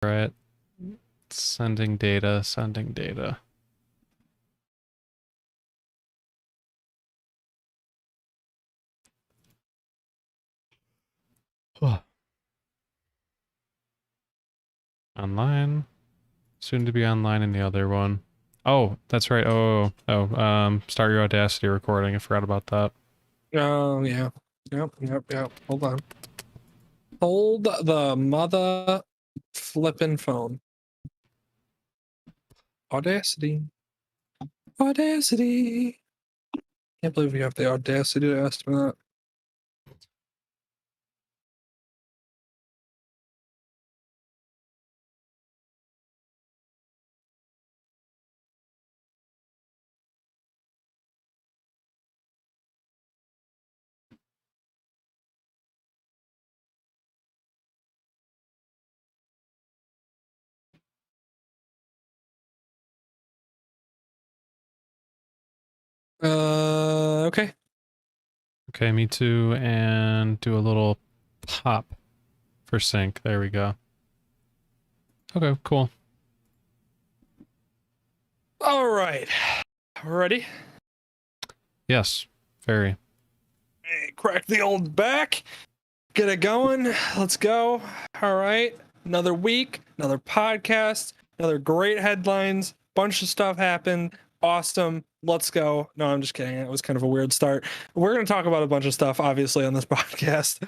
Right. Sending data, sending data. Online. Soon to be online in the other one. Oh, that's right. Start your Audacity recording. I forgot about that. Oh, yeah. Yep. Hold on. Hold the mother flippin' phone. Audacity. Audacity. Can't believe you have the audacity to ask me that. Okay. Okay, me too. And do a little pop for sync. There we go. Okay, cool. All right. Ready? Yes, very. Hey, crack the old back. Get it going. Let's go. All right. Another week, another podcast, another great headlines. Bunch of stuff happened. Awesome. Let's go. No, I'm just kidding. It was kind of a weird start. We're going to talk about a bunch of stuff, obviously, on this podcast,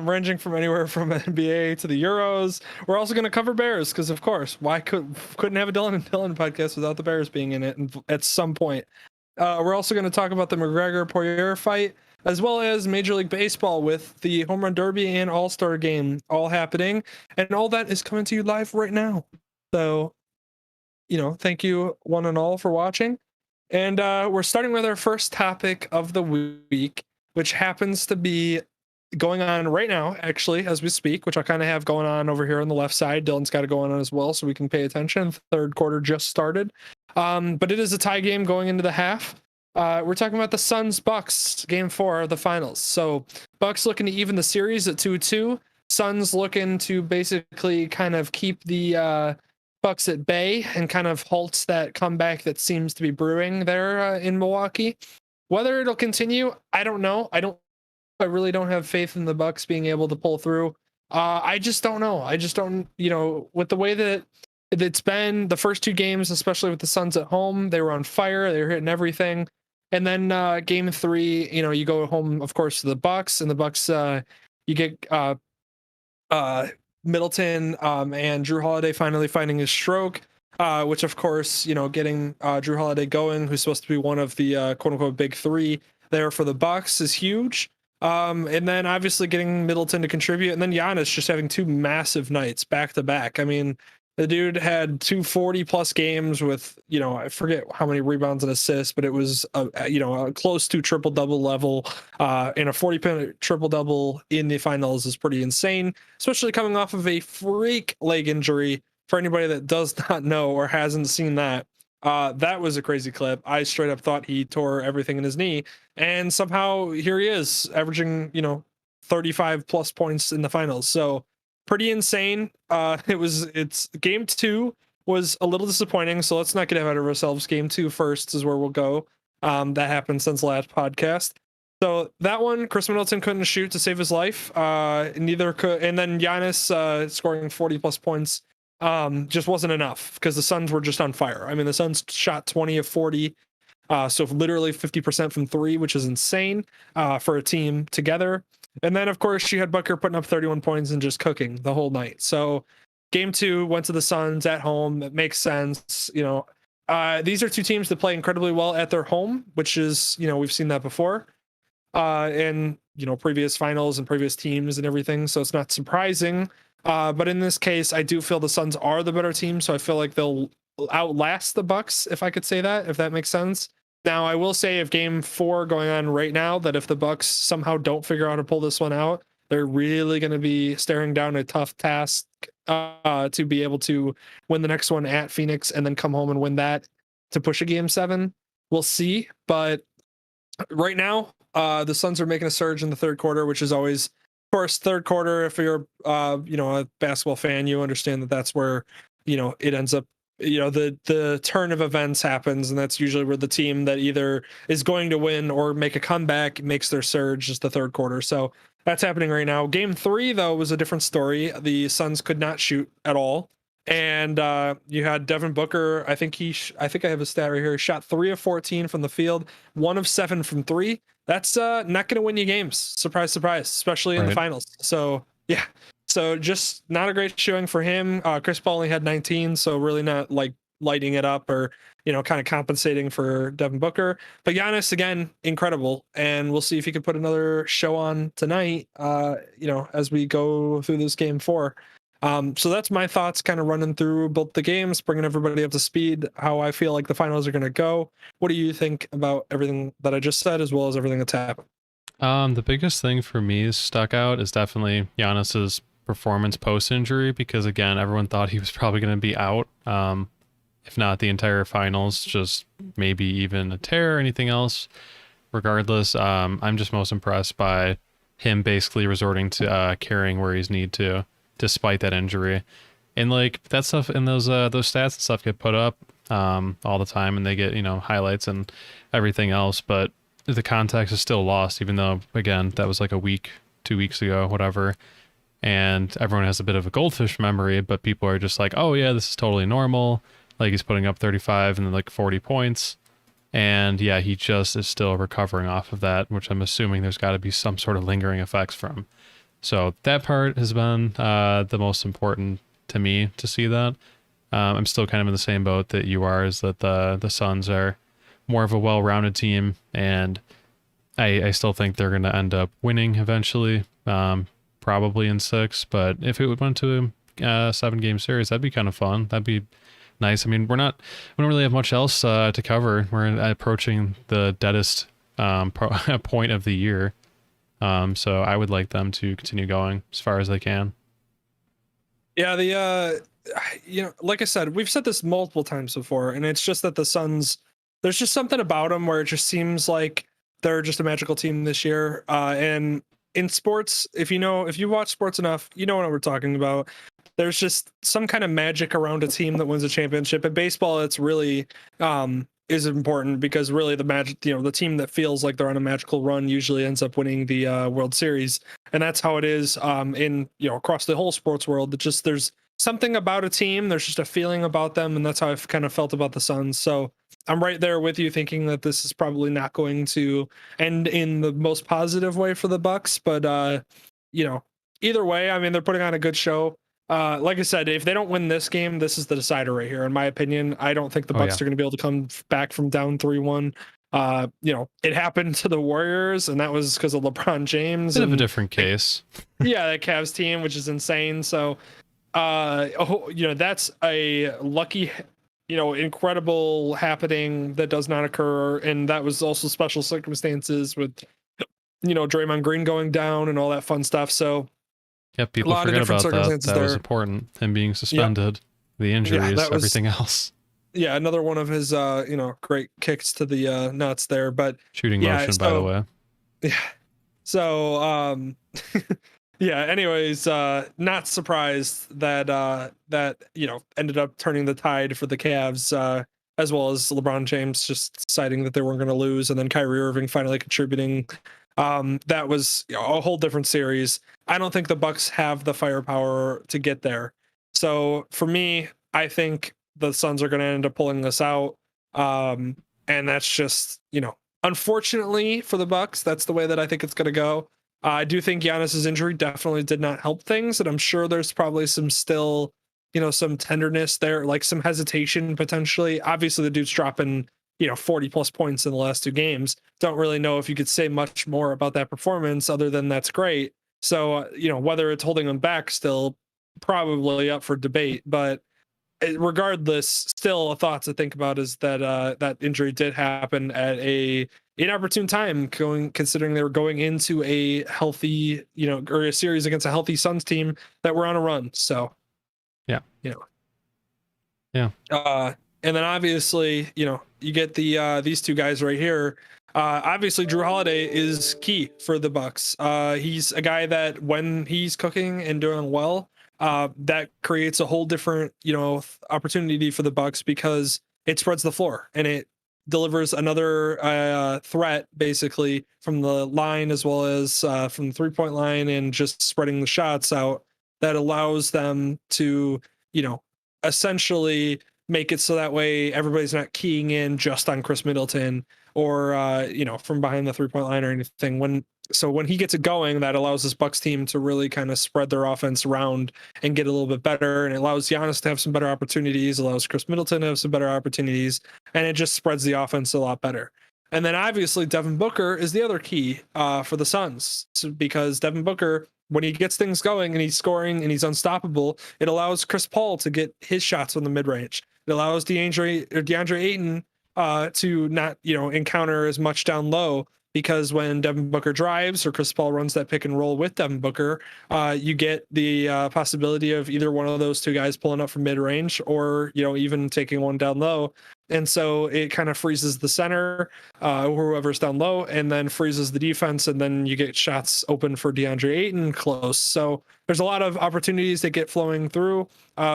ranging from anywhere from NBA to the Euros. We're also going to cover Bears because, of course, why couldn't have a Dylan and Dylan podcast without the Bears being in it at some point. We're also going to talk about the McGregor-Poirier fight, as well as Major League Baseball with the Home Run Derby and All-Star Game all happening. And all that is coming to you live right now. So, thank you one and all for watching. And we're starting with our first topic of the week, which happens to be going on right now, actually, as we speak, which I kind of have going on over here on the left side. Dylan's got it going on as well, so we can pay attention. Third quarter just started. But it is a tie game going into the half. We're talking about the Suns Bucks game 4 of the finals. So Bucks looking to even the series at 2-2. Suns looking to basically kind of keep the Bucks at bay and kind of halts that comeback that seems to be brewing there in Milwaukee. Whether it'll continue, I don't know. I really don't have faith in the Bucks being able to pull through. I just don't know. I just don't, with the way that it's been the first two games, especially with the Suns at home, they were on fire. They were hitting everything. And then game 3, you go home, of course, to the Bucks, and the Bucks, you get Middleton and Drew Holiday finally finding his stroke, which of course, getting Drew Holiday going, who's supposed to be one of the quote unquote big 3 there for the Bucks, is huge. And then obviously getting Middleton to contribute, and then Giannis just having 2 massive nights back to back. I mean, the dude had 240 plus games with, I forget how many rebounds and assists, but it was a close to triple double level. And a 40-point triple double in the finals is pretty insane, especially coming off of a freak leg injury. For anybody that does not know or hasn't seen that, that was a crazy clip. I straight up thought he tore everything in his knee, and somehow here he is averaging 35 plus points in the finals. So pretty insane. It's game 2 was a little disappointing, so let's not get ahead of ourselves. Game 2 first is where we'll go. That happened since the last podcast. So that one, Chris Middleton couldn't shoot to save his life. Neither could, and then Giannis scoring 40 plus points just wasn't enough because the Suns were just on fire. I mean, the Suns shot 20 of 40, so literally 50% from 3, which is insane for a team together. And then, of course, you had Booker putting up 31 points and just cooking the whole night. So game 2 went to the Suns at home. It makes sense. These are 2 teams that play incredibly well at their home, which is, we've seen that before in, previous finals and previous teams and everything. So it's not surprising. But in this case, I do feel the Suns are the better team. So I feel like they'll outlast the Bucks, if I could say that, if that makes sense. Now, I will say if game 4 going on right now, that if the Bucks somehow don't figure out how to pull this one out, they're really going to be staring down a tough task to be able to win the next one at Phoenix and then come home and win that to push a game 7. We'll see. But right now, the Suns are making a surge in the third quarter, which is always course, third quarter, if you're a basketball fan, you understand that that's where it ends up. The turn of events happens, and that's usually where the team that either is going to win or make a comeback makes their surge, just the third quarter. So that's happening right now. Game 3 though was a different story. The Suns could not shoot at all, and you had Devin Booker. I think I think I have a stat right here. He shot 3 of 14 from the field, 1 of 7 from 3. That's not going to win you games. Surprise, surprise, especially in the finals. So yeah. So just not a great showing for him. Chris Paul only had 19, so really not like lighting it up or kind of compensating for Devin Booker. But Giannis again, incredible, and we'll see if he can put another show on tonight. As we go through this game 4. So that's my thoughts, kind of running through both the games, bringing everybody up to speed, how I feel like the finals are going to go. What do you think about everything that I just said, as well as everything that's happened? The biggest thing for me stuck out is definitely Giannis's performance post-injury, because again, everyone thought he was probably going to be out, if not the entire finals, just maybe even a tear or anything else. Regardless, I'm just most impressed by him basically resorting to carrying where he's need to, despite that injury. And like that stuff and those stats and stuff get put up all the time, and they get highlights and everything else, but the context is still lost, even though again that was like a week, 2 weeks ago, whatever. And everyone has a bit of a goldfish memory, but people are just like, oh yeah, this is totally normal. Like he's putting up 35 and then like 40 points. And yeah, he just is still recovering off of that, which I'm assuming there's got to be some sort of lingering effects from. So that part has been the most important to me to see that. I'm still kind of in the same boat that you are, is that the Suns are more of a well-rounded team, and I still think they're going to end up winning eventually. Probably in 6, but if it went to a 7-game series, that'd be kind of fun. That'd be nice. I mean, we don't really have much else to cover. We're approaching the deadest point of the year, so I would like them to continue going as far as they can. Yeah, like I said, we've said this multiple times before, and it's just that the Suns, there's just something about them where it just seems like they're just a magical team this year, and in sports, if you watch sports enough, you know what we're talking about. There's just some kind of magic around a team that wins a championship. In baseball, it's really is important, because really the magic, the team that feels like they're on a magical run usually ends up winning the World Series, and that's how it is in across the whole sports world. It just, there's something about a team. There's just a feeling about them, and that's how I've kind of felt about the Suns. So I'm right there with you, thinking that this is probably not going to end in the most positive way for the Bucks. But either way, I mean, they're putting on a good show. Like I said, if they don't win this game, this is the decider right here, in my opinion. I don't think the Bucks are going to be able to come back from down 3-1. It happened to the Warriors, and that was because of LeBron James. Bit of a different case. Yeah, that Cavs team, which is insane. So, that's a lucky, incredible happening that does not occur, and that was also special circumstances with, Draymond Green going down and all that fun stuff. So, yeah, people forget about that. That was important. Him being suspended, the injuries, everything else. Yeah, another one of his, great kicks to the nuts there. But shooting motion, by the way. Yeah. So, yeah. Anyways, not surprised that ended up turning the tide for the Cavs, as well as LeBron James just deciding that they weren't going to lose, and then Kyrie Irving finally contributing. That was a whole different series. I don't think the Bucks have the firepower to get there. So for me, I think the Suns are going to end up pulling this out. And that's just, unfortunately for the Bucks, that's the way that I think it's going to go. I do think Giannis's injury definitely did not help things, and I'm sure there's probably some still, some tenderness there, like some hesitation potentially. Obviously, the dude's dropping 40 plus points in the last 2 games. Don't really know if you could say much more about that performance other than that's great. So, whether it's holding him back, still probably up for debate. But regardless, still a thought to think about is that that injury did happen at a inopportune time, considering they were going into a healthy, or a series against a healthy Suns team that were on a run. So, yeah. And then obviously, you get the these two guys right here. Obviously, Drew Holiday is key for the Bucks. He's a guy that when he's cooking and doing well, that creates a whole different, opportunity for the Bucks because it spreads the floor and it delivers another threat basically from the line as well as from the 3-point line and just spreading the shots out that allows them to, essentially make it so that way everybody's not keying in just on Chris Middleton or from behind the 3-point line or anything. When he gets it going, that allows this Bucks team to really kind of spread their offense around and get a little bit better, and it allows Giannis to have some better opportunities, allows Chris Middleton to have some better opportunities, and it just spreads the offense a lot better. And then obviously Devin Booker is the other key for the Suns, because Devin Booker, when he gets things going and he's scoring and he's unstoppable, it allows Chris Paul to get his shots from the mid range. It allows DeAndre Ayton to not encounter as much down low, because when Devin Booker drives or Chris Paul runs that pick and roll with Devin Booker, you get the possibility of either one of those two guys pulling up from mid range or even taking one down low. And so it kind of freezes the center, whoever's down low, and then freezes the defense, and then you get shots open for DeAndre Ayton close. So there's a lot of opportunities that get flowing through.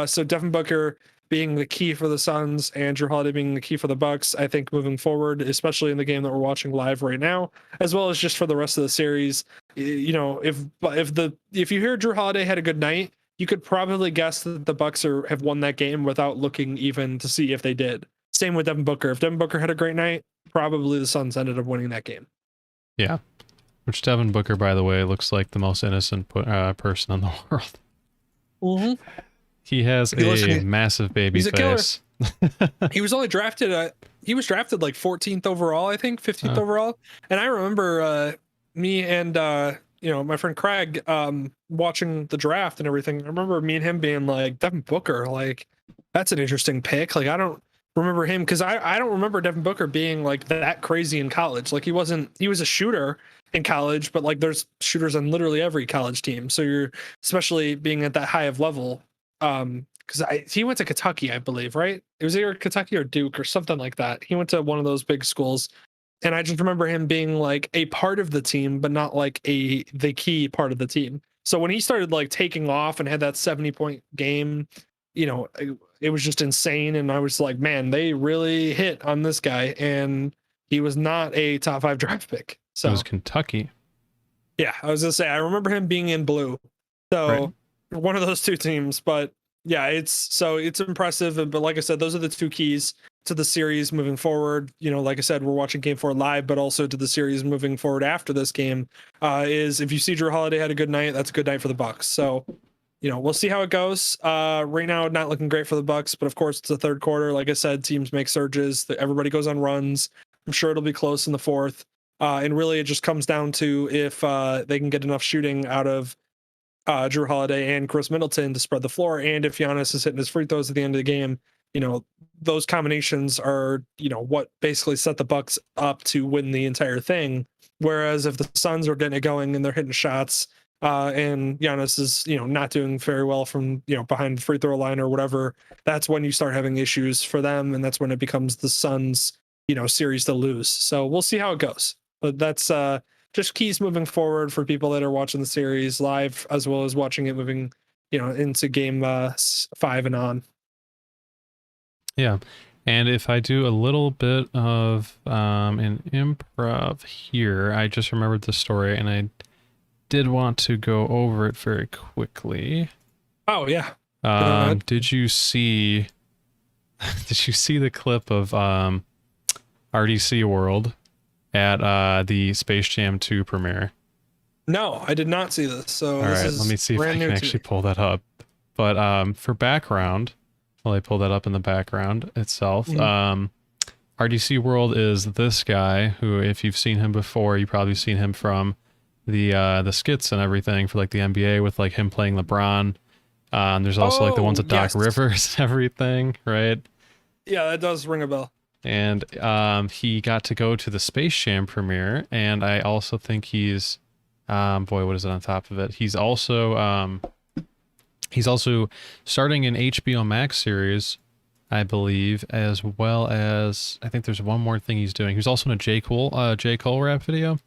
So Devin Booker being the key for the Suns and Drew Holiday being the key for the Bucks, I think moving forward, especially in the game that we're watching live right now, as well as just for the rest of the series. If you hear Drew Holiday had a good night, you could probably guess that the Bucks have won that game without looking even to see if they did. Same with Devin Booker. If Devin Booker had a great night, probably the Suns ended up winning that game. Yeah. Which Devin Booker, by the way, looks like the most innocent person in the world. Mm-hmm. He has a massive baby face. He was only drafted. He was drafted like 14th overall, I think, 15th overall. And I remember me and my friend Craig watching the draft and everything. I remember me and him being like, Devin Booker, like that's an interesting pick. Like I don't remember him because I don't remember Devin Booker being like that crazy in college. Like he was a shooter in college, but like there's shooters on literally every college team. So you're especially being at that high of level. Because he went to Kentucky, I believe, right? It was either Kentucky or Duke or something like that. He went to one of those big schools, and I just remember him being like a part of the team, but not like the key part of the team. So when he started like taking off and had that 70-point game, it was just insane. And I was like, man, they really hit on this guy, and he was not a top 5 draft pick. So it was Kentucky. Yeah, I was gonna say I remember him being in blue. So. Right. One of those two teams, but yeah, it's impressive. But like I said, those are the two keys to the series moving forward. Like I said, we're watching Game 4 live, but also to the series moving forward after this game. Is if you see Drew Holiday had a good night, that's a good night for the Bucks. So, we'll see how it goes. Right now, not looking great for the Bucks, but of course it's the third quarter. Like I said, teams make surges. Everybody goes on runs. I'm sure it'll be close in the fourth. And really, it just comes down to if they can get enough shooting out of Drew Holiday and Chris Middleton to spread the floor, and if Giannis is hitting his free throws at the end of the game, those combinations are what basically set the Bucks up to win the entire thing. Whereas if the Suns are getting it going and they're hitting shots, and Giannis is not doing very well from behind the free throw line or whatever, that's when you start having issues for them, and that's when it becomes the Suns series to lose. So we'll see how it goes, but that's just keys moving forward for people that are watching the series live, as well as watching it moving, into game 5 and on. Yeah. And if I do a little bit of an improv here, I just remembered the story and I did want to go over it very quickly. Oh yeah. Did you see the clip of RDC World at the Space Jam 2 premiere? No, I did not see this. So all right, let me see if I can actually pull that up. But for background, I pull that up in the background itself. Mm-hmm. RDC World is this guy who, if you've seen him before, you've probably seen him from the skits and everything for like the NBA with like him playing LeBron. There's also like the ones with Doc Rivers and everything, right? Yeah, that does ring a bell. And he got to go to the Space Jam premiere, and I also think he's what is it on top of it? He's also starting an HBO Max series I believe, as well as I think there's one more thing he's doing. He was also in a J. Cole rap video,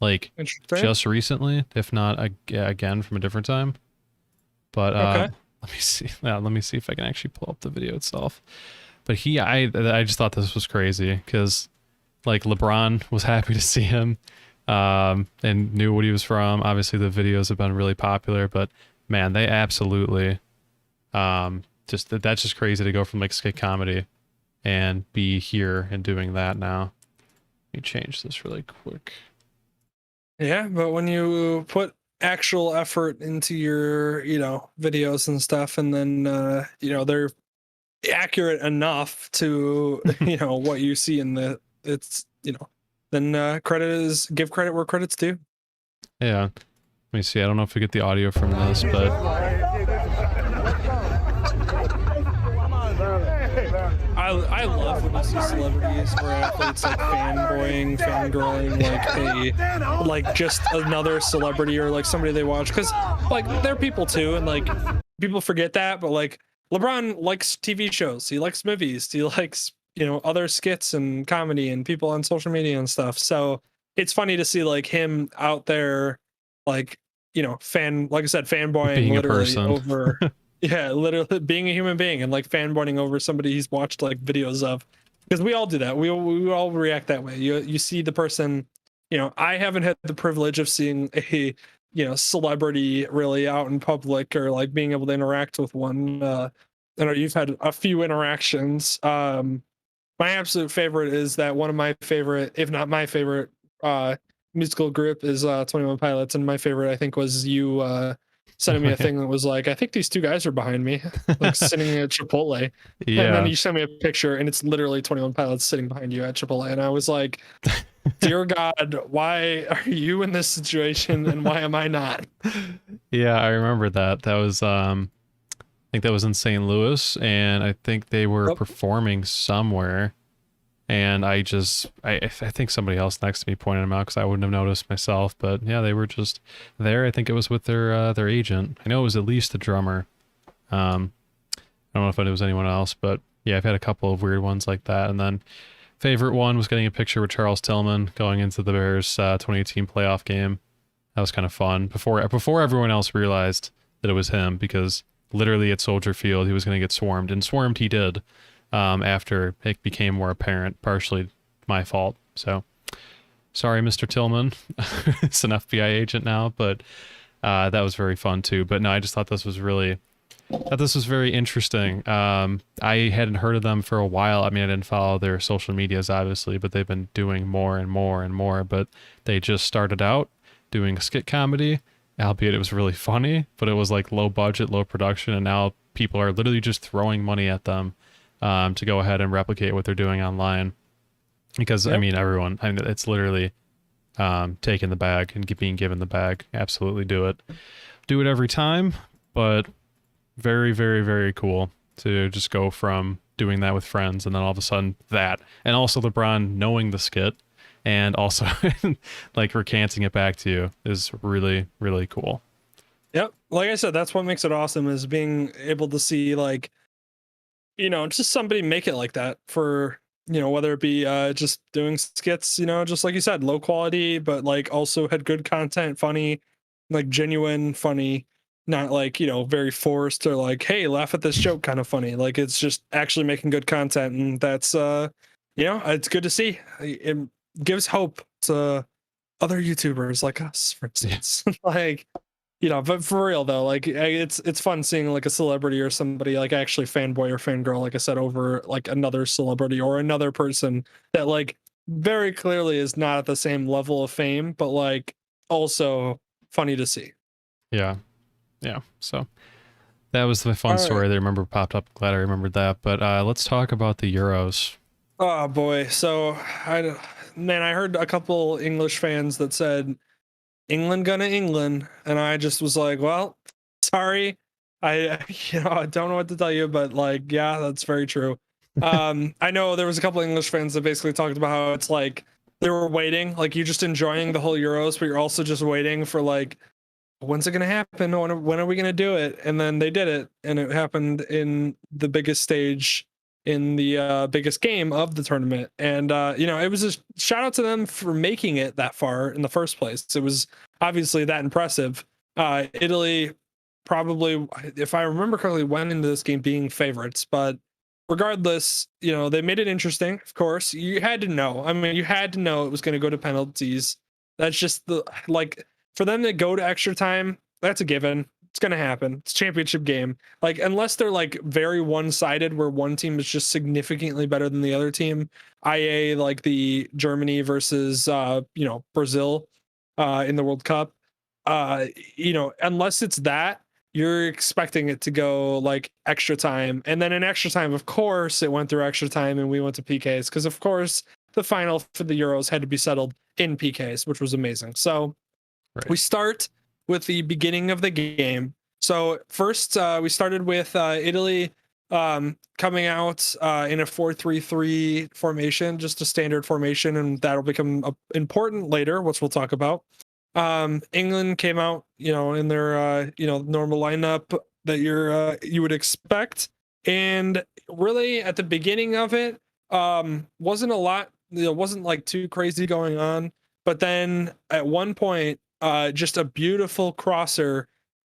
like Interesting. just recently, if not again from a different time. But Okay. let me see. Let me see if I can actually pull up the video itself. But I just thought this was crazy because like LeBron was happy to see him, and knew what he was from. Obviously, the videos have been really popular, but man, they absolutely just that's just crazy to go from like skit comedy and be here and doing that now. Let me change this really quick. Yeah, but when you put actual effort into your, videos and stuff, and then they're accurate enough to what you see in the it's then give credit where credit's due. Yeah. Let me see. I don't know if we get the audio from this, but I love when you see celebrities or athletes like fanboying, fangirling, like just another celebrity or like somebody they watch, because like they're people too, and like people forget that, but like LeBron likes TV shows, he likes movies, he likes other skits and comedy and people on social media and stuff. So it's funny to see like him out there, like like I said, fanboying being a literally person. over. Yeah, literally being a human being and like fanboying over somebody he's watched like videos of, because we all do that. We all react that way. You see the person, I haven't had the privilege of seeing a celebrity really out in public or like being able to interact with one. I know you've had a few interactions. My absolute favorite is that one of my favorite, if not my favorite, musical group is 21 Pilots, and my favorite I think was you sending me a thing that was like, I think these two guys are behind me, like sitting at Chipotle, and then Yeah. you send me a picture, and it's literally 21 Pilots sitting behind you at Chipotle, and I was like, dear God, why are you in this situation, and why am I not? Yeah, I remember that. That was I think that was in St. Louis, and I think they were Yep. performing somewhere. And I think somebody else next to me pointed them out because I wouldn't have noticed myself. But yeah, they were just there. I think it was with their agent. I know it was at least the drummer. I don't know if it was anyone else, but yeah, I've had a couple of weird ones like that. And then favorite one was getting a picture with Charles Tillman going into the Bears 2018 playoff game. That was kind of fun before everyone else realized that it was him, because literally at Soldier Field he was going to get swarmed, and swarmed he did. After it became more apparent, partially my fault. So sorry, Mr. Tillman. It's an FBI agent now, but that was very fun too. But no, I just thought this was very interesting. I hadn't heard of them for a while. I mean, I didn't follow their social medias, obviously, but they've been doing more and more and more. But they just started out doing skit comedy, albeit it was really funny, but it was like low budget, low production, and now people are literally just throwing money at them to go ahead and replicate what they're doing online. Because I Yep. mean, it's literally taking the bag and being given the bag. Absolutely do it. Do it every time, but very, very, very cool to just go from doing that with friends and then all of a sudden that. And also LeBron knowing the skit and also like recanting it back to you is really, really cool. Yep. Like I said, that's what makes it awesome, is being able to see like, just somebody make it like that for, whether it be just doing skits, just like you said, low quality, but like also had good content, funny, like genuine funny, not like, very forced or like, hey, laugh at this joke kind of funny. Like it's just actually making good content. And that's it's good to see. It gives hope to other YouTubers like us, for Yeah. instance. Like, but for real though, like it's fun seeing like a celebrity or somebody like actually fanboy or fangirl, like I said, over like another celebrity or another person that like very clearly is not at the same level of fame, but like also funny to see. Yeah. Yeah. So that was the fun All right. story that I remember popped up. Glad I remembered that. But let's talk about the Euros. Oh boy. So I heard a couple English fans that said England gonna England, and I just was like, well, sorry, I I don't know what to tell you, but like, yeah, that's very true. I know there was a couple English fans that basically talked about how it's like they were waiting, like you're just enjoying the whole Euros, but you're also just waiting for like, when's it gonna happen? When are we gonna do it? And then they did it, and it happened in the biggest stage in the biggest game of the tournament. And it was a shout out to them for making it that far in the first place. It was obviously that impressive. Italy probably, if I remember correctly, went into this game being favorites, but regardless, they made it interesting. Of course, you had to know. I mean, you had to know it was going to go to penalties. That's just for them to go to extra time. That's a given. It's going to happen. It's a championship game. Like, unless they're like very one-sided where one team is just significantly better than the other team, IA like the Germany versus Brazil in the World Cup. Unless it's that, you're expecting it to go like extra time. And then in extra time, of course, it went through extra time and we went to PKs because, of course, the final for the Euros had to be settled in PKs, which was amazing. So we start with the beginning of the game. So first, we started with Italy coming out in a 4-3-3 formation, just a standard formation, and that'll become important later, which we'll talk about. England came out, in their normal lineup that you would expect, and really at the beginning of it, wasn't a lot, wasn't like too crazy going on, but then at one point, just a beautiful crosser,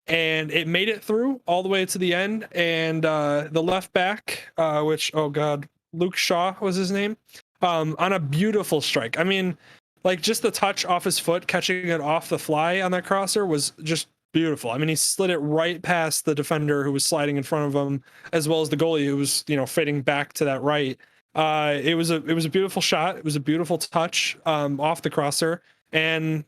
and it made it through all the way to the end, and the left back, which, oh god, Luke Shaw was his name, on a beautiful strike. I mean, like, just the touch off his foot, catching it off the fly on that crosser was just beautiful. I mean, he slid it right past the defender who was sliding in front of him, as well as the goalie who was, fading back to that right. It was a beautiful shot. It was a beautiful touch off the crosser, and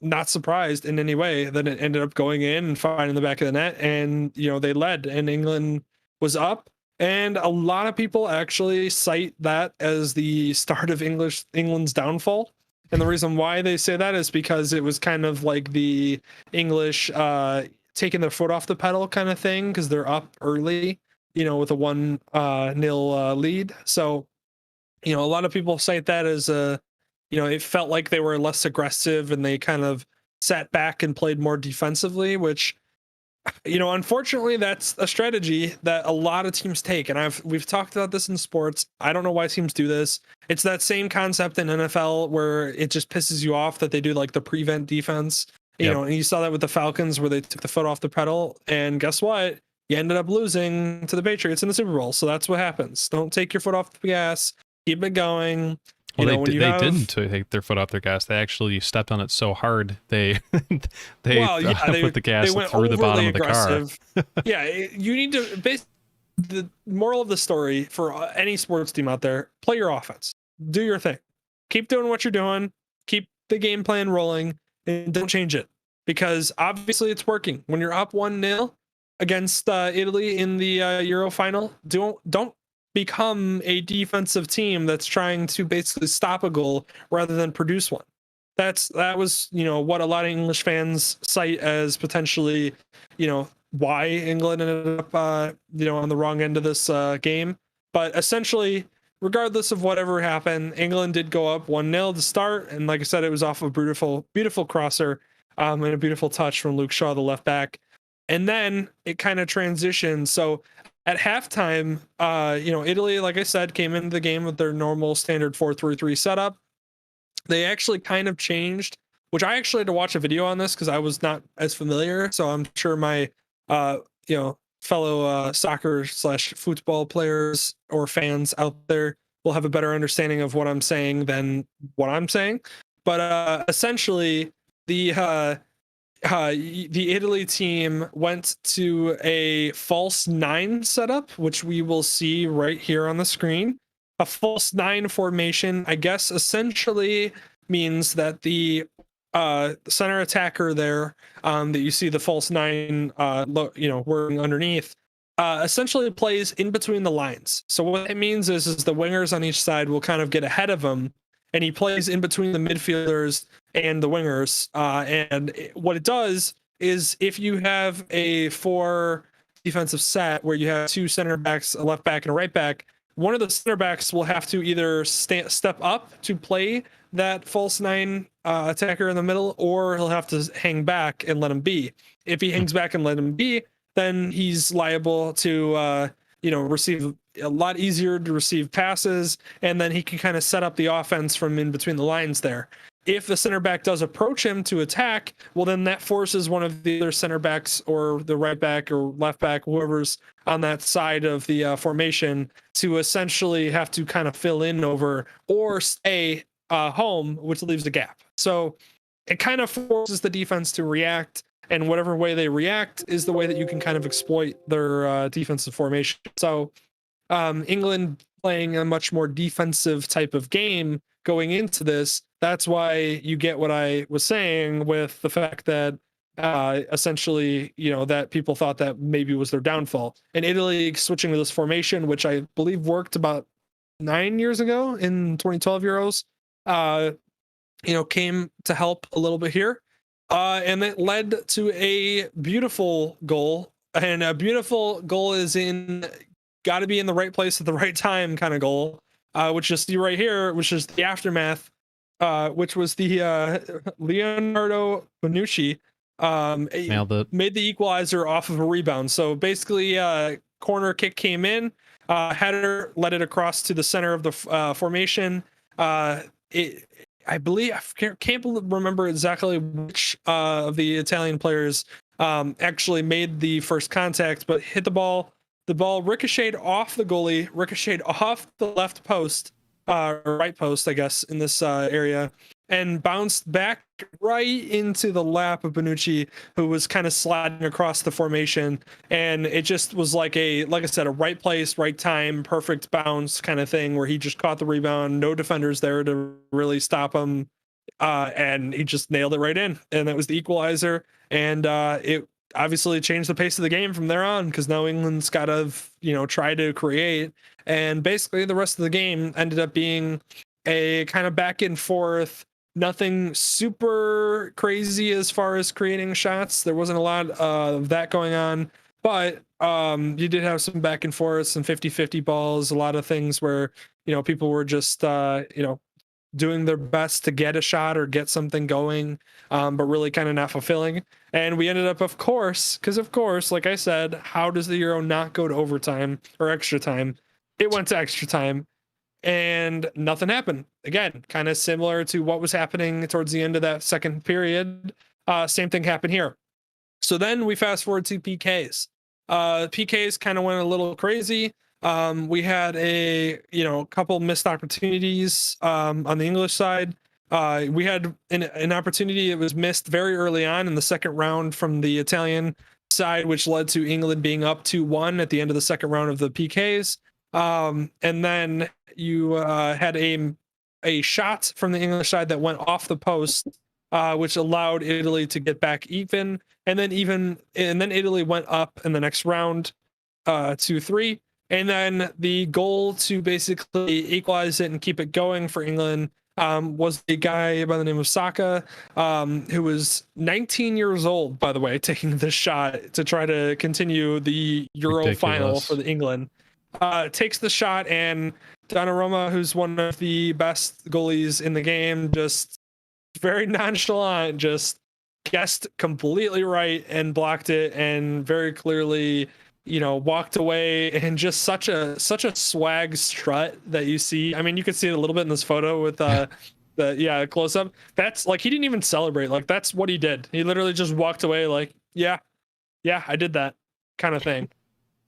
not surprised in any way that it ended up going in and finding the back of the net, and they led, and England was up. And a lot of people actually cite that as the start of England's downfall. And the reason why they say that is because it was kind of like the English taking their foot off the pedal kind of thing, because they're up early, with a 1-0 lead. So, a lot of people cite that as it felt like they were less aggressive and they kind of sat back and played more defensively, which, unfortunately, that's a strategy that a lot of teams take. And we've talked about this in sports. I don't know why teams do this. It's that same concept in NFL where it just pisses you off that they do like the prevent defense, and you saw that with the Falcons where they took the foot off the pedal, and guess what? You ended up losing to the Patriots in the Super Bowl. So that's what happens. Don't take your foot off the gas. Keep it going. Well, they didn't take their foot off their gas. They actually stepped on it so hard they put the gas through the bottom of the car. Yeah, you need to. The moral of the story for any sports team out there: play your offense, do your thing, keep doing what you're doing, keep the game plan rolling, and don't change it, because obviously it's working. When you're up 1-0 against Italy in the Euro final, don't become a defensive team that's trying to basically stop a goal rather than produce one. That was what a lot of English fans cite as potentially why England ended up on the wrong end of this game. But essentially, regardless of whatever happened, England did go up 1-0 to start, and like I said, it was off a beautiful crosser and a beautiful touch from Luke Shaw, the left back. And then it kind of transitioned. So at halftime, Italy, like I said, came into the game with their normal standard 4-3-3 setup. They actually kind of changed, which I actually had to watch a video on this because I was not as familiar. So I'm sure my, fellow soccer/football players or fans out there will have a better understanding of what I'm saying than what I'm saying. But essentially, the Italy team went to a false 9 setup, which we will see right here on the screen. A false 9 formation, I guess, essentially means that the center attacker there, that you see the false 9, working underneath, essentially plays in between the lines. So what it means is the wingers on each side will kind of get ahead of him, and he plays in between the midfielders and the wingers. And what it does is, if you have a 4 defensive set where you have 2 center backs, a left back and a right back, one of the center backs will have to either step up to play that false 9 attacker in the middle, or he'll have to hang back and let him be. If he hangs back and let him be, then he's liable to receive a lot easier to receive passes, and then he can kind of set up the offense from in between the lines there. If the center back does approach him to attack, well, then that forces one of the other center backs or the right back or left back, whoever's on that side of the formation, to essentially have to kind of fill in over or stay home, which leaves a gap. So it kind of forces the defense to react, and whatever way they react is the way that you can kind of exploit their defensive formation. So England playing a much more defensive type of game going into this. That's why you get what I was saying with the fact that essentially, that people thought that maybe was their downfall. And Italy switching to this formation, which I believe worked about 9 years ago in 2012 Euros, came to help a little bit here. And it led to a beautiful goal. And a beautiful goal is got to be in the right place at the right time kind of goal, which you see right here, which is the aftermath, which was the Leonardo Bonucci made the equalizer off of a rebound. So basically, corner kick came in, header led it across to the center of the formation. I believe I can't remember exactly which of the Italian players actually made the first contact, but hit the ball. The ball ricocheted off the goalie, ricocheted off the left post, or right post, I guess, in this area, and bounced back right into the lap of Bonucci, who was kind of sliding across the formation. And it just was like I said, a right place, right time, perfect bounce kind of thing, where he just caught the rebound, no defenders there to really stop him, and he just nailed it right in, and that was the equalizer. And it obviously changed the pace of the game from there on, because now England's got to try to create, and basically the rest of the game ended up being a kind of back and forth, nothing super crazy as far as creating shots. There wasn't a lot of that going on, but you did have some back and forth, some 50-50 balls, a lot of things where people were just doing their best to get a shot or get something going, but really kind of not fulfilling. And we ended up, of course, like I said, how does the Euro not go to overtime or extra time? It went to extra time, and nothing happened. Again, kind of similar to what was happening towards the end of that second period. Same thing happened here. So then we fast forward to PKs. PKs kind of went a little crazy. We had a couple missed opportunities on the English side. We had an opportunity that was missed very early on in the second round from the Italian side, which led to England being up 2-1 at the end of the second round of the PKs. And then you had a shot from the English side that went off the post, which allowed Italy to get back even. And then Italy went up in the next round, 2-3. And then the goal to basically equalize it and keep it going for England was a guy by the name of Saka, who was 19 years old, by the way, taking this shot to try to continue the Euro final for the England. Takes the shot, and Donnarumma, who's one of the best goalies in the game, just very nonchalant, just guessed completely right and blocked it, and very clearly walked away, and just such a swag strut that you see. I mean, you can see it a little bit in this photo with the close up. That's like, he didn't even celebrate. Like, that's what he did. He literally just walked away like, yeah, I did that kind of thing.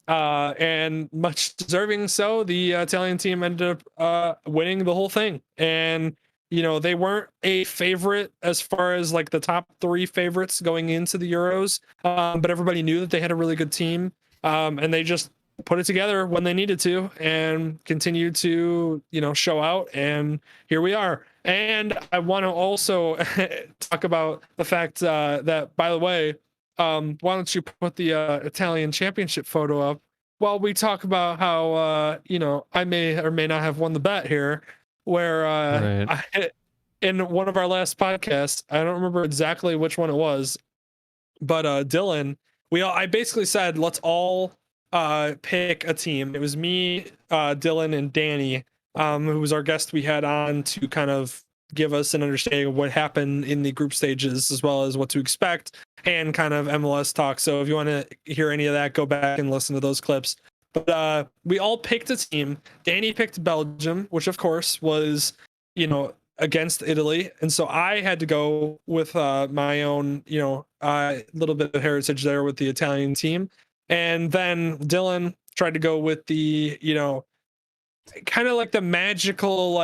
And much deserving so. The Italian team ended up winning the whole thing. And they weren't a favorite as far as like the top 3 favorites going into the Euros, but everybody knew that they had a really good team. And they just put it together when they needed to and continued to, show out. And here we are. And I want to also talk about the fact that, by the way, why don't you put the Italian championship photo up while we talk about how, I may or may not have won the bet here, where in one of our last podcasts, I don't remember exactly which one it was, but Dylan, I basically said, let's all pick a team. It was me, Dylan, and Danny, who was our guest we had on to kind of give us an understanding of what happened in the group stages, as well as what to expect and kind of MLS talk. So if you want to hear any of that, go back and listen to those clips. But we all picked a team. Danny picked Belgium, which of course was, against Italy, and so I had to go with my own, little bit of heritage there with the Italian team. And then Dylan tried to go with the, kind of like the magical,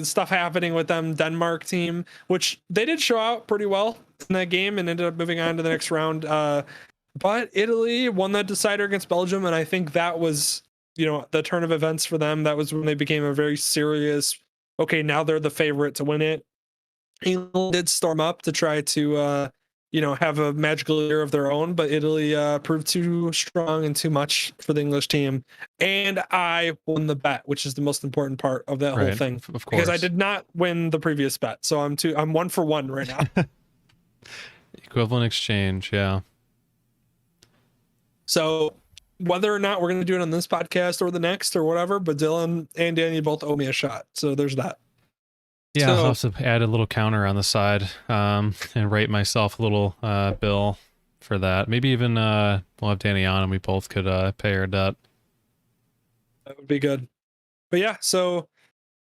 stuff happening with them Denmark team, which they did show out pretty well in that game and ended up moving on to the next round. But Italy won that decider against Belgium, and I think that was, the turn of events for them. That was when they became a very serious, okay, now they're the favorite to win it. England did storm up to try to, have a magical year of their own, but Italy proved too strong and too much for the English team. And I won the bet, which is the most important part of that whole thing. Of course. Because I did not win the previous bet. So I'm 1-for-1 right now. Equivalent exchange, yeah. So whether or not we're going to do it on this podcast or the next or whatever, but Dylan and Danny both owe me a shot. So there's that. Yeah, So, I'll have to add a little counter on the side and rate myself a little bill for that. Maybe even we'll have Danny on and we both could pay our debt. that would be good. But yeah, so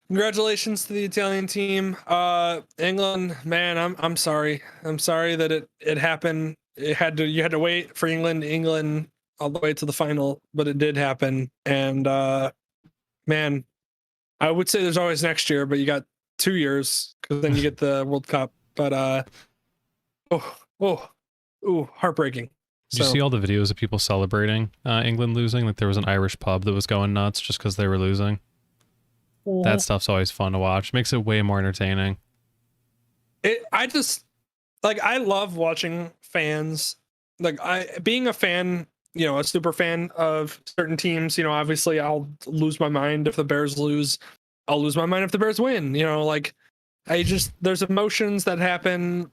congratulations to the Italian team. England, man, I'm sorry. I'm sorry that it happened. You had to wait for England all the way to the final, but it did happen. And man, I would say there's always next year, but you got 2 years because then you get the World Cup. But heartbreaking. Did you see all the videos of people celebrating England losing? Like there was an Irish pub that was going nuts just because they were losing. That stuff's always fun to watch. Makes it way more entertaining. I love watching fans. Being a fan, a super fan of certain teams. Obviously I'll lose my mind if the Bears lose. I'll lose my mind if the Bears win. There's emotions that happen.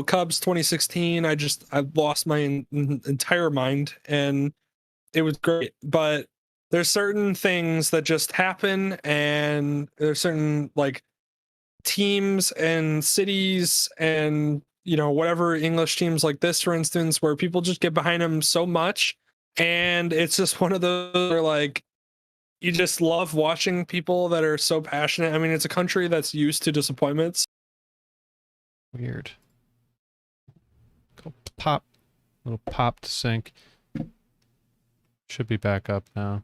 Cubs 2016. I lost my entire mind, and it was great. But there's certain things that just happen, and there's certain teams and cities and whatever English teams like this, for instance, where people just get behind them so much, and it's just one of those where you just love watching people that are so passionate. I mean, it's a country that's used to disappointments. Weird. Go pop. Little pop to sync. Should be back up now.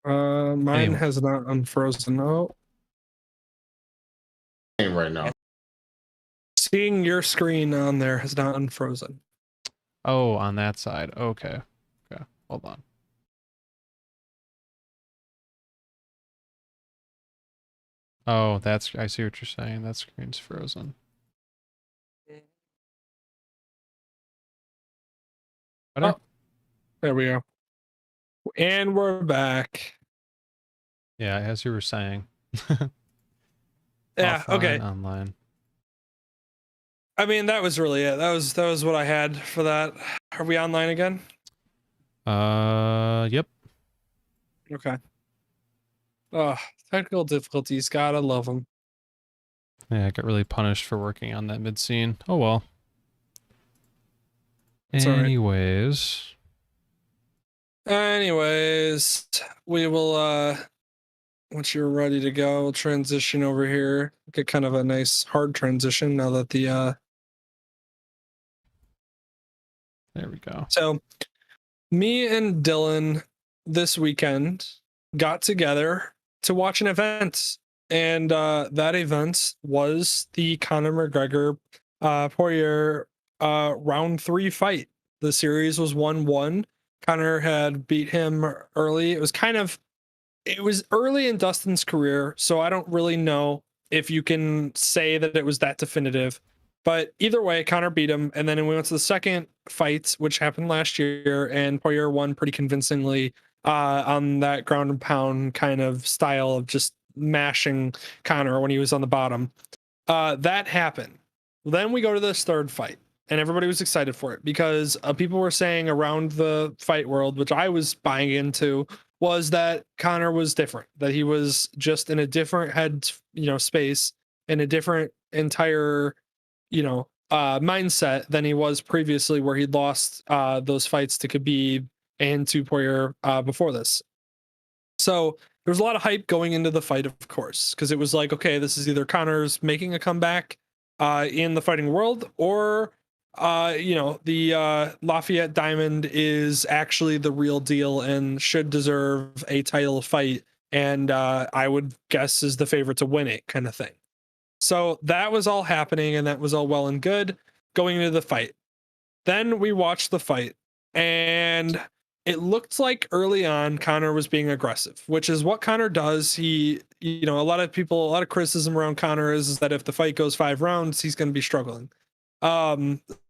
Mine has not unfrozen. Oh. Right now. Seeing your screen on there has not unfrozen. Oh, on that side. Okay. Okay. Hold on. Oh, I see what you're saying. That screen's frozen. Oh, there we go. And we're back. Yeah, as you were saying. Yeah, Offline, okay. Online. I mean, that was really it. That was what I had for that. Are we online again? Yep. Okay. Oh, technical difficulties. Gotta love them. Yeah, I got really punished for working on that mid scene. Oh well. It's all right. Anyways, we will once you're ready to go, we'll transition over here. Get kind of a nice hard transition now that the There we go. So me and Dylan this weekend got together to watch an event, and that event was the Conor McGregor Poirier round 3 fight. The series was 1-1. Conor had beat him early. It was early in Dustin's career, so I don't really know if you can say that it was that definitive. But either way, Conor beat him, and then we went to the second fight, which happened last year, and Poirier won pretty convincingly on that ground and pound kind of style of just mashing Conor when he was on the bottom. That happened. Then we go to this third fight, and everybody was excited for it because people were saying around the fight world, which I was buying into, was that Conor was different, that he was just in a different head, space, in a different entire, mindset than he was previously, where he'd lost those fights to Khabib and to Poirier before this. So there was a lot of hype going into the fight, of course, because it was like, okay, this is either Conor's making a comeback in the fighting world, or the Lafayette Diamond is actually the real deal and should deserve a title fight, and I would guess is the favorite to win it, kind of thing. So that was all happening, and that was all well and good going into the fight. Then we watched the fight, and it looked like early on Conor was being aggressive, which is what Conor does. A lot of criticism around Conor is that if the fight goes 5 rounds, he's going to be struggling.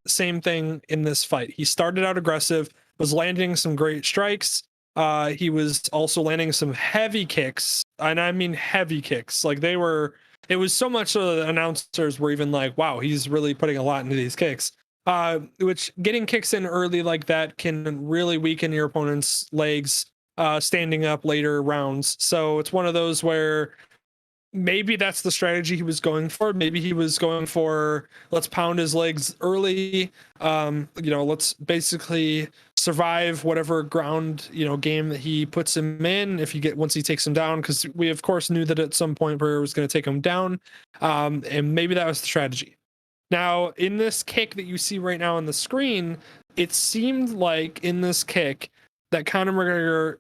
Same thing in this fight. He started out aggressive, was landing some great strikes. He was also landing some heavy kicks, and I mean heavy kicks. Like it was so much so that the announcers were even like, wow, he's really putting a lot into these kicks. Which getting kicks in early like that can really weaken your opponent's legs standing up later rounds. So it's one of those where maybe that's the strategy he was going for. Maybe he was going for, let's pound his legs early. Let's basically survive whatever ground, game that he puts him in once he takes him down, because we of course knew that at some point Poirier was going to take him down. And maybe that was the strategy. Now, in this kick that you see right now on the screen, it seemed like in this kick that Conor McGregor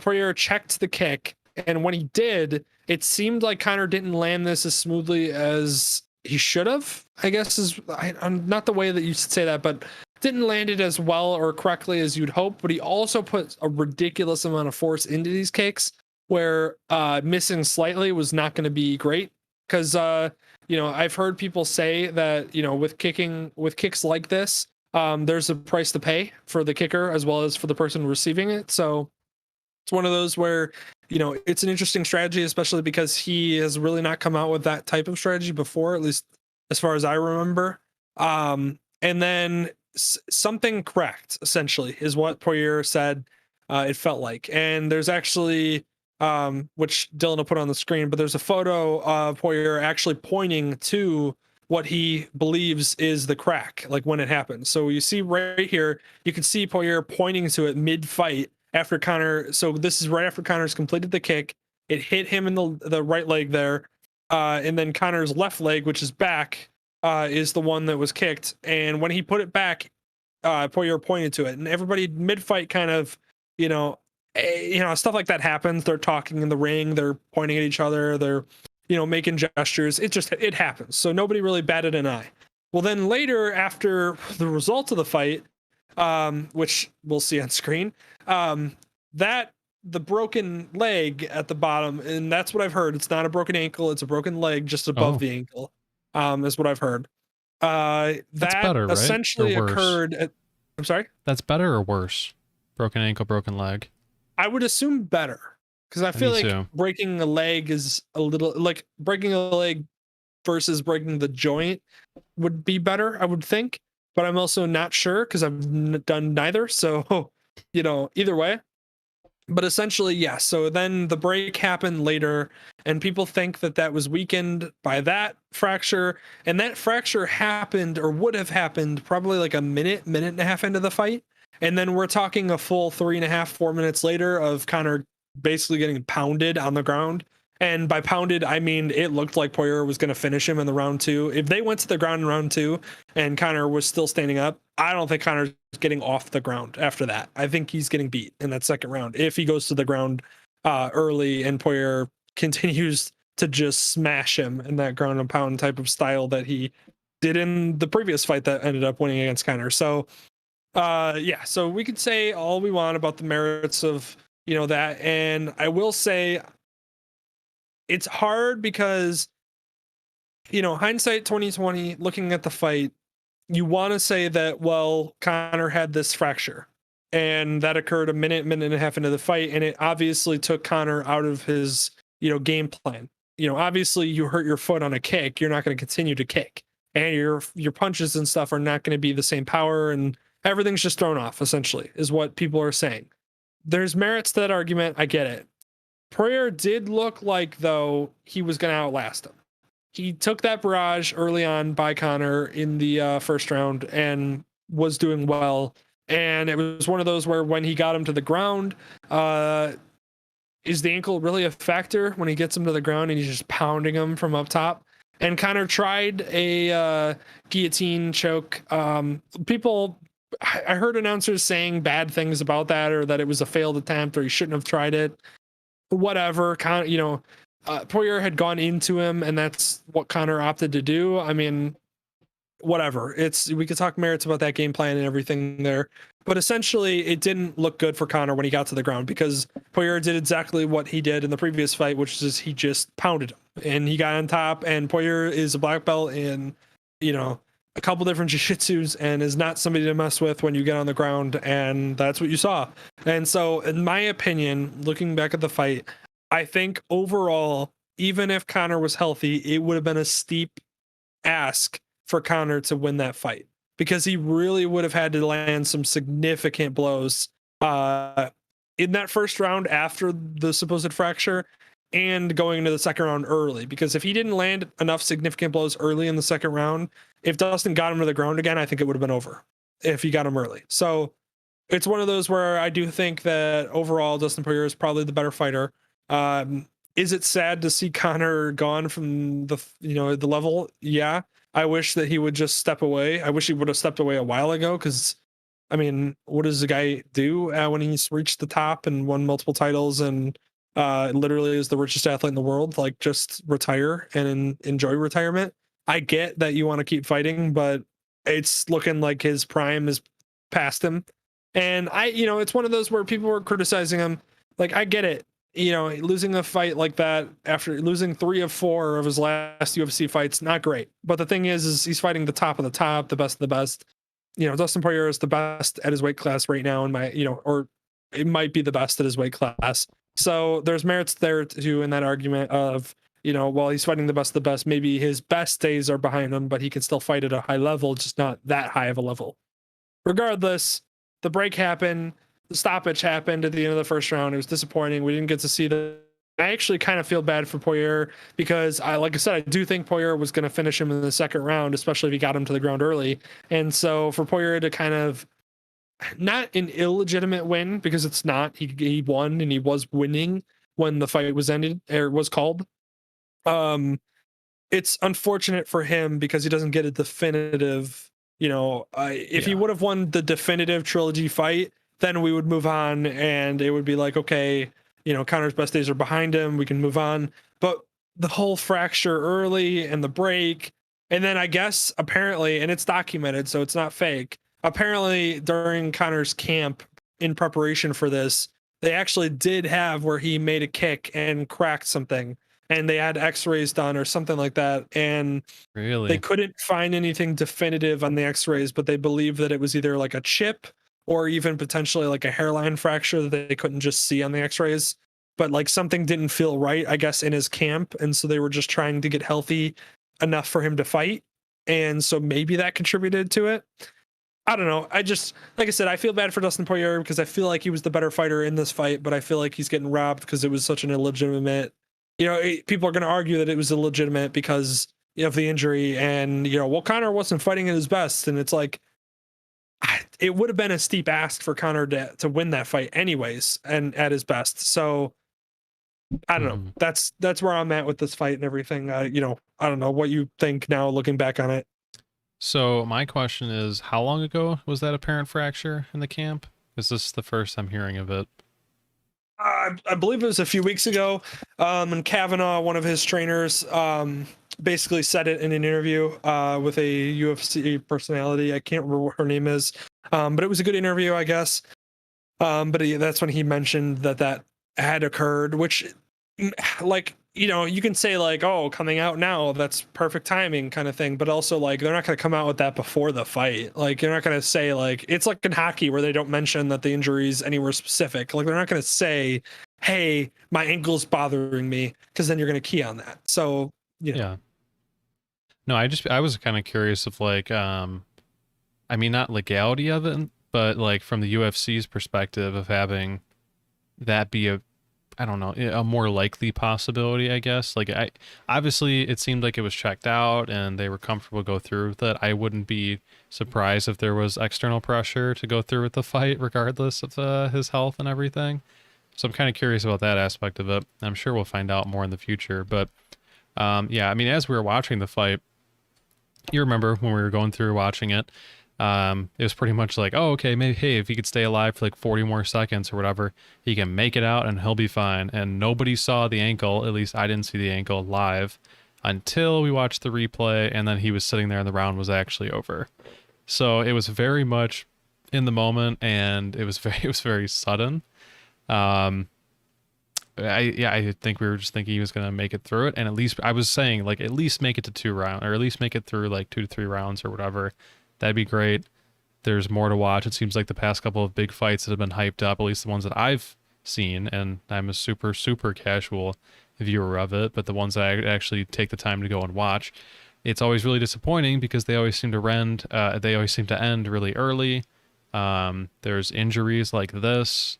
Poirier checked the kick, and when he did, it seemed like Conor didn't land this as smoothly as he should have, I guess I'm not the way that you should say that, but didn't land it as well or correctly as you'd hope. But he also put a ridiculous amount of force into these kicks, where missing slightly was not going to be great, because I've heard people say that, with kicks like this, there's a price to pay for the kicker as well as for the person receiving it. So it's one of those where, it's an interesting strategy, especially because he has really not come out with that type of strategy before, at least as far as I remember. And then something cracked, essentially, is what Poirier said it felt like. And there's actually, which Dylan will put on the screen, but there's a photo of Poirier actually pointing to what he believes is the crack, like when it happened. So you see right here, you can see Poirier pointing to it mid-fight after Conor. So this is right after Conor's completed the kick. It hit him in the right leg there. And then Conor's left leg, which is back, is the one that was kicked. And when he put it back, Poirier pointed to it. And everybody mid-fight kind of, stuff like that happens. They're talking in the ring, they're pointing at each other, they're making gestures. It happens, so nobody really batted an eye. Well, then later, after the results of the fight, which we'll see on screen, that the broken leg at the bottom, and that's what I've heard, it's not a broken ankle, it's a broken leg just above the ankle, is what I've heard. That's better, right? Essentially occurred I'm sorry, that's better or worse? Broken ankle, broken leg? I would assume better, because I feel like breaking a leg is a little like breaking a leg versus breaking the joint would be better, I would think. But I'm also not sure because I've done neither. So, either way. But essentially, yes. Yeah, so then the break happened later, and people think that was weakened by that fracture. And that fracture happened, or would have happened, probably like a minute and a half into the fight. And then we're talking a full 3.5, 4 minutes later of Conor basically getting pounded on the ground. And by pounded, I mean it looked like Poirier was going to finish him in the round 2. If they went to the ground in round 2 and Conor was still standing up, I don't think Conor's getting off the ground after that. I think he's getting beat in that second round if he goes to the ground early and Poirier continues to just smash him in that ground and pound type of style that he did in the previous fight that ended up winning against Conor. So so we could say all we want about the merits of that, and I will say it's hard because hindsight 2020, looking at the fight, you want to say that, well, Conor had this fracture and that occurred a minute and a half into the fight, and it obviously took Conor out of his game plan. Obviously you hurt your foot on a kick, you're not going to continue to kick, and your punches and stuff are not going to be the same power, and everything's just thrown off, essentially, is what people are saying. There's merits to that argument. I get it. Poirier did look like, though, he was going to outlast him. He took that barrage early on by Conor in the first round and was doing well. And it was one of those where when he got him to the ground, is the ankle really a factor when he gets him to the ground and he's just pounding him from up top? And Conor tried a guillotine choke. People, I heard announcers saying bad things about that, or that it was a failed attempt, or he shouldn't have tried it. Whatever, Poirier had gone into him, and that's what Conor opted to do. I mean, whatever. We could talk merits about that game plan and everything there, but essentially, it didn't look good for Conor when he got to the ground, because Poirier did exactly what he did in the previous fight, which is he just pounded him and he got on top. And Poirier is a black belt in, a couple different jiu-jitsus, and is not somebody to mess with when you get on the ground, and that's what you saw. And so, in my opinion, looking back at the fight, I think overall, even if Conor was healthy, it would have been a steep ask for Conor to win that fight, because he really would have had to land some significant blows in that first round after the supposed fracture, and going into the second round early. Because if he didn't land enough significant blows early in the second round, if Dustin got him to the ground again, I think it would have been over if he got him early. So it's one of those where I do think that overall Dustin Poirier is probably the better fighter. Is it sad to see Conor gone from the level? Yeah. I wish that he would just step away. I wish he would have stepped away a while ago, because, I mean, what does the guy do when he's reached the top and won multiple titles and literally is the richest athlete in the world? Like, just retire and enjoy retirement. I get that you want to keep fighting, but it's looking like his prime is past him. And it's one of those where people were criticizing him. Like, I get it. Losing a fight like that after losing 3 of 4 of his last UFC fights, not great. But the thing is he's fighting the top of the top, the best of the best. Dustin Poirier is the best at his weight class right now, or it might be the best at his weight class. So there's merits there too in that argument of, while he's fighting the best of the best, maybe his best days are behind him, but he can still fight at a high level, just not that high of a level. Regardless, the break happened. The stoppage happened at the end of the first round. It was disappointing. We didn't get to see the. I actually kind of feel bad for Poirier, because like I said, I do think Poirier was going to finish him in the second round, especially if he got him to the ground early. And so for Poirier to kind of, not an illegitimate win, because it's not, he won and he was winning when the fight was ended or was called. It's unfortunate for him because he doesn't get a definitive, if he would have won the definitive trilogy fight, then we would move on and it would be like, okay, Conor's best days are behind him, we can move on. But the whole fracture early and the break, and then I guess apparently, and it's documented, so it's not fake, apparently during Conor's camp in preparation for this, they actually did have where he made a kick and cracked something, and they had x-rays done or something like that, and Really? they couldn't find anything definitive on the x-rays, but they believe that it was either like a chip or even potentially like a hairline fracture that they couldn't just see on the x-rays. But like something didn't feel right, I guess, in his camp, and so they were just trying to get healthy enough for him to fight, and so maybe that contributed to it. I don't know. I just, like I said, I feel bad for Dustin Poirier because I feel like he was the better fighter in this fight, but I feel like he's getting robbed because it was such an illegitimate, people are going to argue that it was illegitimate because of the injury, and well, Conor wasn't fighting at his best, and it's like, it would have been a steep ask for Conor to win that fight anyways, and at his best. So I don't know. That's where I'm at with this fight and everything. I don't know what you think now looking back on it. So my question is, how long ago was that apparent fracture in the camp? Is this the first I'm hearing of it? I believe it was a few weeks ago. And Kavanaugh, one of his trainers, basically said it in an interview with a UFC personality. I can't remember what her name is, but it was a good interview, I guess. But that's when he mentioned that had occurred, which, like, you can say like, oh, coming out now, that's perfect timing kind of thing. But also, like, they're not going to come out with that before the fight. Like, you're not going to say, like, it's like in hockey where they don't mention that the injury's anywhere specific. Like, they're not going to say, hey, my ankle's bothering me, because then you're going to key on that. So, Yeah. No, I was kind of curious of like, I mean, not legality of it, but like from the UFC's perspective of having that be I don't know, a more likely possibility, I guess. Like I obviously it seemed like it was checked out and they were comfortable to go through with it. I wouldn't be surprised if there was external pressure to go through with the fight regardless of his health and everything. So I'm kind of curious about that aspect of it. I'm sure we'll find out more in the future, but yeah, I mean as we were watching the fight, you remember when we were going through watching it, it was pretty much like, oh, okay, maybe, hey, if he could stay alive for like 40 more seconds or whatever, he can make it out and he'll be fine. And nobody saw the ankle, at least I didn't see the ankle live until we watched the replay, and then he was sitting there and the round was actually over. So it was very much in the moment, and it was very sudden. Um, I think we were just thinking he was gonna make it through it, and at least I was saying like at least make it to 2 rounds, or at least make it through like 2 to 3 rounds or whatever. That'd be great. There's more to watch. It seems like the past couple of big fights that have been hyped up, at least the ones that I've seen, and I'm a super casual viewer of it, but the ones that I actually take the time to go and watch, it's always really disappointing because they always seem to end really early. There's injuries like this.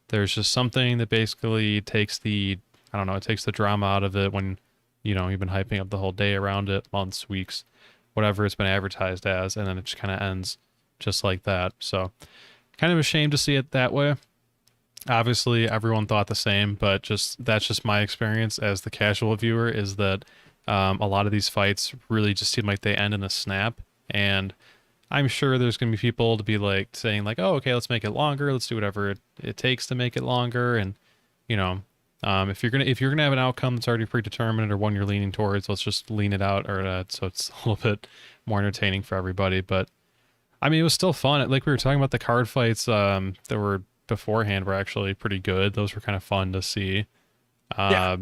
There's just something that basically takes the, I don't know, it takes the drama out of it when, you've been hyping up the whole day around it, months, weeks, whatever it's been advertised as, and then it just kind of ends just like that. So kind of ashamed to see it that way. Obviously everyone thought the same, but that's just my experience as the casual viewer, is that a lot of these fights really just seem like they end in a snap. And I'm sure there's going to be people to be like saying like, oh, okay, let's make it longer. Let's do whatever it takes to make it longer. And, if you're gonna have an outcome that's already predetermined or one you're leaning towards, let's just lean it out, or so it's a little bit more entertaining for everybody. But I mean, it was still fun. Like we were talking about, the card fights that were beforehand were actually pretty good. Those were kind of fun to see. Yeah.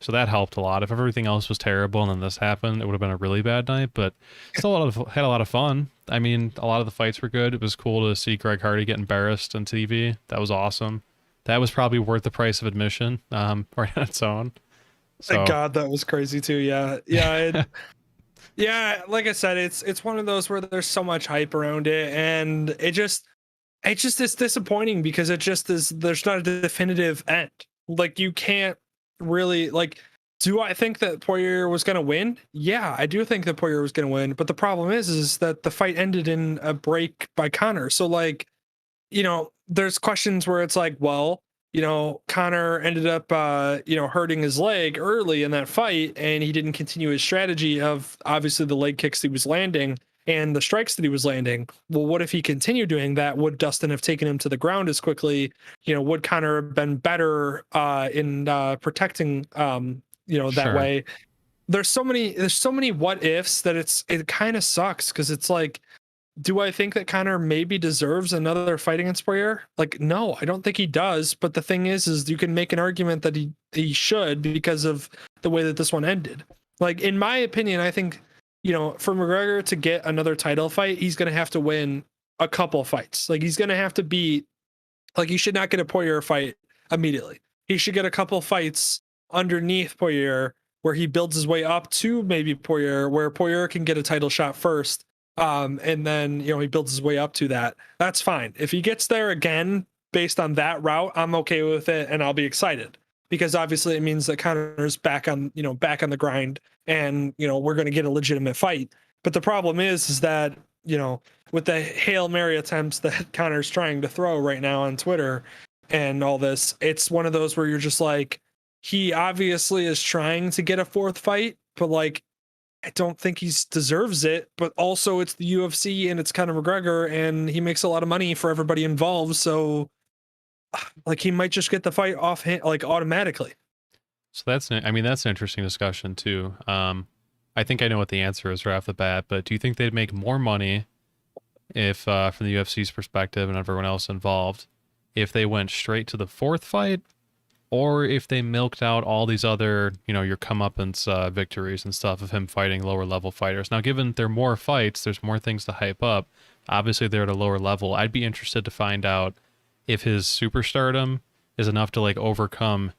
So that helped a lot. If everything else was terrible and then this happened, it would have been a really bad night, but still had a lot of fun. I mean, a lot of the fights were good. It was cool to see Greg Hardy get embarrassed on TV. That was awesome. That was probably worth the price of admission, right on its own. So God, that was crazy too. Yeah. Yeah, like I said, it's one of those where there's so much hype around it, and it just is disappointing because it just is, there's not a definitive end. Like you can't really, like, do I think that Poirier was going to win? Yeah, I do think that Poirier was going to win, but the problem is that the fight ended in a break by Conor. So like, there's questions where it's like, well, Conor ended up hurting his leg early in that fight, and he didn't continue his strategy of obviously the leg kicks he was landing and the strikes that he was landing. Well, what if he continued doing that? Would Dustin have taken him to the ground as quickly? Would Conor have been better in protecting that sure. way? There's so many what ifs that it kind of sucks, because it's like, do I think that Conor maybe deserves another fight against Poirier? Like, no, I don't think he does. But the thing is you can make an argument that he should, because of the way that this one ended. Like, in my opinion, I think, for McGregor to get another title fight, he's going to have to win a couple fights. Like, he's going to have to beat, like, he should not get a Poirier fight immediately. He should get a couple fights underneath Poirier where he builds his way up to maybe Poirier, where Poirier can get a title shot first. And then, he builds his way up to that. That's fine. If he gets there again based on that route, I'm okay with it, and I'll be excited, because obviously it means that Conor's back on the grind, and, we're going to get a legitimate fight. But the problem is that, with the Hail Mary attempts that Conor's trying to throw right now on Twitter and all this, it's one of those where you're just like, he obviously is trying to get a fourth fight, but like, I don't think he deserves it. But also it's the UFC and it's Conor McGregor, and he makes a lot of money for everybody involved. So like, he might just get the fight like automatically. So that's an interesting discussion too. I think I know what the answer is right off the bat, but do you think they'd make more money if, from the UFC's perspective and everyone else involved, if they went straight to the fourth fight, or if they milked out all these other, your comeuppance victories and stuff of him fighting lower level fighters? Now, given there are more fights, there's more things to hype up. Obviously, they're at a lower level. I'd be interested to find out if his superstardom is enough to like overcome,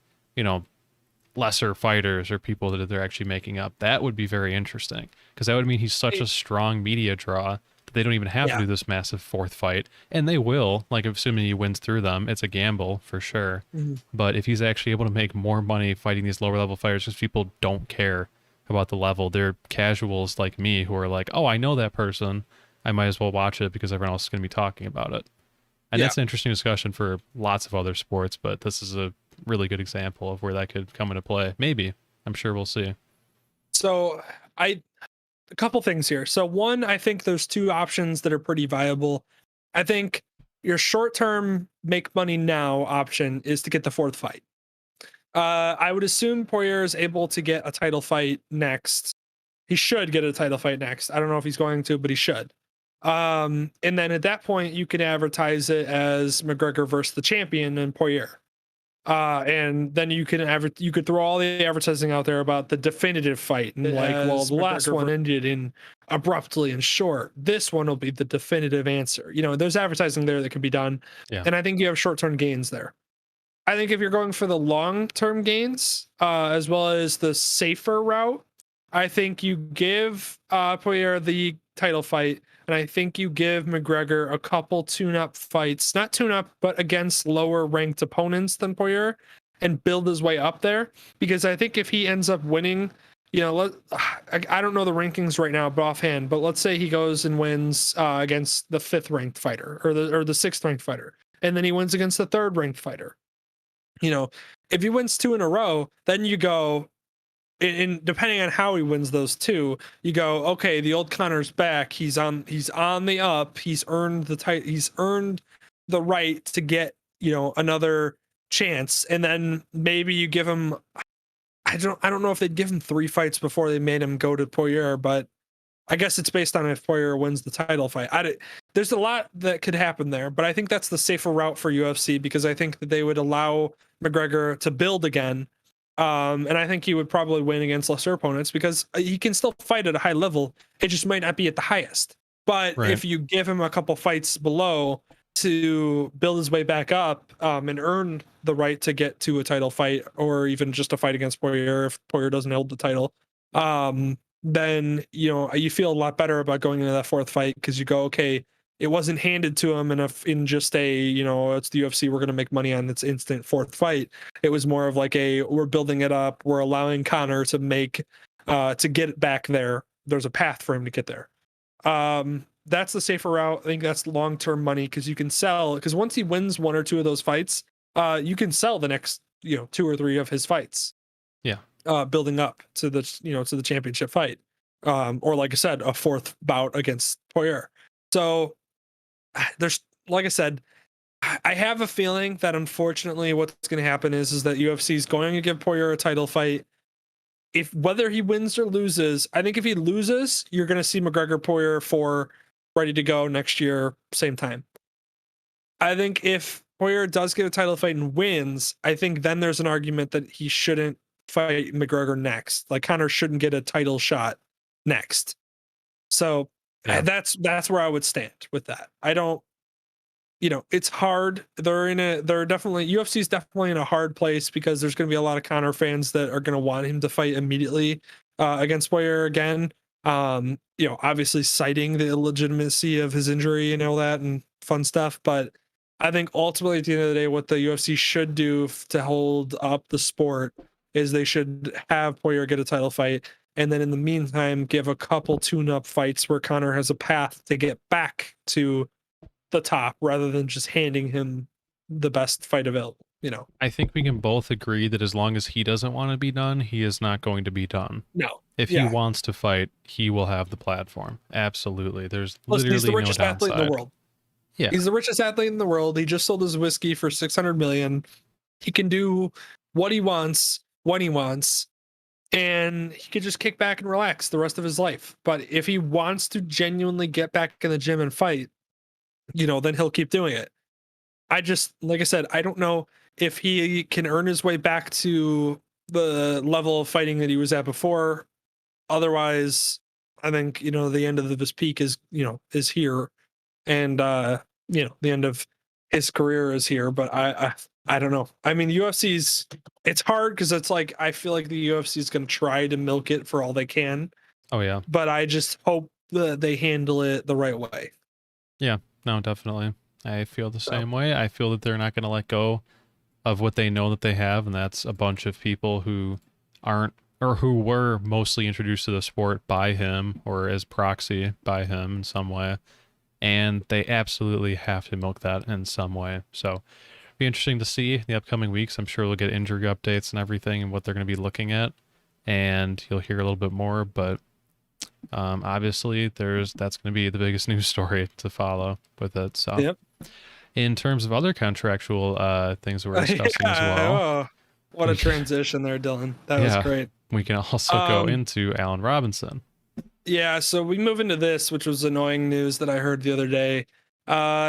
lesser fighters or people that they're actually making up. That would be very interesting, because that would mean he's such a strong media draw They don't even have Yeah. to do this massive fourth fight, and they will. Like, assuming he wins through them, it's a gamble for sure. Mhm. But if he's actually able to make more money fighting these lower level fighters, because people don't care about the level, they're casuals like me who are like, oh, I know that person, I might as well watch it because everyone else is going to be talking about it. And Yeah. that's an interesting discussion for lots of other sports, but this is a really good example of where that could come into play. Maybe. I'm sure we'll see. So a couple things here. So one, I think there's two options that are pretty viable. I think your short-term make money now option is to get the fourth fight. I would assume Poirier is able to get a title fight next. He should get a title fight next. I don't know if he's going to, but he should. And then at that point, you can advertise it as McGregor versus the champion and Poirier. And then you could throw all the advertising out there about the definitive fight, and like, well, the last one ended in abruptly and short. This one will be the definitive answer. You know, there's advertising there that can be done, Yeah. and I think you have short-term gains there. I think if you're going for the long-term gains, as well as the safer route, I think you give Poirier the title fight, and I think you give McGregor a couple tune-up fights, not tune-up, but against lower-ranked opponents than Poirier, and build his way up there. Because I think if he ends up winning, you know, I don't know the rankings right now, but offhand, but let's say he goes and wins against the 5th-ranked fighter or the 6th-ranked fighter, and then he wins against the 3rd-ranked fighter. You know, if he wins 2 in a row, then you go, in depending on how he wins those 2, you go, okay, the old Conor's back. He's on the up. He's earned he's earned the right to get, you know, another chance. And then maybe you give him, I don't know if they'd give him 3 fights before they made him go to Poirier, but I guess it's based on if Poirier wins the title fight. There's a lot that could happen there, but I think that's the safer route for UFC, because I think that they would allow McGregor to build again. And I think he would probably win against lesser opponents because he can still fight at a high level. It just might not be at the highest. But Right. if you give him a couple fights below to build his way back up, and earn the right to get to a title fight, or even just a fight against Poirier if Poirier doesn't hold the title, then, you know, you feel a lot better about going into that 4th fight, because you go, okay, it wasn't handed to him in just a, you know, it's the UFC, we're going to make money on its instant 4th fight. It was more of like we're building it up, we're allowing Conor to make to get back there. There's a path for him to get there. That's the safer route. I think that's long-term money, because you can sell, because once he wins 1 or 2 of those fights, you can sell the next, you know, 2 or 3 of his fights. Yeah. Building up to the, you know, to the championship fight, or like I said, a 4th bout against Poirier. So there's, like I said, I have a feeling that unfortunately what's going to happen is that UFC is going to give Poirier a title fight. If whether he wins or loses, I think if he loses, you're going to see McGregor Poirier 4 ready to go next year, same time. I think if Poirier does get a title fight and wins, I think then there's an argument that he shouldn't fight McGregor next. Like, Conor shouldn't get a title shot next. So Yeah. that's where I would stand with that. I don't, you know, it's hard. They're definitely, UFC is definitely in a hard place, because there's going to be a lot of Conor fans that are going to want him to fight immediately against Poirier again. You know, obviously citing the illegitimacy of his injury and all that and fun stuff. But I think ultimately at the end of the day, what the UFC should do to hold up the sport is they should have Poirier get a title fight, and then in the meantime give a couple tune-up fights where Conor has a path to get back to the top, rather than just handing him the best fight available, you know. I think we can both agree that as long as he doesn't want to be done, he is not going to be done. No. If he wants to fight, he will have the platform. Absolutely. There's Listen, he's the literally no richest athlete in downside. the world. Yeah. He's the richest athlete in the world. He just sold his whiskey for 600 million. He can do what he wants when he wants, and he could just kick back and relax the rest of his life. But if he wants to genuinely get back in the gym and fight, you know, then he'll keep doing it. I just, like I said, I don't know if he can earn his way back to the level of fighting that he was at before. Otherwise, I think, you know, the end of his peak is, you know, is here, and you know, the end of his career is here. But I don't know. I mean, UFC's, it's hard because it's like, I feel like the UFC is going to try to milk it for all they can. Oh yeah. But I just hope they handle it the right way. Yeah, no, definitely. I feel the So same way. I feel that they're not going to let go of what they know that they have, and that's a bunch of people who aren't or who were mostly introduced to the sport by him or as proxy by him in some way. And they absolutely have to milk that in some way. So be interesting to see the upcoming weeks. I'm sure we'll get injury updates and everything and what they're going to be looking at. And you'll hear a little bit more, but obviously that's going to be the biggest news story to follow with it. So yep. in terms of other contractual things we're discussing as well, Oh, what a we- transition there, Dylan. That was yeah, great. we can also go Um, into Allen Robinson. Yeah, so we move into this, which was annoying news that I heard the other day.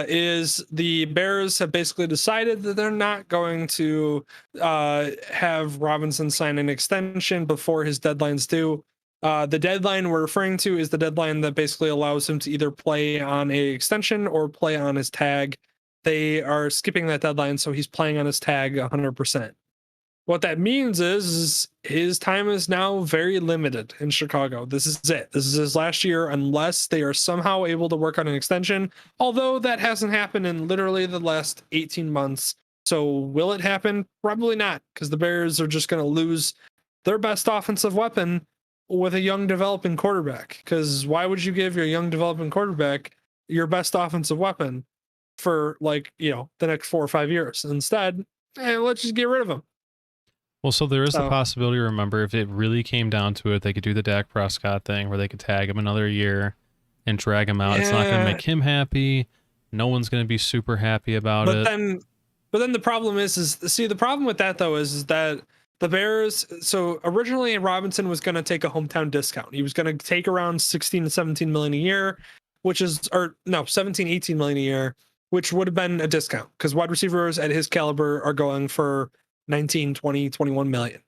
Is the Bears have basically decided that they're not going to have Robinson sign an extension before his deadline's due. The deadline we're referring to is the deadline that basically allows him to either play on a extension or play on his tag. They are skipping that deadline, so he's playing on his tag 100%. What that means is his time is now very limited in Chicago. This is it. This is his last year unless they are somehow able to work on an extension, although that hasn't happened in literally the last 18 months. So will it happen? Probably not, because the Bears are just going to lose their best offensive weapon with a young developing quarterback. Because why would you give your young developing quarterback your best offensive weapon for the next 4 or 5 years? Instead, let's just get rid of him. Well, so there is the So- possibility, remember, if it really came down to it, they could do the Dak Prescott thing where they could tag him another year and drag him out. It's not going to Yeah. make him happy. No one's going to be super happy about but it. then the problem is the problem with that though is that the Bears, so originally Robinson was going to take a hometown discount. He was going to take around 16 to 17 million a year, 17, 18 million a year, which would have been a discount because wide receivers at his caliber are going for 19, 20, 21 million.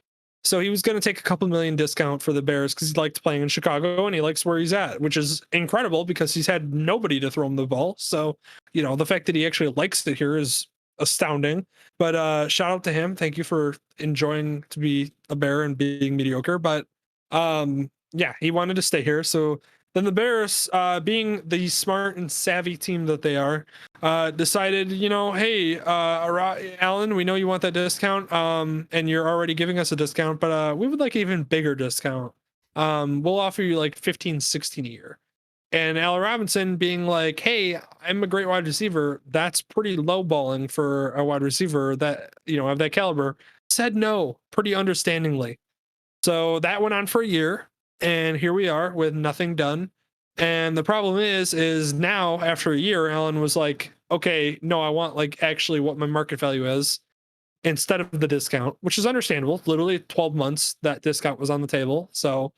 So he was going to take a couple million discount for the Bears because he liked playing in Chicago and he likes where he's at, which is incredible because he's had nobody to throw him the ball. So, the fact that he actually likes it here is astounding. But shout out to him. Thank you for enjoying to be a Bear and being mediocre. But yeah, he wanted to stay here. So then the Bears, being the smart and savvy team that they are, decided, hey, Alan, we know you want that discount, and you're already giving us a discount, but we would like an even bigger discount. We'll offer you like 15, 16 a year. And Allen Robinson being like, hey, I'm a great wide receiver. That's pretty lowballing for a wide receiver that, of that caliber, said no pretty understandingly. So that went on for a year. And here we are with nothing done. And the problem is now after a year, Alan was like, okay, no, I want like actually what my market value is instead of the discount, which is understandable. Literally 12 months that discount was on the table. So,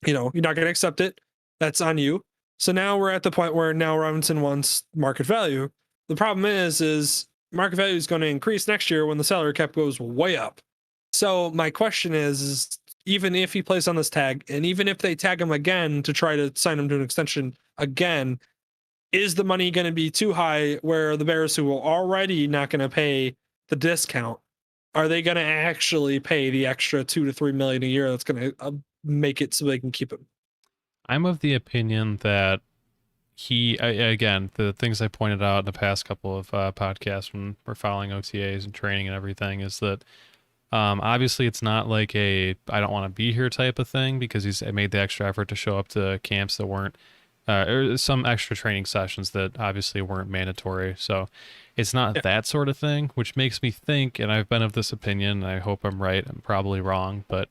you're not going to accept it. That's on you. So now we're at the point where now Robinson wants market value. The problem is market value is going to increase next year when the salary cap goes way up. So my question is even if he plays on this tag, and even if they tag him again to try to sign him to an extension again, is the money going to be too high where the Bears, who are already not going to pay the discount, are they going to actually pay the extra 2 to 3 million a year that's going to make it so they can keep him? I'm of the opinion that again, the things I pointed out in the past couple of podcasts when we're following OTAs and training and everything is that obviously it's not like I don't want to be here type of thing because he's made the extra effort to show up to camps that weren't, or some extra training sessions that obviously weren't mandatory. So it's not that sort of thing, which makes me think, and I've been of this opinion, and I hope I'm right, I'm probably wrong, but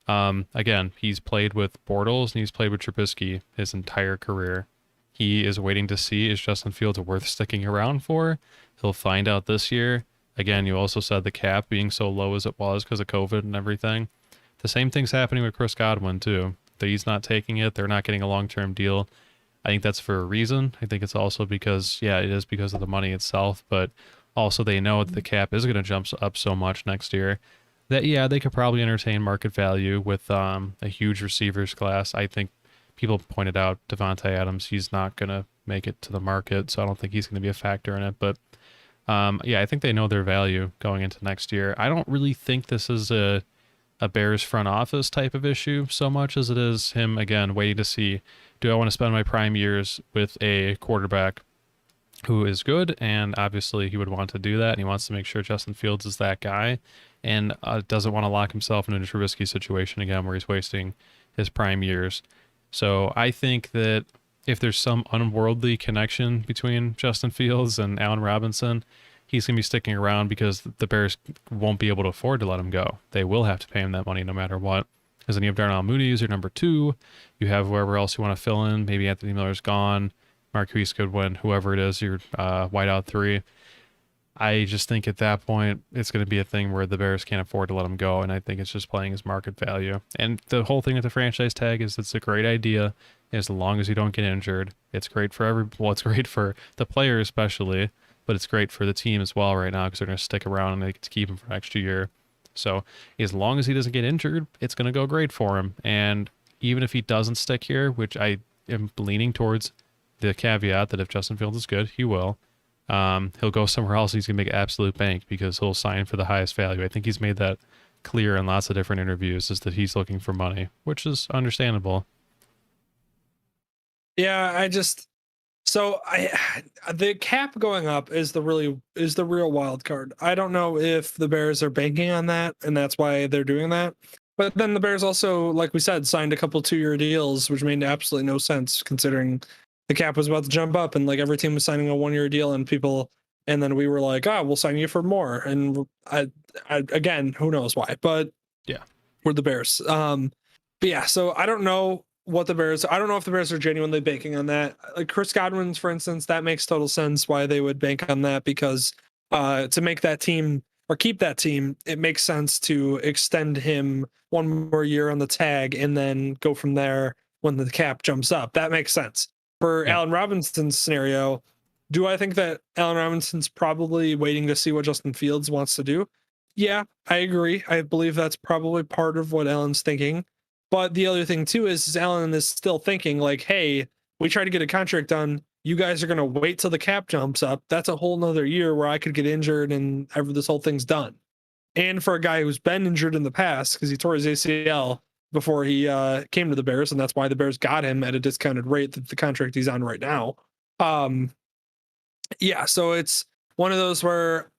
again, he's played with Bortles and he's played with Trubisky his entire career. He is waiting to see, is Justin Fields worth sticking around for? He'll find out this year. Again, you also said the cap being so low as it was because of COVID and everything. The same thing's happening with Chris Godwin too. That he's not taking it. They're not getting a long-term deal. I think that's for a reason. I think it's also because, it is because of the money itself, but also they know that the cap is going to jump up so much next year that, they could probably entertain market value with a huge receivers class. I think people pointed out Devontae Adams, he's not going to make it to the market, so I don't think he's going to be a factor in it. But I think they know their value going into next year. I don't really think this is a a Bears front office type of issue so much as it is him, again, waiting to see, do I want to spend my prime years with a quarterback who is good? And obviously he would want to do that, and he wants to make sure Justin Fields is that guy, and doesn't want to lock himself into a Trubisky situation again where he's wasting his prime years. So I think that if there's some unworldly connection between Justin Fields and Allen Robinson, he's going to be sticking around because the Bears won't be able to afford to let him go. They will have to pay him that money no matter what. Because then you have Darnell Mooney as your number 2. You have whoever else you want to fill in. Maybe Anthony Miller's gone. Marquise Goodwin, whoever it is, your wideout 3. I just think at that point, it's going to be a thing where the Bears can't afford to let him go. And I think it's just playing his market value. And the whole thing with the franchise tag is it's a great idea as long as you don't get injured. It's great for it's great for the player especially, but it's great for the team as well right now because they're going to stick around and they get to keep him for an extra year. So as long as he doesn't get injured, it's going to go great for him. And even if he doesn't stick here, which I am leaning towards the caveat that if Justin Fields is good, he will. He'll go somewhere else. He's going to make absolute bank because he'll sign for the highest value. I think he's made that clear in lots of different interviews, is that he's looking for money, which is understandable. Yeah, the cap going up is the real wild card. I don't know if the Bears are banking on that and that's why they're doing that. But then the Bears also, like we said, signed a couple 2-year deals, which made absolutely no sense considering the cap was about to jump up and like every team was signing a 1-year deal and then we were like, we'll sign you for more. And I again, who knows why, but yeah, we're the Bears. But yeah, so I don't know if the Bears are genuinely banking on that. Like Chris Godwin's, for instance, that makes total sense why they would bank on that because to make that team or keep that team, it makes sense to extend him 1 more year on the tag and then go from there when the cap jumps up. That makes sense. For Allen Robinson's scenario, do I think that Allen Robinson's probably waiting to see what Justin Fields wants to do? Yeah, I agree. I believe that's probably part of what Allen's thinking. But the other thing too is Allen is still thinking like, hey, we try to get a contract done. You guys are going to wait till the cap jumps up. That's a whole nother year where I could get injured and this whole thing's done. And for a guy who's been injured in the past, because he tore his ACL before he came to the Bears, and that's why the Bears got him at a discounted rate that the contract he's on right now. Yeah, so it's one of those where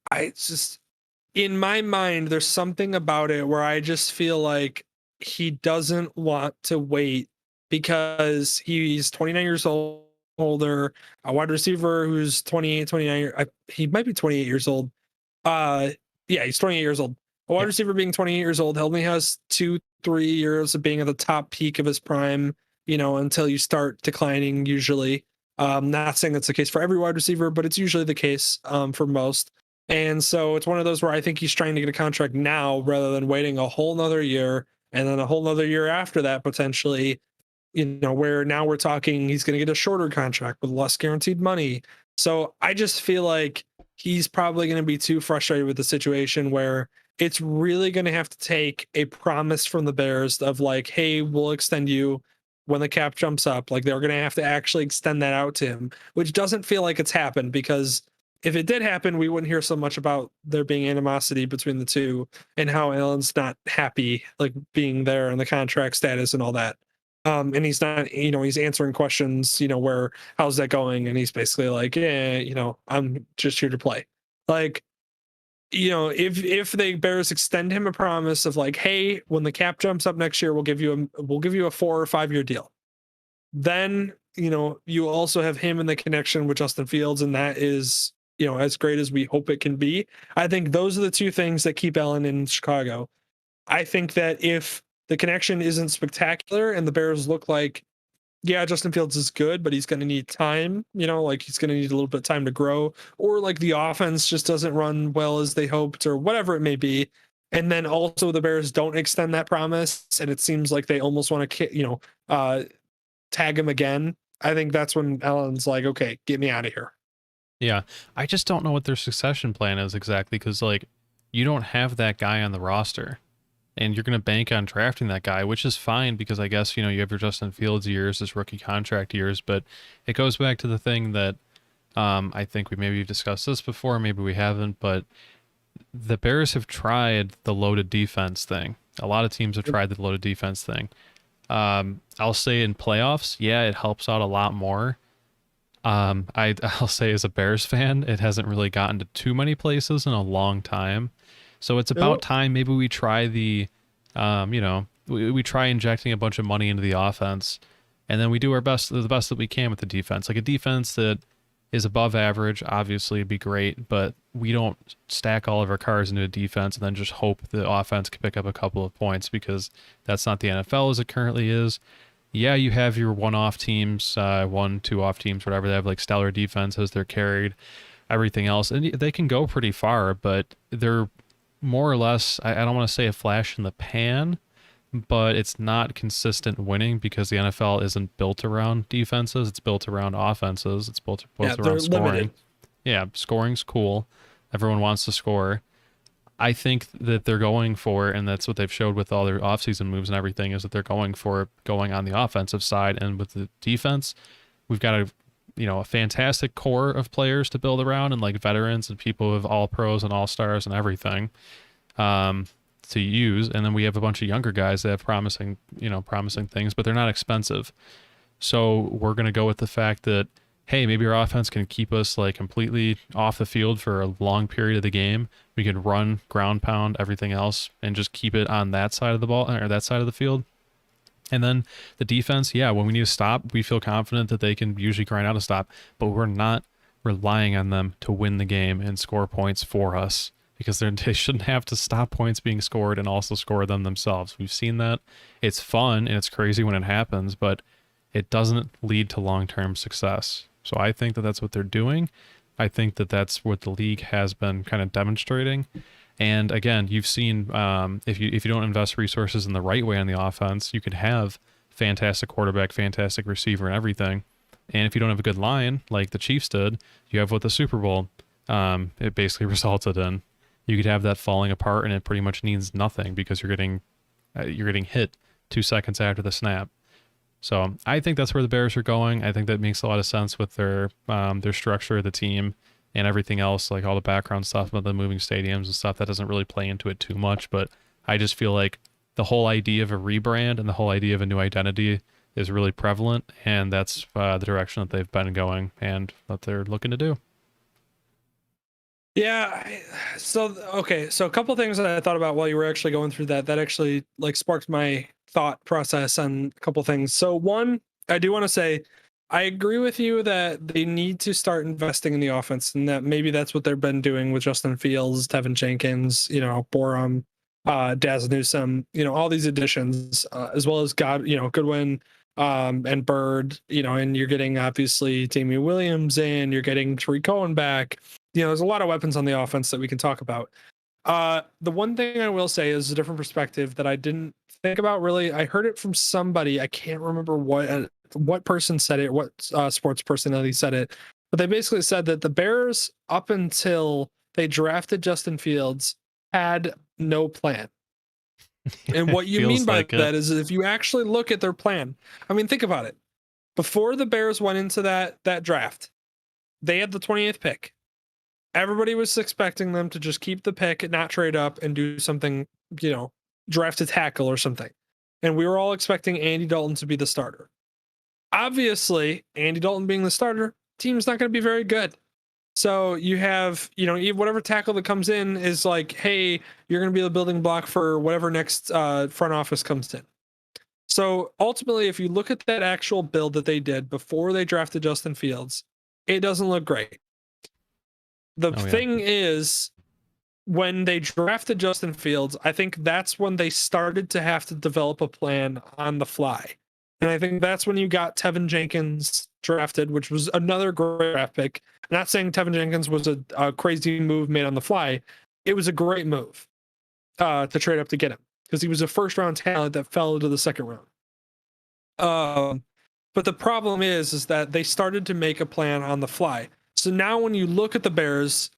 in my mind, there's something about it where I just feel like he doesn't want to wait because he's 29 years older, a wide receiver who's 28, 29. He might be 28 years old. Yeah, he's 28 years old. A wide receiver being 28 years old only has 2-3 years of being at the top peak of his prime, until you start declining usually. Not saying that's the case for every wide receiver, but it's usually the case for most. And so it's one of those where I think he's trying to get a contract now rather than waiting a whole nother year and then a whole nother year after that potentially, where now we're talking he's going to get a shorter contract with less guaranteed money. So I just feel like he's probably going to be too frustrated with the situation where it's really going to have to take a promise from the Bears of like, hey, we'll extend you when the cap jumps up. Like they're going to have to actually extend that out to him, which doesn't feel like it's happened because if it did happen, we wouldn't hear so much about there being animosity between the two and how Allen's not happy, like being there and the contract status and all that. And he's not, he's answering questions, where how's that going? And he's basically like, yeah, I'm just here to play. Like, if the Bears extend him a promise of like, hey, when the cap jumps up next year, we'll give you a 4 or 5 year deal. Then, you also have him in the connection with Justin Fields, and that is, as great as we hope it can be. I think those are the two things that keep Allen in Chicago. I think that if the connection isn't spectacular and the Bears look like, yeah, Justin Fields is good, but he's going to need time, like he's going to need a little bit of time to grow, or like the offense just doesn't run well as they hoped, or whatever it may be. And then also the Bears don't extend that promise, and it seems like they almost want to, tag him again. I think that's when Allen's like, okay, get me out of here. Yeah, I just don't know what their succession plan is exactly because, like, you don't have that guy on the roster. And you're going to bank on drafting that guy, which is fine because I guess, you have your Justin Fields years, his rookie contract years, but it goes back to the thing that I think we maybe discussed this before, maybe we haven't, but the Bears have tried the loaded defense thing. A lot of teams have tried the loaded defense thing. I'll say in playoffs, yeah, it helps out a lot more. I'll say as a Bears fan, it hasn't really gotten to too many places in a long time. So it's about Nope. time maybe we try we try injecting a bunch of money into the offense, and then we do the best that we can with the defense. Like a defense that is above average, obviously would be great, but we don't stack all of our cards into a defense and then just hope the offense can pick up a couple of points, because that's not the NFL as it currently is. Yeah, you have your one-off teams, 1, 2 off teams, whatever. They have like stellar defenses. They're carried, everything else, and they can go pretty far, but they're more or less, I don't want to say a flash in the pan, but it's not consistent winning because the NFL isn't built around defenses. It's built around offenses. It's built Yeah, they're around scoring. limited. Yeah, scoring's cool. Everyone wants to score. I think that they're going for, and that's what they've showed with all their offseason moves and everything, is that they're going for going on the offensive side. And with the defense, we've got a fantastic core of players to build around, and like veterans and people with all pros and all stars and everything to use. And then we have a bunch of younger guys that have promising things, but they're not expensive. So we're going to go with the fact that, hey, maybe our offense can keep us like completely off the field for a long period of the game. We can run, ground pound, everything else, and just keep it on that side of the ball or that side of the field. And then the defense, yeah, when we need to stop, we feel confident that they can usually grind out a stop, but we're not relying on them to win the game and score points for us, because they shouldn't have to stop points being scored and also score them themselves. We've seen that. It's fun and it's crazy when it happens, but it doesn't lead to long-term success. So I think that that's what they're doing. I think that that's what the league has been kind of demonstrating. And again, you've seen if you don't invest resources in the right way on the offense, you could have fantastic quarterback, fantastic receiver, and everything. And if you don't have a good line, like the Chiefs did, you have what the Super Bowl it basically resulted in. You could have that falling apart, and it pretty much means nothing because you're getting hit 2 seconds after the snap. So I think that's where the Bears are going. I think that makes a lot of sense with their structure of the team and everything else, like all the background stuff about the moving stadiums and stuff. That doesn't really play into it too much, but I just feel like the whole idea of a rebrand and the whole idea of a new identity is really prevalent, and that's the direction that they've been going and what they're looking to do. Yeah. So a couple things that I thought about while you were actually going through that actually like sparked my thought process on a couple things. So one, I do want to say I agree with you that they need to start investing in the offense, and that maybe that's what they've been doing with Justin Fields, Tevin Jenkins, Borum, Daz Newsome, all these additions, as well as Goodwin, and Bird, and you're getting obviously Damian Williams in, you're getting Tariq Cohen back. There's a lot of weapons on the offense that we can talk about. The one thing I will say is a different perspective that I didn't think about really. I heard it from somebody. I can't remember what person said it, what sports personality said it, but they basically said that the Bears, up until they drafted Justin Fields, had no plan. And what you mean by that is if you actually look at their plan, I mean, think about it. Before the Bears went into that draft, they had the 28th pick. Everybody was expecting them to just keep the pick and not trade up and do something, draft a tackle or something. And we were all expecting Andy Dalton to be the starter. Obviously, Andy Dalton being the starter, team's not going to be very good. So you have, whatever tackle that comes in is like, hey, you're going to be the building block for whatever next front office comes in. So ultimately, if you look at that actual build that they did before they drafted Justin Fields, it doesn't look great. The thing is, when they drafted Justin Fields, I think that's when they started to have to develop a plan on the fly. And I think that's when you got Tevin Jenkins drafted, which was another great draft pick. I'm not saying Tevin Jenkins was a crazy move made on the fly. It was a great move to trade up to get him, because he was a first-round talent that fell into the second round. But the problem is that they started to make a plan on the fly. So now when you look at the Bears,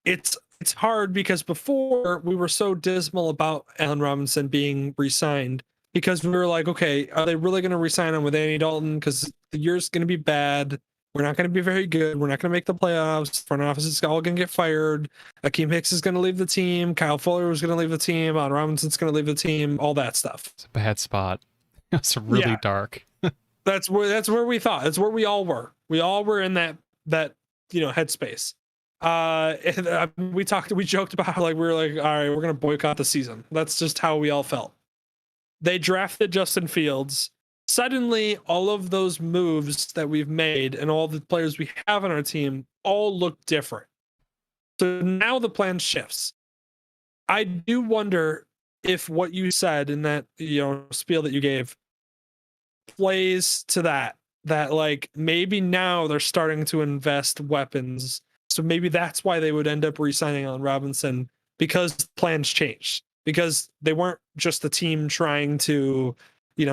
it's hard, because before we were so dismal about Allen Robinson being re-signed, because we were like, okay, are they really going to re-sign him with Andy Dalton? Because the year's going to be bad. We're not going to be very good. We're not going to make the playoffs. Front office is all going to get fired. Akeem Hicks is going to leave the team. Kyle Fuller is going to leave the team. Allen Robinson's going to leave the team. All that stuff. It's a bad spot. It's really dark. That's where we thought. That's where we all were. We all were in that headspace. We joked about how, like, we were like, all right, we're going to boycott the season. That's just how we all felt. They drafted Justin Fields. Suddenly, all of those moves that we've made and all the players we have on our team all look different. So now the plan shifts. I do wonder if what you said in that spiel that you gave plays to that like maybe now they're starting to invest weapons. So maybe that's why they would end up re-signing Allen Robinson, because plans changed, because they weren't just a team trying to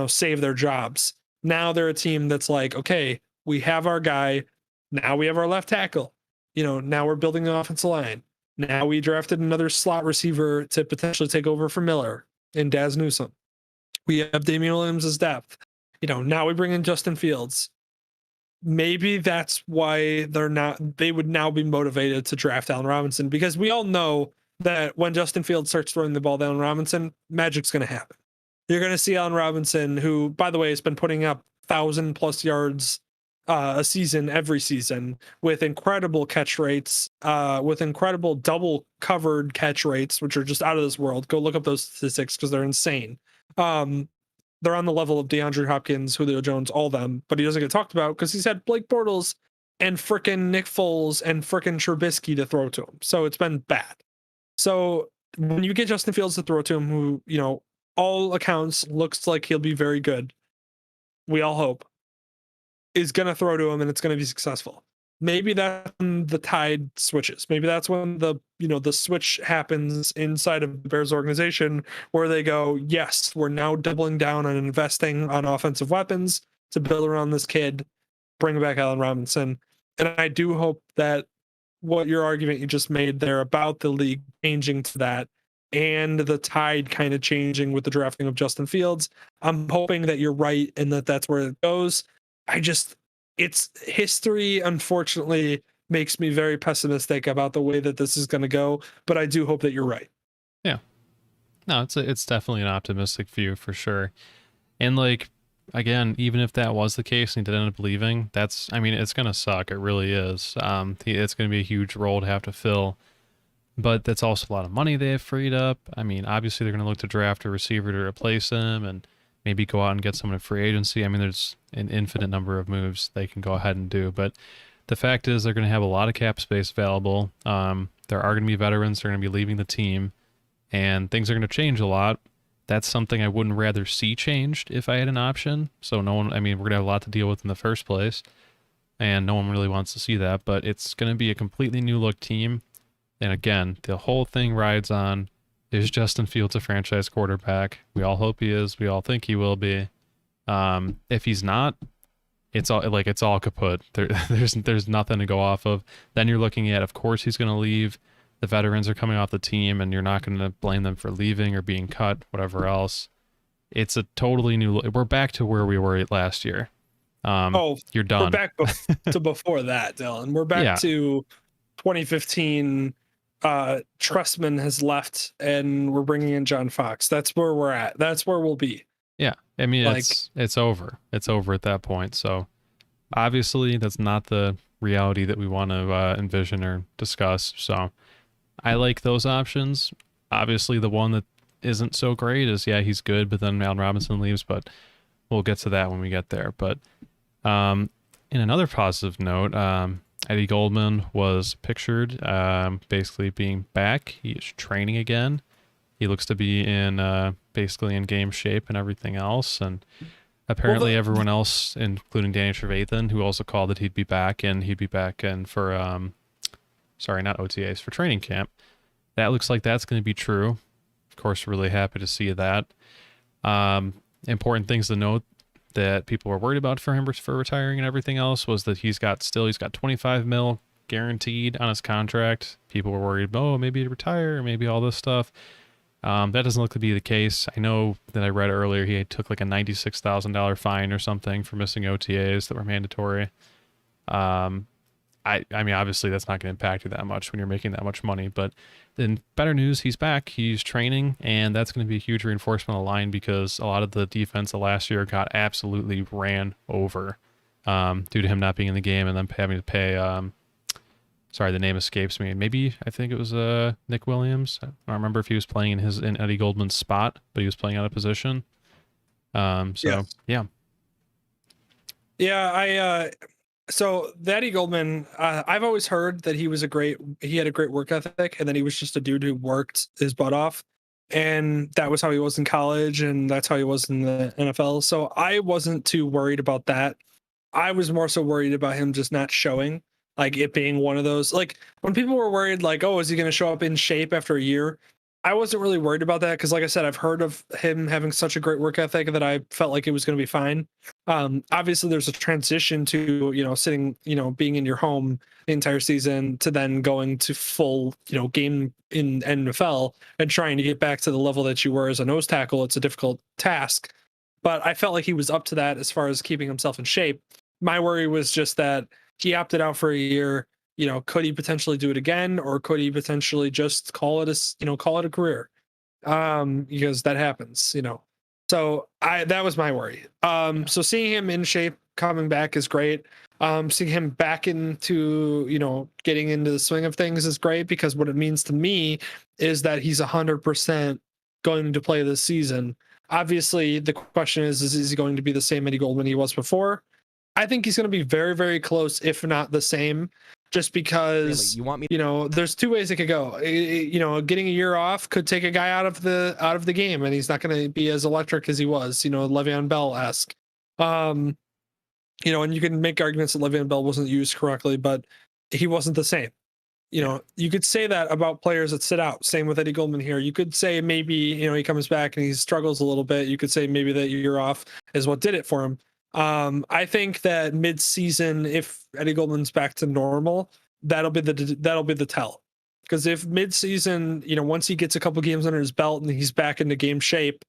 save their jobs. Now they're a team that's like, okay, we have our guy. Now we have our left tackle. Now we're building an offensive line. Now we drafted another slot receiver to potentially take over for Miller and Daz Newsome. We have Damian Williams as depth. Now we bring in Justin Fields. Maybe that's why they would now be motivated to draft Allen Robinson, because we all know that when Justin Fields starts throwing the ball to Allen Robinson, magic's going to happen. You're going to see Allen Robinson, who, by the way, has been putting up 1,000+ yards a season every season, with incredible catch rates, with incredible double covered catch rates, which are just out of this world. Go look up those statistics because they're insane. They're on the level of DeAndre Hopkins, Julio Jones, all them, but he doesn't get talked about because he's had Blake Bortles and frickin' Nick Foles and frickin' Trubisky to throw to him. So it's been bad. So when you get Justin Fields to throw to him, who, all accounts looks like he'll be very good, we all hope, is going to throw to him and it's going to be successful. Maybe that's when the tide switches. Maybe that's when the switch happens inside of the Bears organization, where they go, yes, we're now doubling down on investing on offensive weapons to build around this kid, bring back Allen Robinson. And I do hope that what your argument you just made there about the league changing to that and the tide kind of changing with the drafting of Justin Fields, I'm hoping that you're right and that's where it goes. It's history, unfortunately, makes me very pessimistic about the way that this is going to go, but I do hope that you're right. Yeah. No, it's definitely an optimistic view for sure. And like, again, even if that was the case and he did end up leaving, it's going to suck. It really is. It's going to be a huge role to have to fill, but that's also a lot of money they have freed up. Obviously they're going to look to draft a receiver to replace him and maybe go out and get someone in free agency. There's an infinite number of moves they can go ahead and do, but the fact is they're going to have a lot of cap space available. There are going to be veterans that are going to be leaving the team, and things are going to change a lot. That's something I wouldn't rather see changed if I had an option. So we're going to have a lot to deal with in the first place, and no one really wants to see that, but it's going to be a completely new look team. And again, the whole thing rides on, is Justin Fields a franchise quarterback? We all hope he is. We all think he will be. If he's not, it's all kaput. There's nothing to go off of. Then you're looking at, of course, he's going to leave. The veterans are coming off the team, and you're not going to blame them for leaving or being cut, whatever else. It's a totally new. We're back to where we were last year. You're done. We're back to before that, Dylan. We're back to 2015. Trustman has left and we're bringing in John Fox. That's where we're at. That's where we'll be. Yeah. It's over. It's over at that point. So obviously that's not the reality that we want to envision or discuss. So I like those options. Obviously the one that isn't so great is, he's good, but then Allen Robinson leaves, but we'll get to that when we get there. But in another positive note, Eddie Goldman was pictured basically being back. He is training again. He looks to be basically in game shape and everything else. And apparently everyone else, including Danny Trevathan, who also called that he'd be back and for, not OTAs, for training camp. That looks like that's going to be true. Of course, really happy to see that. Important things to note that people were worried about for him for retiring and everything else was that he's got $25 million guaranteed on his contract. People were worried, maybe he'd retire, or maybe all this stuff. That doesn't look to be the case. I know that I read earlier he took like a $96,000 fine or something for missing OTAs that were mandatory. I mean, obviously that's not going to impact you that much when you're making that much money. But then better news, he's back. He's training, and that's going to be a huge reinforcement of the line because a lot of the defense of last year got absolutely ran over due to him not being in the game and then having to pay. Sorry, the name escapes me. Maybe I think it was Nick Williams. I don't remember if he was playing in Eddie Goldman's spot, but he was playing out of position. Yes. Yeah. Yeah, so Eddie Goldman, I've always heard that he had a great work ethic, and that he was just a dude who worked his butt off, and that was how he was in college, and that's how he was in the NFL. So I wasn't too worried about that. I was more so worried about him just not showing, like it being one of those, like when people were worried, like, oh, is he going to show up in shape after a year? I wasn't really worried about that because, like I said, I've heard of him having such a great work ethic that I felt like it was going to be fine. Obviously, there's a transition to being in your home the entire season to then going to full game in NFL and trying to get back to the level that you were as a nose tackle. It's a difficult task, but I felt like he was up to that as far as keeping himself in shape. My worry was just that he opted out for a year. Could he potentially do it again, or could he potentially just call it a career? Because that happens. So that was my worry. So seeing him in shape coming back is great. Seeing him back into getting into the swing of things is great, because what it means to me is that he's 100% going to play this season. Obviously, the question is he going to be the same Eddie Goldman he was before? I think he's going to be very, very close, if not the same, just because You want me? there's two ways it could go. Getting a year off could take a guy out of the game, and he's not going to be as electric as he was. Le'Veon Bell-esque. And you can make arguments that Le'Veon Bell wasn't used correctly, but he wasn't the same. You could say that about players that sit out. Same with Eddie Goldman here. You could say maybe he comes back and he struggles a little bit. You could say maybe that year off is what did it for him. I think that mid-season, if Eddie Goldman's back to normal, that'll be the tell. Because if mid-season, once he gets a couple games under his belt and he's back into game shape,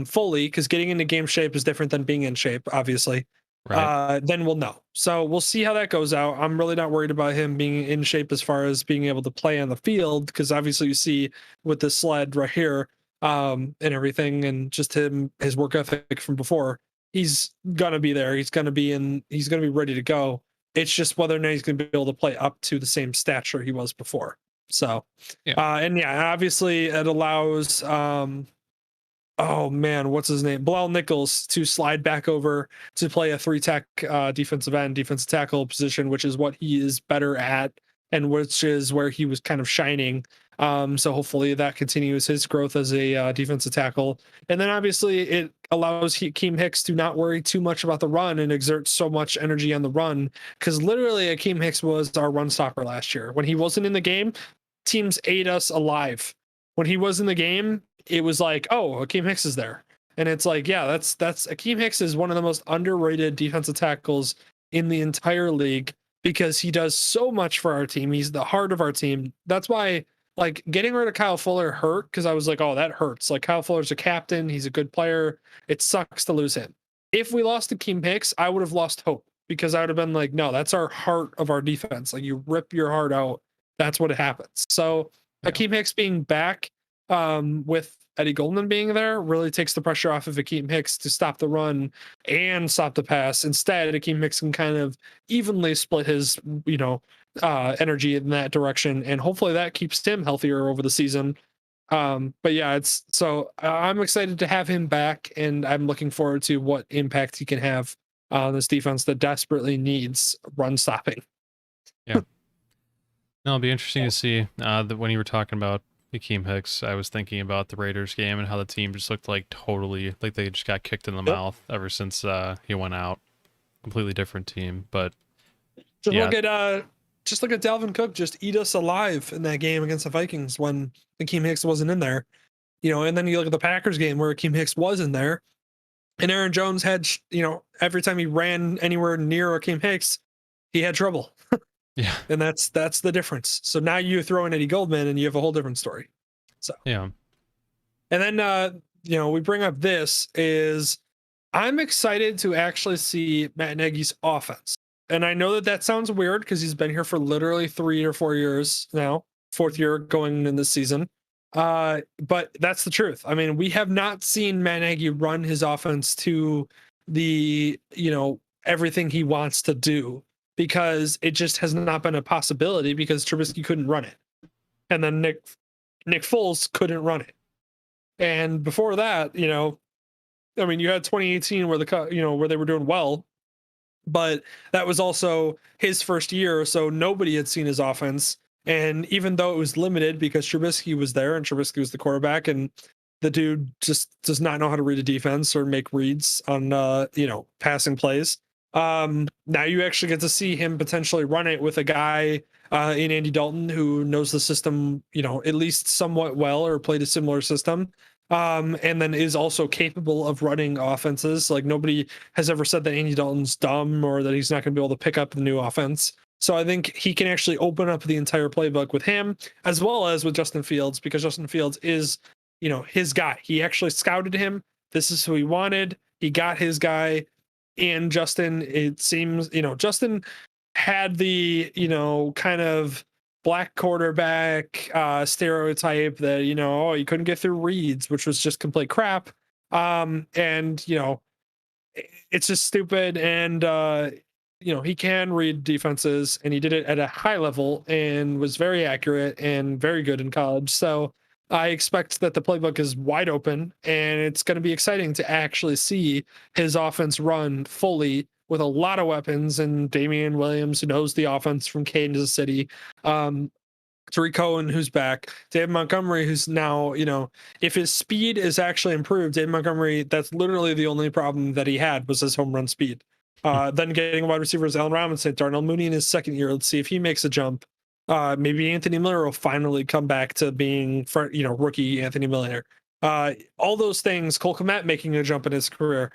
fully, because getting into game shape is different than being in shape, obviously. Right. Then we'll know. So we'll see how that goes out. I'm really not worried about him being in shape as far as being able to play on the field, because obviously you see with the sled right here, and everything, and just his work ethic from before. He's gonna be there. He's gonna be ready to go. It's just whether or not he's gonna be able to play up to the same stature he was before. So, obviously it allows, oh man, what's his name? Bilal Nichols to slide back over to play a three-tech defensive tackle position, which is what he is better at, and which is where he was kind of shining. So hopefully that continues his growth as a defensive tackle. And then obviously it allows Akeem Hicks to not worry too much about the run and exert so much energy on the run, because literally Akeem Hicks was our run stopper last year. When he wasn't in the game, teams ate us alive. When he was in the game, it was like, oh, Akeem Hicks is there. And it's like, yeah, that's Akeem Hicks is one of the most underrated defensive tackles in the entire league, because he does so much for our team. He's the heart of our team. That's why, like, getting rid of Kyle Fuller hurt, because I was like, oh, that hurts. Like, Kyle Fuller's a captain. He's a good player. It sucks to lose him. If we lost Akeem Hicks, I would have lost hope, because I would have been like, no, that's our heart of our defense. Like, you rip your heart out, that's what happens. So Akeem Hicks being back, with Eddie Goldman being there, really takes the pressure off of Akeem Hicks to stop the run and stop the pass. Instead, Akeem Hicks can kind of evenly split his, energy in that direction, and hopefully that keeps him healthier over the season. But yeah, I'm excited to have him back, and I'm looking forward to what impact he can have on this defense that desperately needs run stopping. Yeah. No, it'll be interesting to see that when you were talking about Akeem Hicks, I was thinking about the Raiders game and how the team just looked like totally like they just got kicked in the mouth ever since he went out. Completely different team, but look at Dalvin Cook just eat us alive in that game against the Vikings when Akeem Hicks wasn't in there. And then you look at the Packers game where Akeem Hicks was in there, and Aaron Jones had, every time he ran anywhere near Akeem Hicks, he had trouble. Yeah. And that's the difference. So now you throw in Eddie Goldman and you have a whole different story. So yeah. And then we bring up this is I'm excited to actually see Matt Nagy's offense. And I know that that sounds weird because he's been here for literally 3 or 4 years now, fourth year going in this season. But that's the truth. I mean, we have not seen Matt Nagy run his offense to the, everything he wants to do because it just has not been a possibility because Trubisky couldn't run it. And then Nick Foles couldn't run it. And before that, I mean, you had 2018 where where they were doing well, but that was also his first year, so nobody had seen his offense. And even though it was limited because Trubisky was there and Trubisky was the quarterback, and the dude just does not know how to read a defense or make reads on passing plays. Now you actually get to see him potentially run it with a guy in Andy Dalton who knows the system, at least somewhat well or played a similar system. And then is also capable of running offenses. Like nobody has ever said that Andy Dalton's dumb or that he's not going to be able to pick up the new offense. So I think he can actually open up the entire playbook with him as well as with Justin Fields, because Justin Fields is, his guy. He actually scouted him. This is who he wanted. He got his guy. And Justin, it seems, Justin had the, kind of black quarterback stereotype that, he couldn't get through reads, which was just complete crap. And, it's just stupid. And, he can read defenses and he did it at a high level and was very accurate and very good in college. So I expect that the playbook is wide open and it's going to be exciting to actually see his offense run fully with a lot of weapons, and Damian Williams, who knows the offense from Kansas City, Tariq Cohen, who's back, David Montgomery, who's now, if his speed is actually improved, David Montgomery, that's literally the only problem that he had was his home run speed. Then getting wide receivers, Allen Robinson, Darnell Mooney in his second year. Let's see if he makes a jump. Maybe Anthony Miller will finally come back to being, rookie Anthony Miller. All those things, Cole Kmet making a jump in his career,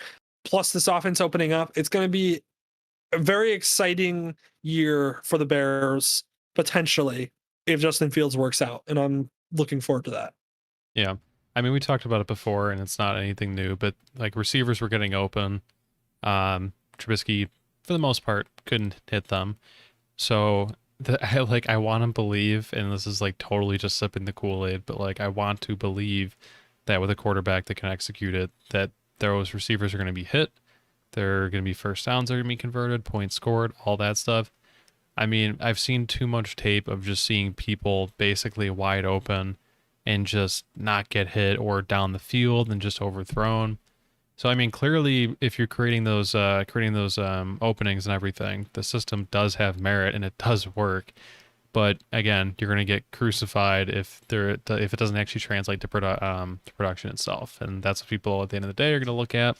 plus this offense opening up. It's going to be a very exciting year for the Bears, potentially, if Justin Fields works out. And I'm looking forward to that. Yeah. I mean, we talked about it before and it's not anything new, but like receivers were getting open. Trubisky, for the most part, couldn't hit them. So I want to believe, and this is like totally just sipping the Kool-Aid, but like I want to believe that with a quarterback that can execute it, that those receivers are going to be hit. They're going to be first downs that are going to be converted, points scored, all that stuff. I mean, I've seen too much tape of just seeing people basically wide open and just not get hit or down the field and just overthrown. So, I mean, clearly, if you're creating those openings and everything, the system does have merit and it does work. But again, you're going to get crucified if it doesn't actually translate to production itself, and that's what people at the end of the day are going to look at,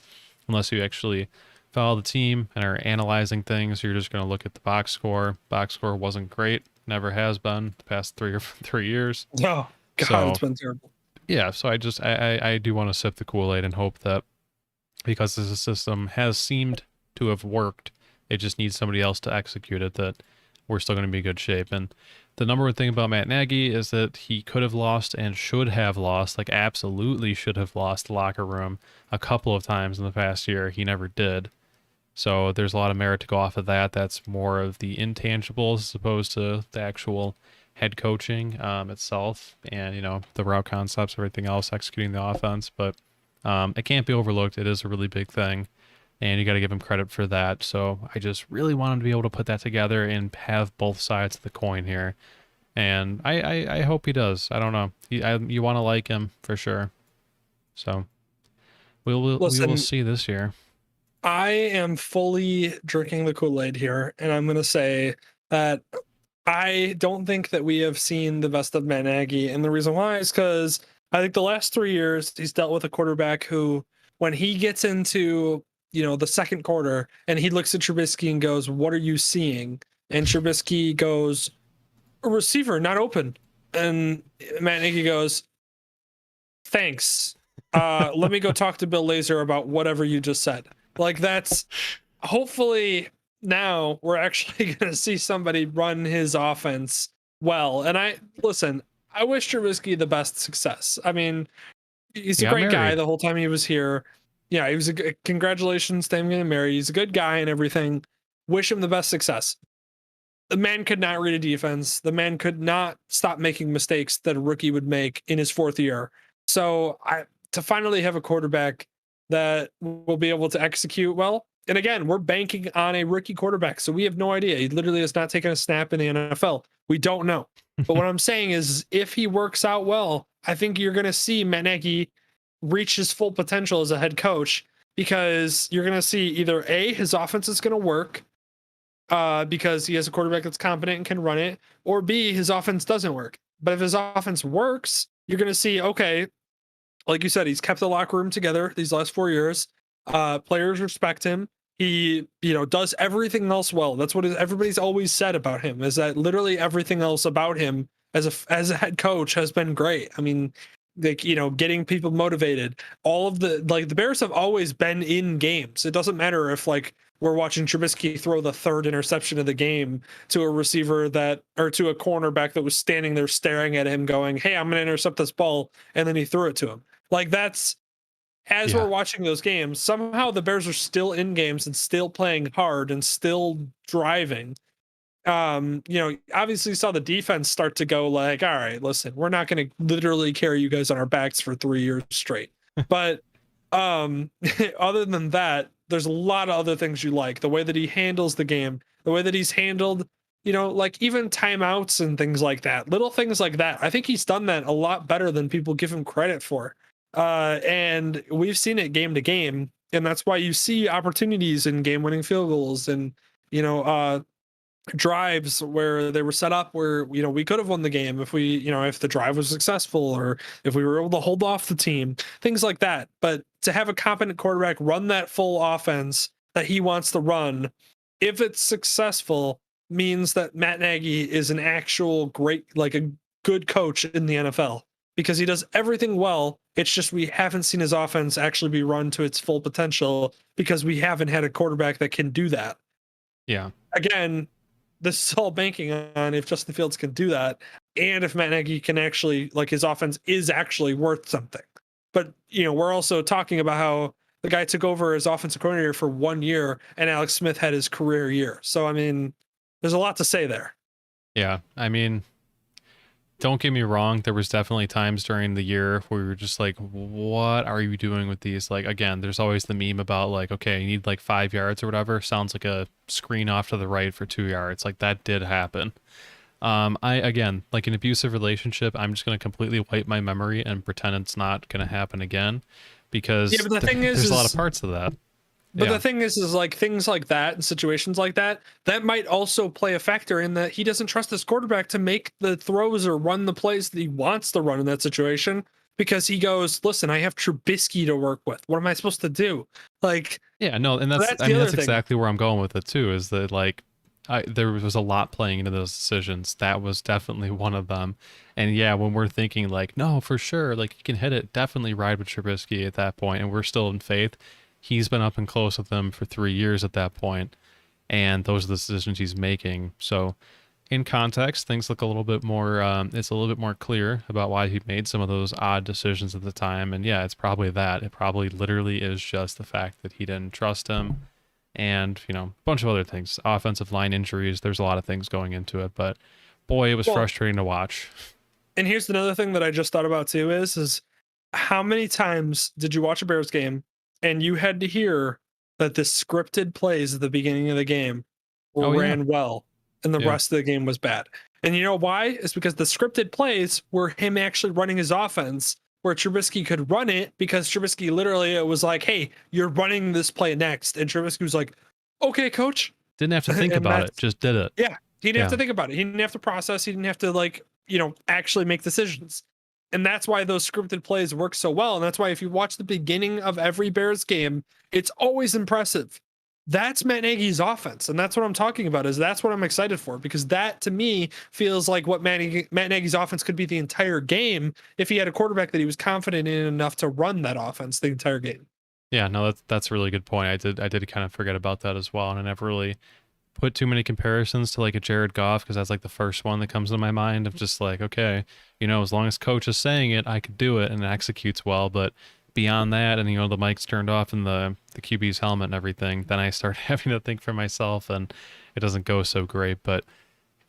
unless you actually follow the team and are analyzing things. You're just going to look at the box score. Box score wasn't great, never has been the past 3 years. Oh God, it's been terrible. Yeah, so I do want to sip the Kool-Aid and hope that because this system has seemed to have worked, it just needs somebody else to execute it, that we're still going to be in good shape. And the number one thing about Matt Nagy is that he could have lost and should have lost, like absolutely should have lost the locker room a couple of times in the past year. He never did. So there's a lot of merit to go off of that. That's more of the intangibles as opposed to the actual head coaching itself and, the route concepts, everything else, executing the offense. But it can't be overlooked. It is a really big thing. And you got to give him credit for that. So I just really want him to be able to put that together and have both sides of the coin here. And I hope he does. I don't know. You want to like him for sure. So we will see this year. I am fully drinking the Kool-Aid here, and I'm going to say that I don't think that we have seen the best of Matt Nagy. And the reason why is because I think the last 3 years he's dealt with a quarterback who, when he gets into the second quarter and he looks at Trubisky and goes, "What are you seeing?" And Trubisky goes, "A receiver not open." And Matt Nagy goes, "Thanks. Let me go talk to Bill Lazor about whatever you just said." Like, that's hopefully now we're actually going to see somebody run his offense well. And I wish Trubisky the best success. I mean, he's a great guy the whole time he was here. Yeah, he was congratulations to him getting married. He's a good guy and everything. wish him the best success. The man could not read a defense. The man could not stop making mistakes that a rookie would make in his fourth year. So to finally have a quarterback that will be able to execute well. And again, we're banking on a rookie quarterback, so we have no idea. He literally has not taken a snap in the NFL. We don't know. But what I'm saying is, if he works out well, I think you're going to see Matt Nagy reach his full potential as a head coach, because you're going to see either A, his offense is going to work because he has a quarterback that's competent and can run it, or B, his offense doesn't work. But if his offense works, you're going to see, okay, like you said, he's kept the locker room together these last 4 years. Players respect him. He, does everything else well. That's what everybody's always said about him, is that literally everything else about him as a head coach has been great. I mean, like, getting people motivated. All of the Bears have always been in games. It doesn't matter if we're watching Trubisky throw the third interception of the game to a receiver or to a cornerback that was standing there staring at him going, "Hey, I'm going to intercept this ball." And then he threw it to him. That's, as we're watching those games, somehow the Bears are still in games and still playing hard and still driving. Obviously saw the defense start to go all right, listen, we're not going to literally carry you guys on our backs for 3 years straight. But other than that, there's a lot of other things you like. The way that he handles the game, the way that he's handled, even timeouts and things like that, little things like that. I think he's done that a lot better than people give him credit for. And we've seen it game to game. And that's why you see opportunities in game-winning field goals and, drives where they were set up where, we could have won the game if if the drive was successful, or if we were able to hold off the team, things like that. But to have a competent quarterback run that full offense that he wants to run, if it's successful, means that Matt Nagy is an actual great, a good coach in the NFL, because he does everything well. It's just we haven't seen his offense actually be run to its full potential because we haven't had a quarterback that can do that. Yeah. Again, this is all banking on if Justin Fields can do that, and if Matt Nagy can actually, his offense is actually worth something. But, we're also talking about how the guy took over as offensive coordinator for 1 year and Alex Smith had his career year. So, I mean, there's a lot to say there. Yeah. I mean, don't get me wrong. There was definitely times during the year where we were just like, what are you doing with these? Again, there's always the meme about okay, you need 5 yards or whatever. Sounds like a screen off to the right for 2 yards. That did happen. Again, an abusive relationship, I'm just going to completely wipe my memory and pretend it's not going to happen again, because there's a lot of parts of that. But the thing is things like that and situations like that might also play a factor in that he doesn't trust his quarterback to make the throws or run the plays that he wants to run in that situation, because he goes, listen, I have Trubisky to work with. What am I supposed to do? Yeah, no, and that's exactly where I'm going with it too, is that there was a lot playing into those decisions. That was definitely one of them. And yeah, when we're thinking no, for sure, you can hit it, definitely ride with Trubisky at that point, and we're still in faith. He's been up and close with them for 3 years at that point, and those are the decisions he's making. So in context, things look a little bit more, it's a little bit more clear about why he made some of those odd decisions at the time. And yeah, it's probably that. It probably literally is just the fact that he didn't trust him, and, a bunch of other things. Offensive line injuries, there's a lot of things going into it, but boy, it was frustrating to watch. And here's another thing that I just thought about too is how many times did you watch a Bears game and you had to hear that the scripted plays at the beginning of the game ran well, and the rest of the game was bad? And you know why? It's because the scripted plays were him actually running his offense, where Trubisky could run it, because Trubisky literally, it was hey, you're running this play next. And Trubisky was like, okay, coach. Didn't have to think about it, just did it. Yeah, he didn't have to think about it. He didn't have to process. He didn't have to actually make decisions. And that's why those scripted plays work so well. And that's why if you watch the beginning of every Bears game, it's always impressive. That's Matt Nagy's offense. And that's what I'm talking about, is that's what I'm excited for, because that to me feels like what Matt Nagy's offense could be the entire game if he had a quarterback that he was confident in enough to run that offense the entire game. Yeah, no, that's a really good point. I did kind of forget about that as well. And I never really put too many comparisons to a Jared Goff, because that's the first one that comes to my mind of just okay, as long as coach is saying it, I could do it, and it executes well. But beyond that, and the mic's turned off in the QB's helmet and everything, then I start having to think for myself, and it doesn't go so great. But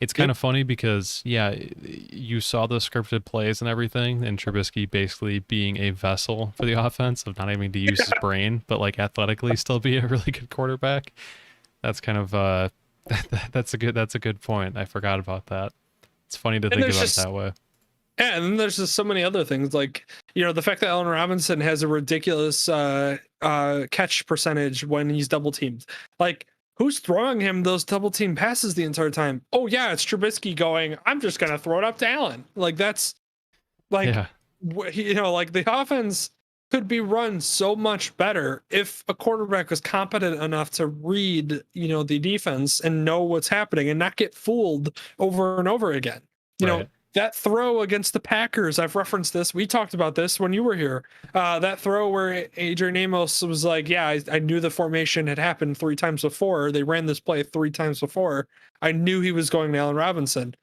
it's kind of funny because, yeah, you saw the scripted plays and everything, and Trubisky basically being a vessel for the offense of not having to use his brain, but like athletically still be a really good quarterback. That's kind of that's a good point. I forgot about that. It's funny to think about it that way. Yeah, and then there's just so many other things, like, the fact that Allen Robinson has a ridiculous catch percentage when he's double teamed. Like, who's throwing him those double team passes the entire time? Oh yeah, it's Trubisky going, I'm just gonna throw it up to Allen. Like, that's like, Yeah. like the offense could be run so much better if a quarterback was competent enough to read, the defense and know what's happening and not get fooled over and over again. Right. That throw against the Packers, I've referenced this. We talked about this when you were here. That throw where Adrian Amos was like, yeah, I knew the formation had happened 3 times before. They ran this play 3 times before. I knew he was going to Allen Robinson.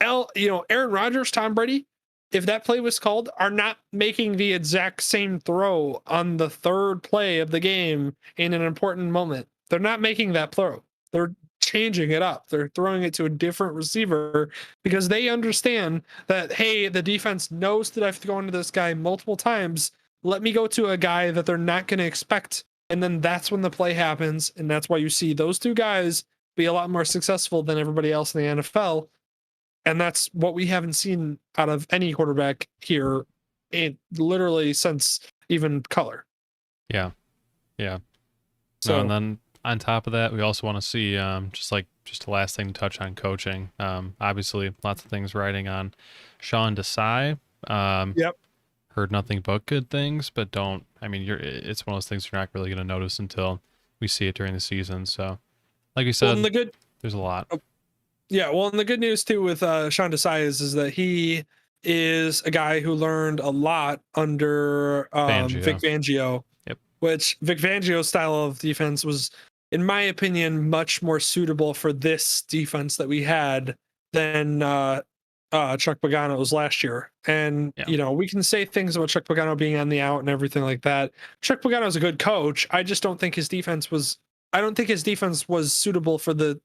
Aaron Rodgers, Tom Brady, if that play was called, are not making the exact same throw on the 3rd play of the game in an important moment. They're not making that throw. They're changing it up. They're throwing it to a different receiver because they understand that, hey, the defense knows that I have to go into this guy multiple times. Let me go to a guy that they're not going to expect. And then that's when the play happens. And that's why you see those 2 guys be a lot more successful than everybody else in the NFL. And that's what we haven't seen out of any quarterback here literally since even Color. Yeah. So, and then on top of that, we also want to see just the last thing to touch on coaching. Obviously, lots of things riding on Sean Desai. Yep. Heard nothing but good things, but it's one of those things you're not really going to notice until we see it during the season. So, like we said, there's a lot. Yeah, well, and the good news too with Sean Desai is that he is a guy who learned a lot under Vic Fangio. Yep. Which Vic Fangio's style of defense was, in my opinion, much more suitable for this defense that we had than Chuck Pagano's last year. And we can say things about Chuck Pagano being on the out and everything like that. Chuck Pagano's a good coach. I just don't think his defense was. I don't think his defense was suitable for the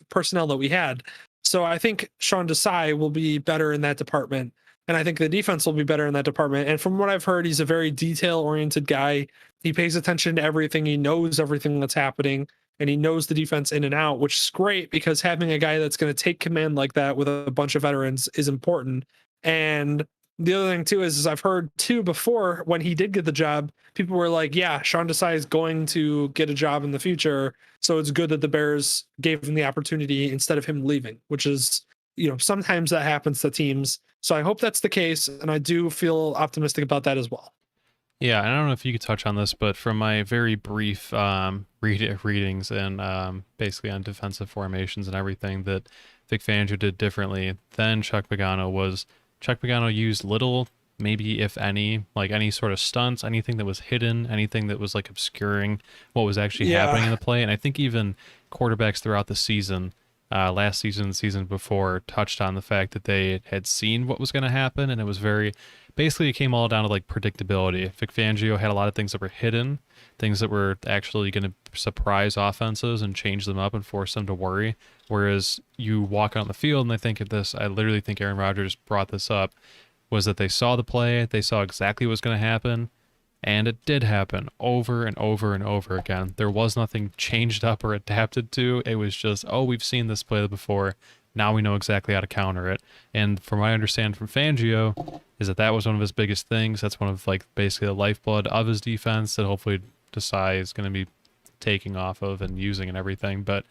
personnel that we had. So I think Sean Desai will be better in that department. And I think the defense will be better in that department. And from what I've heard, he's a very detail-oriented guy. He pays attention to everything. He knows everything that's happening. And he knows the defense in and out, which is great because having a guy that's going to take command like that with a bunch of veterans is important. And the other thing too is I've heard too before when he did get the job, people were like, yeah, Sean Desai is going to get a job in the future. So it's good that the Bears gave him the opportunity instead of him leaving, which is, sometimes that happens to teams. So I hope that's the case. And I do feel optimistic about that as well. Yeah, and I don't know if you could touch on this, but from my very brief readings and basically on defensive formations and everything that Vic Fangio did differently than Chuck Pagano was Chuck Pagano used little, maybe if any, like any sort of stunts, anything that was hidden, anything that was like obscuring what was actually happening in the play. And I think even quarterbacks throughout the season, last season, the season before, touched on the fact that they had seen what was going to happen, and it was basically it came all down to like predictability. Vic Fangio had a lot of things that were hidden, things that were actually going to surprise offenses and change them up and force them to worry. Whereas you walk out on the field, and I literally think Aaron Rodgers brought this up, was that they saw the play, they saw exactly what was going to happen, and it did happen over and over and over again. There was nothing changed up or adapted to. It was just, we've seen this play before. Now we know exactly how to counter it. And from what I understand from Fangio, is that was one of his biggest things. That's one of like basically the lifeblood of his defense that hopefully Desai is going to be taking off of and using and everything. But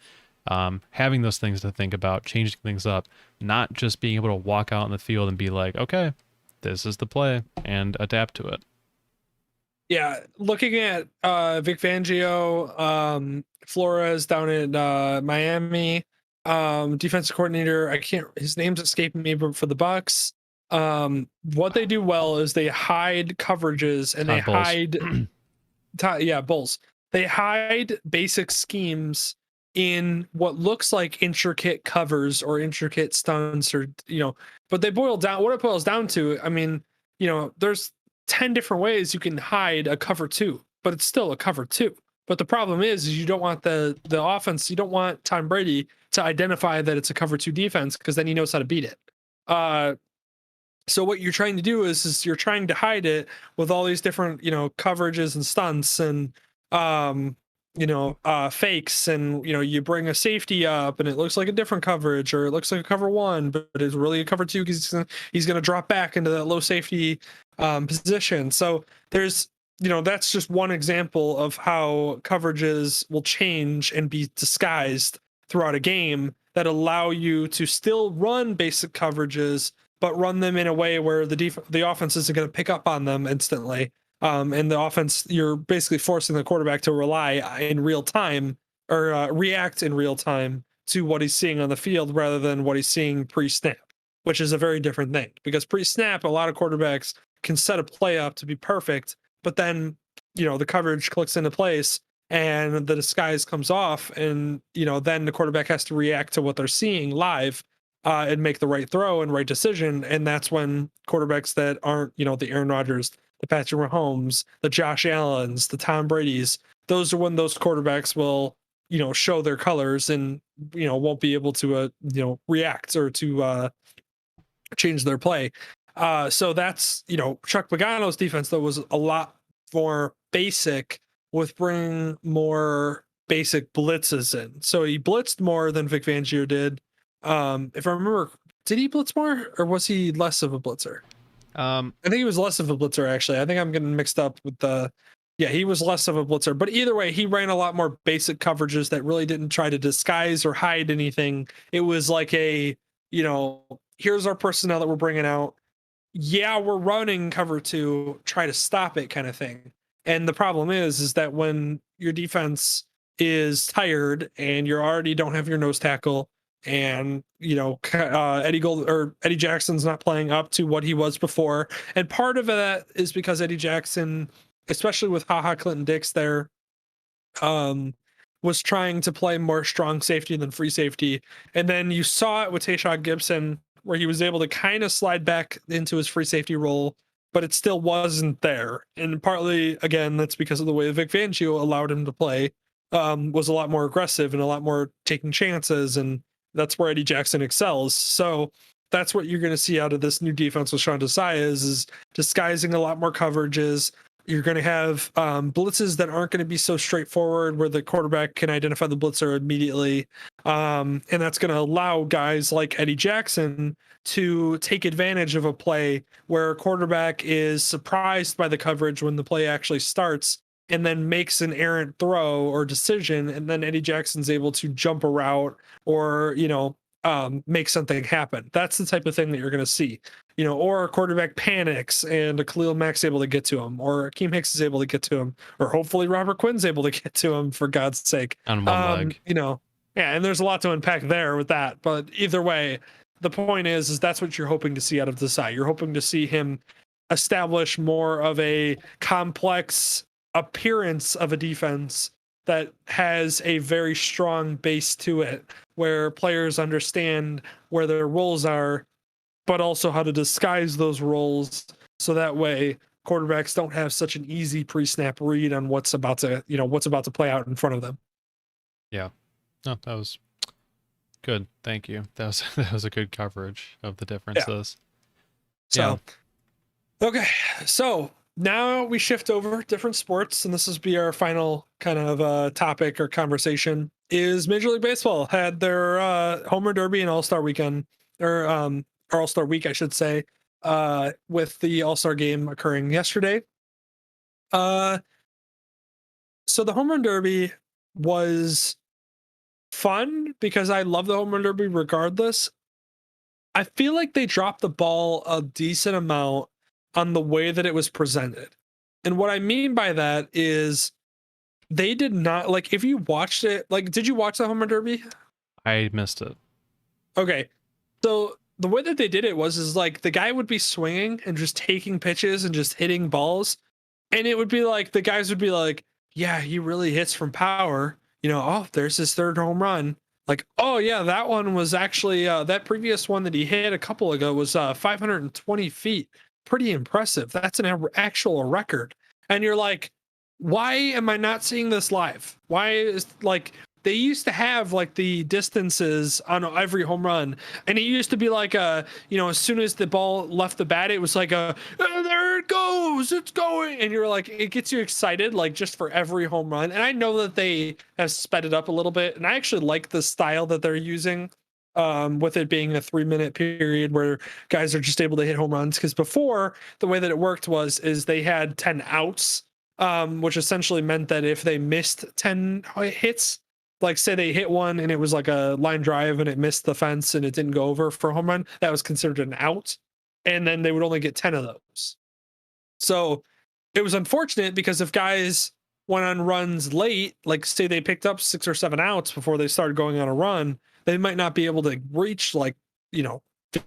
having those things to think about, changing things up, not just being able to walk out in the field and be like, okay, this is the play, and adapt to it. Yeah, looking at Vic Fangio, Flores down in Miami, defensive coordinator, his name's escaping me, but for the Bucks, what they do well is they hide coverages and they hide Bulls. They hide basic schemes in what looks like intricate covers or intricate stunts, or but they what it boils down to, I mean, there's 10 different ways you can hide a cover two, but it's still a cover two. But the problem is you don't want the offense, you don't want Tom Brady to identify that it's a cover two defense, because then he knows how to beat it. So what you're trying to do is you're trying to hide it with all these different, coverages and stunts and fakes, and you bring a safety up and it looks like a different coverage, or it looks like a cover one, but it's really a cover two because he's gonna drop back into that low safety position. So there's that's just one example of how coverages will change and be disguised throughout a game that allow you to still run basic coverages, but run them in a way where the offense isn't going to pick up on them instantly. And the offense, you're basically forcing the quarterback to rely in real time, or react in real time to what he's seeing on the field rather than what he's seeing pre-snap, which is a very different thing. Because pre-snap, a lot of quarterbacks can set a play up to be perfect, but then the coverage clicks into place and the disguise comes off, and then the quarterback has to react to what they're seeing live and make the right throw and right decision. And that's when quarterbacks that aren't the Aaron Rodgers, the Patrick Mahomes, the Josh Allens, the Tom Brady's, those are when those quarterbacks will show their colors and won't be able to react or to change their play. So that's Chuck Pagano's defense, though, was a lot more basic, with bringing more basic blitzes in. So he blitzed more than Vic Fangio did. If I remember, did he blitz more, or was he less of a blitzer? I think he was less of a blitzer, actually. I think I'm getting mixed up with he was less of a blitzer. But either way, he ran a lot more basic coverages that really didn't try to disguise or hide anything. It was like here's our personnel that we're bringing out. Yeah, we're running cover two, try to stop it, kind of thing. And the problem is that when your defense is tired and you already don't have your nose tackle, and Eddie Jackson's not playing up to what he was before, and part of that is because Eddie Jackson, especially with Clinton Dix there, was trying to play more strong safety than free safety. And then you saw it with Tayshaun Gibson, where he was able to kind of slide back into his free safety role, but it still wasn't there. And partly, again, that's because of the way Vic Fangio allowed him to play, was a lot more aggressive and a lot more taking chances, and that's where Eddie Jackson excels. So that's what you're going to see out of this new defense with Sean Desai is disguising a lot more coverages. You're going to have blitzes that aren't going to be so straightforward, where the quarterback can identify the blitzer immediately. And that's going to allow guys like Eddie Jackson to take advantage of a play where a quarterback is surprised by the coverage when the play actually starts, and then makes an errant throw or decision, and then Eddie Jackson's able to jump a route or make something happen. That's the type of thing that you're going to see. Or a quarterback panics and a Khalil Mack's able to get to him, or Akeem Hicks is able to get to him, or hopefully Robert Quinn's able to get to him, for God's sake. On one leg. And there's a lot to unpack there with that. But either way, the point is that's what you're hoping to see out of Desai. You're hoping to see him establish more of a complex appearance of a defense that has a very strong base to it, where players understand where their roles are, but also how to disguise those roles, so that way quarterbacks don't have such an easy pre-snap read on what's about to play out in front of them. Yeah. No, that was good. Thank you. That was a good coverage of the differences. Yeah. Okay. So now we shift over different sports, and this will be our final kind of topic or conversation. Is Major League Baseball had their Home Run Derby and All-Star weekend, or All-Star week, I should say, with the All-Star game occurring yesterday. So the Home Run Derby was fun because I love the Home Run Derby regardless. I feel like they dropped the ball a decent amount on the way that it was presented. And what I mean by that is they did not, like, if you watched it, like, did you watch the Home Run Derby? I missed it. Okay. So the way that they did it is like the guy would be swinging and just taking pitches and just hitting balls. And it would be like, the guys would be like, yeah, he really hits from power. Oh, there's his third home run. Like, oh yeah, that one was actually, that previous one that he hit a couple ago was 520 feet. pretty impressive. That's an actual record. And you're like, why am I not seeing this live? Why is like they used to have like the distances on every home run, and it used to be like a, you know, as soon as the ball left the bat, it was like a, "Oh, there it goes, it's going," and you're like, it gets you excited like just for every home run. And I know that they have sped it up a little bit, and I actually like the style that they're using, with it being a 3-minute period where guys are just able to hit home runs. Because before, the way that it worked is they had 10 outs, which essentially meant that if they missed 10 hits, like say they hit one and it was like a line drive and it missed the fence and it didn't go over for a home run, that was considered an out. And then they would only get 10 of those. So it was unfortunate because if guys went on runs late, like say they picked up 6 or 7 outs before they started going on a run, they might not be able to reach like, you know,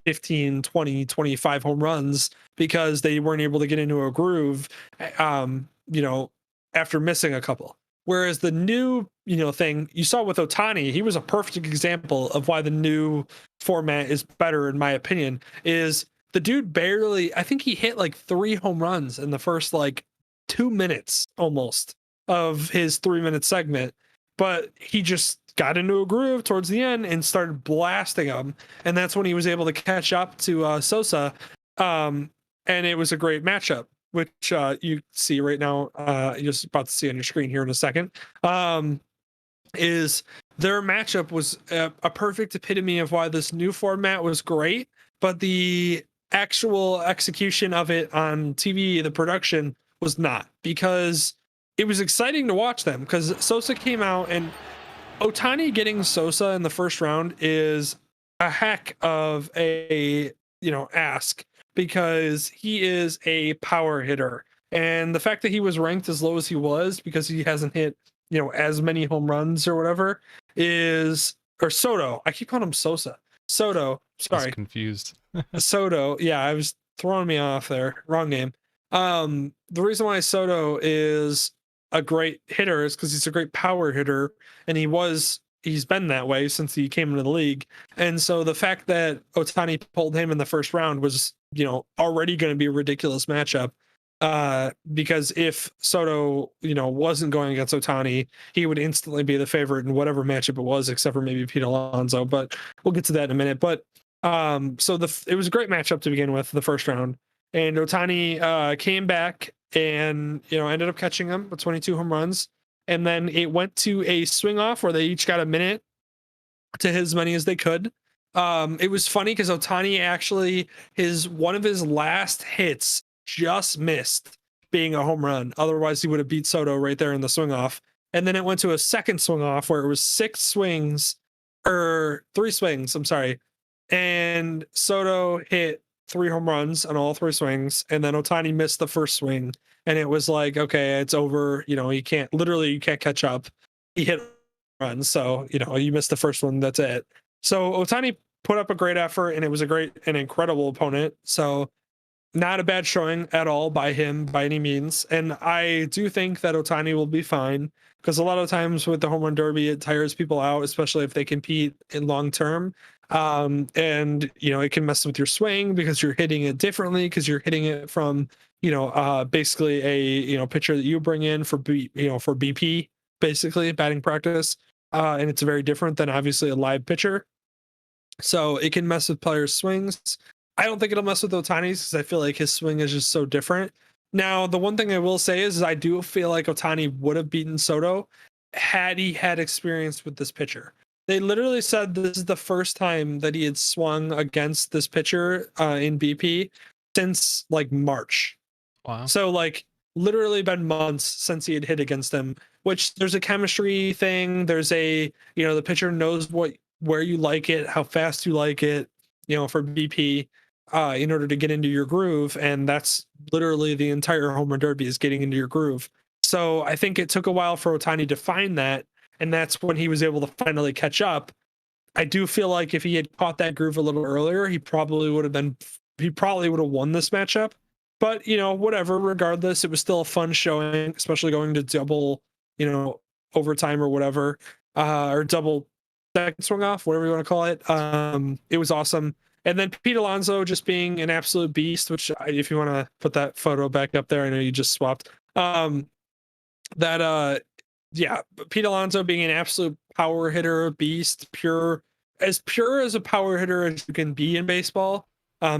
15, 20, 25 home runs because they weren't able to get into a groove, you know, after missing a couple. Whereas the new, you know, thing you saw with Ohtani, he was a perfect example of why the new format is better, in my opinion. Is the dude barely, I think he hit like 3 home runs in the first like 2 minutes almost of his 3-minute segment, but he just got into a groove towards the end and started blasting them. And that's when he was able to catch up to Sosa. And it was a great matchup, which you see right now. You're just about to see on your screen here in a second. Is their matchup was a perfect epitome of why this new format was great, but the actual execution of it on TV, the production was not, because it was exciting to watch them because Sosa came out, and Ohtani getting Sosa in the first round is a heck of a, you know, ask, because he is a power hitter. And the fact that he was ranked as low as he was because he hasn't hit, you know, as many home runs or whatever is, or Soto. I keep calling him Sosa. Soto. Sorry. I was confused. Soto. Yeah, I was throwing me off there. Wrong game. The reason why Soto is a great hitter is because he's a great power hitter, and he's been that way since he came into the league. And so the fact that Ohtani pulled him in the first round was, you know, already going to be a ridiculous matchup. Because if Soto, you know, wasn't going against Ohtani, he would instantly be the favorite in whatever matchup it was, except for maybe Pete Alonso. But we'll get to that in a minute. But so it was a great matchup to begin with, the first round. And Ohtani came back and, you know, ended up catching him with 22 home runs. And then it went to a swing off where they each got a minute to hit as many as they could. It was funny because Ohtani actually, one of his last hits just missed being a home run. Otherwise, he would have beat Soto right there in the swing off. And then it went to a second swing off where it was 3 swings, I'm sorry. And Soto hit 3 home runs on all 3 swings. And then Ohtani missed the first swing. And it was like, okay, it's over. You know, you can't catch up. He hit runs. So, you know, you missed the first one. That's it. So Ohtani put up a great effort, and it was an incredible opponent. So not a bad showing at all by him by any means. And I do think that Ohtani will be fine, because a lot of times with the home run derby, it tires people out, especially if they compete in long term. And, you know, it can mess with your swing because you're hitting it differently, because you're hitting it from, you know, basically a, you know, pitcher that you bring in for for BP, basically batting practice. And it's very different than obviously a live pitcher. So it can mess with players' swings. I don't think it'll mess with Ohtani's, because I feel like his swing is just so different. Now, the one thing I will say is I do feel like Ohtani would have beaten Soto had he had experience with this pitcher. They literally said this is the first time that he had swung against this pitcher in BP since like March. Wow. So like literally been months since he had hit against him, which there's a chemistry thing. There's a, you know, the pitcher knows where you like it, how fast you like it, you know, for BP. In order to get into your groove. And that's literally the entire home run derby, is getting into your groove. So I think it took a while for Ohtani to find that. And that's when he was able to finally catch up. I do feel like if he had caught that groove a little earlier, he probably would have won this matchup. But, you know, whatever, regardless, it was still a fun showing, especially going to double, you know, overtime or whatever, or double second swing off, whatever you want to call it. It was awesome. And then Pete Alonso just being an absolute beast, which if you want to put that photo back up there, I know you just swapped. That yeah, Pete Alonso being an absolute power hitter, beast, pure as a power hitter as you can be in baseball.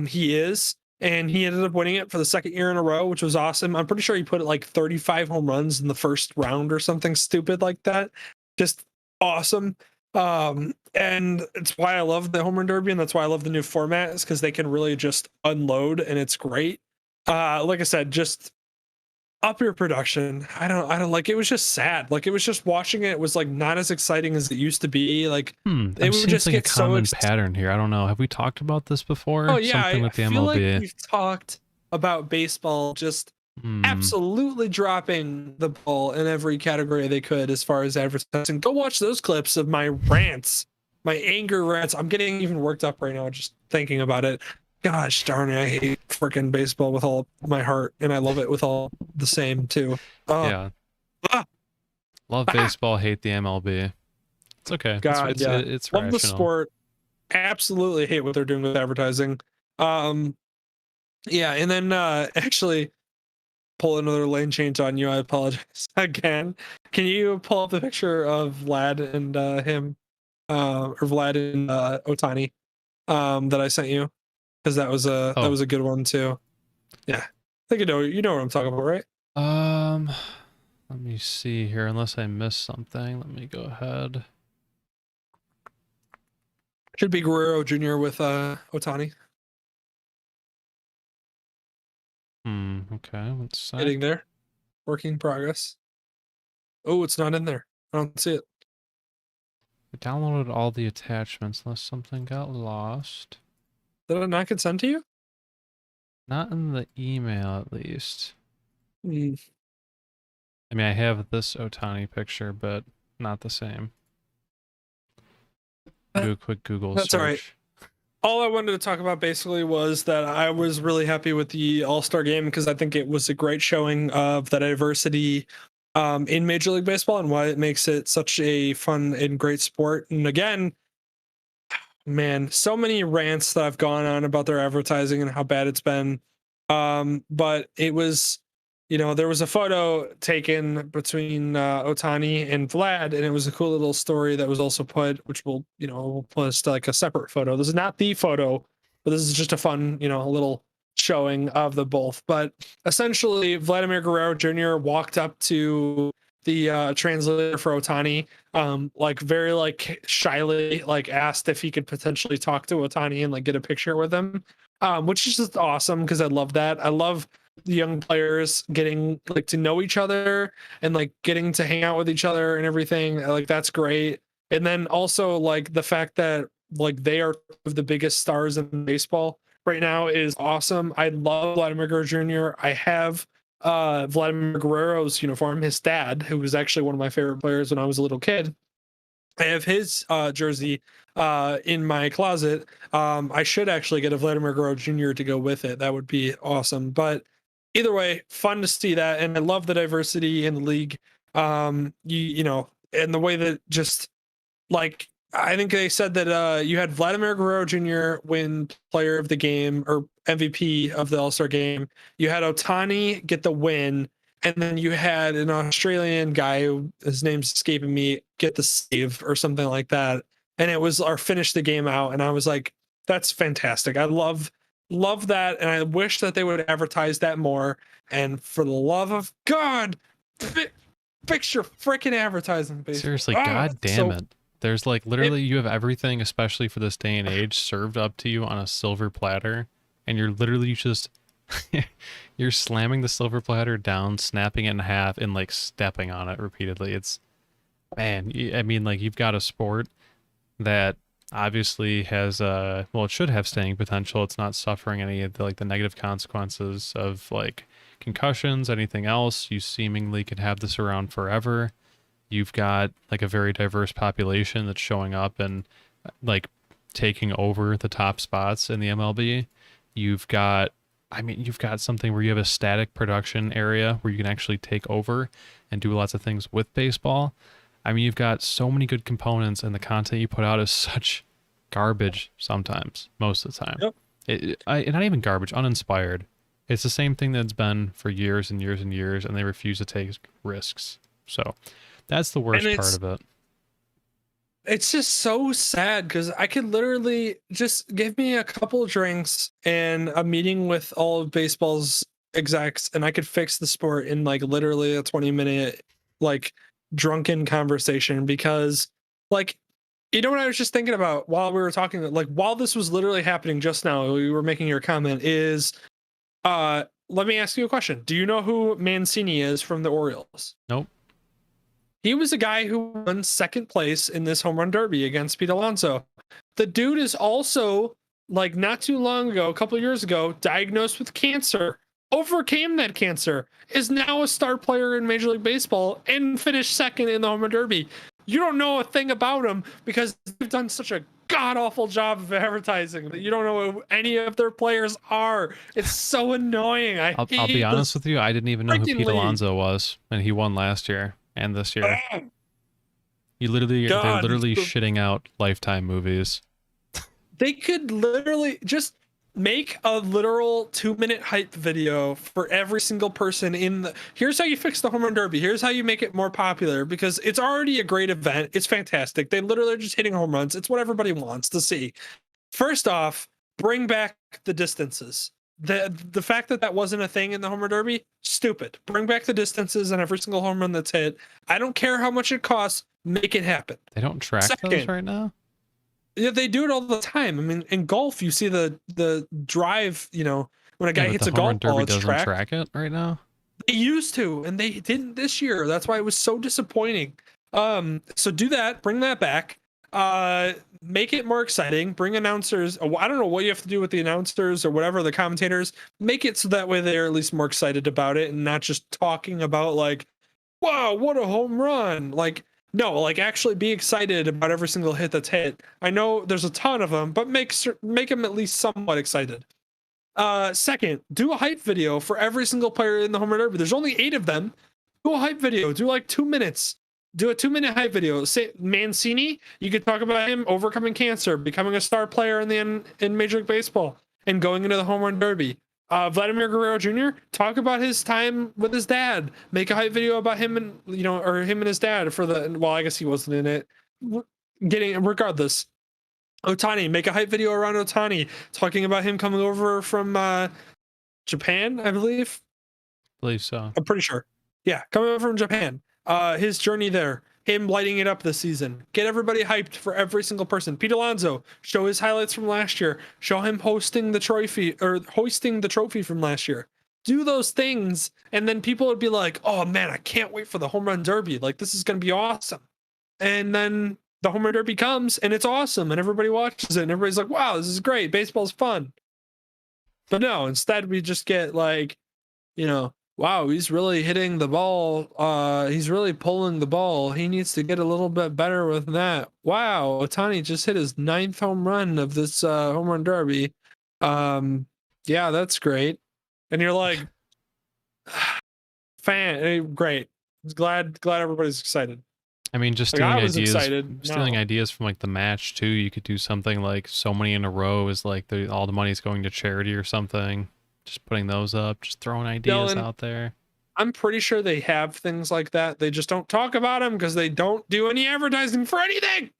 He is, and he ended up winning it for the second year in a row, which was awesome. I'm pretty sure he put like 35 home runs in the first round or something stupid like that. Just awesome. And it's why I love the home run derby, and that's why I love the new format, is because they can really just unload, and it's great. Like I said, just up your production. I don't like, it was just sad. Like, it was just watching it was like not as exciting as it used to be. Like I'm they would seeing just like get a so common pattern here. I don't know. Have we talked about this before? Oh yeah, Something I with the feel like MLB. we've talked about baseball just Hmm. absolutely dropping the ball in every category they could as far as advertising. Go watch those clips of my rants, my anger rants. I'm getting even worked up right now just thinking about it. Gosh darn it, I hate freaking baseball with all my heart, and I love it with all the same too. Yeah. Ah, Love ah, baseball, hate the MLB. It's okay. God, yeah. It's Love the rational. sport. Absolutely hate what they're doing with advertising. Yeah, and then actually pull another lane change on you. I apologize again. Can you pull up the picture of Vlad and him, or Vlad and Otani, that I sent you? Because that was a good one too. Yeah, I think you know what I'm talking about, right? Let me see here. Unless I missed something, let me go ahead. Should be Guerrero Jr. with Otani. Okay. Let's see. Getting there. Working progress. Oh, it's not in there. I don't see it. I downloaded all the attachments unless something got lost. Did I not get sent to you? Not in the email, at least. Hmm. I mean, I have this Otani picture, but not the same. Do a quick Google That's search. all right. All I wanted to talk about basically was that I was really happy with the All-Star game because I think it was a great showing of the diversity in Major League Baseball and why it makes it such a fun and great sport. And again, man, so many rants that I've gone on about their advertising and how bad it's been. But it was, there was a photo taken between Otani and Vlad, and it was a cool little story that was also put, which we'll post like a separate photo. This is not the photo, but this is just a fun, little showing of the both. But essentially, Vladimir Guerrero Jr. walked up to the translator for Otani, like very like shyly, like asked if he could potentially talk to Otani and like get a picture with him, which is just awesome because I love that. I love the young players getting like to know each other and like getting to hang out with each other and everything. Like that's great. And then also like the fact that like they are of the biggest stars in baseball right now is awesome. I love Vladimir Guerrero Jr. I have Vladimir Guerrero's uniform. His dad, who was actually one of my favorite players when I was a little kid, I have his jersey in my closet. I should actually get a Vladimir Guerrero Jr. to go with it. That would be awesome. But either way, fun to see that, and I love the diversity in the league. You know, and the way that just like I think they said that you had Vladimir Guerrero Jr. win Player of the Game or MVP of the All-Star Game. You had Otani get the win, and then you had an Australian guy who his name's escaping me get the save or something like that. And it was our finish the game out, and I was like, "That's fantastic! I love that, and I wish that they would advertise that more. And for the love of God, fix your freaking advertising." Basically. Seriously, God damn it. There's like literally you have everything, especially for this day and age, served up to you on a silver platter, and you're literally just you're slamming the silver platter down, snapping it in half, and like stepping on it repeatedly. It's man, I mean, like you've got a sport that obviously has well, it should have staying potential. It's not suffering any of the like the negative consequences of like concussions, anything else. You seemingly could have this around forever. You've got like a very diverse population that's showing up and like taking over the top spots in the MLB. You've got something where you have a static production area where you can actually take over and do lots of things with baseball. I mean, you've got so many good components, and the content you put out is such garbage sometimes, most of the time. Yep. Not even garbage, uninspired. It's the same thing that's been for years and years and years, and they refuse to take risks. So that's the worst part of it. It's just so sad because I could literally just give me a couple of drinks and a meeting with all of baseball's execs, and I could fix the sport in like literally a 20-minute like drunken conversation. Because like, you know what I was just thinking about while we were talking, like while this was literally happening just now, we were making your comment is let me ask you a question. Do you know who Mancini is from the Orioles? Nope. He was a guy who won second place in this home run derby against Pete Alonso. The dude is also, like, not too long ago, a couple years ago, diagnosed with cancer, overcame that cancer, is now a star player in Major League Baseball, and finished second in the home run derby. You don't know a thing about him because they've done such a god awful job of advertising that you don't know who any of their players are. It's so annoying. I'll be honest with you. I didn't even know who Pete Alonso was, and he won last year and this year. They're literally shitting out Lifetime movies. They could literally just make a literal 2-minute hype video for every single person in the. Here's how you fix the home run derby. Here's how you make it more popular, because it's already a great event. It's fantastic. They literally are just hitting home runs. It's what everybody wants to see. First off, bring back the distances. The fact that wasn't a thing in the home run derby, stupid. Bring back the distances on every single home run that's hit. I don't care how much it costs. Make it happen. They don't track those right now? Yeah, they do it all the time. I mean, in golf, you see the drive, you know, when a guy hits a golf ball, it's doesn't track it right now. They used to, and they didn't this year. That's why it was so disappointing. So do that, bring that back. Make it more exciting. Bring announcers. I don't know what you have to do with the announcers or whatever, the commentators. Make it so that way they're at least more excited about it and not just talking about like, wow, what a home run. Like, no, like actually be excited about every single hit that's hit. I know there's a ton of them, but make them at least somewhat excited. Second, do a hype video for every single player in the home run derby. There's only 8 of them. Do a hype video. Do like 2 minutes. Do a 2-minute hype video. Say Mancini, you could talk about him overcoming cancer, becoming a star player in Major League Baseball, and going into the home run derby. Vladimir Guerrero Jr., talk about his time with his dad. Make a hype video about him and him and his dad for the. Well, I guess he wasn't in it. Regardless. Ohtani, make a hype video around Ohtani, talking about him coming over from Japan, I believe. So. I'm pretty sure. Yeah, coming over from Japan. His journey there, him lighting it up this season. Get everybody hyped for every single person. Pete Alonso, show his highlights from last year. Show him hoisting the trophy from last year. Do those things, and then people would be like, "Oh man, I can't wait for the home run derby. Like this is gonna be awesome." And then the home run derby comes, and it's awesome, and everybody watches it, and everybody's like, "Wow, this is great. Baseball's fun." But no, instead we just get like, wow, he's really hitting the ball. He's really pulling the ball. He needs to get a little bit better with that. Wow, Ohtani just hit his 9th home run of this home run derby. Yeah, that's great. And you're like, great. Glad everybody's excited. I mean, just stealing ideas from like the match too. You could do something like so many in a row is like all the money's going to charity or something. Just putting those up, just throwing ideas out there. I'm pretty sure they have things like that. They just don't talk about them because they don't do any advertising for anything.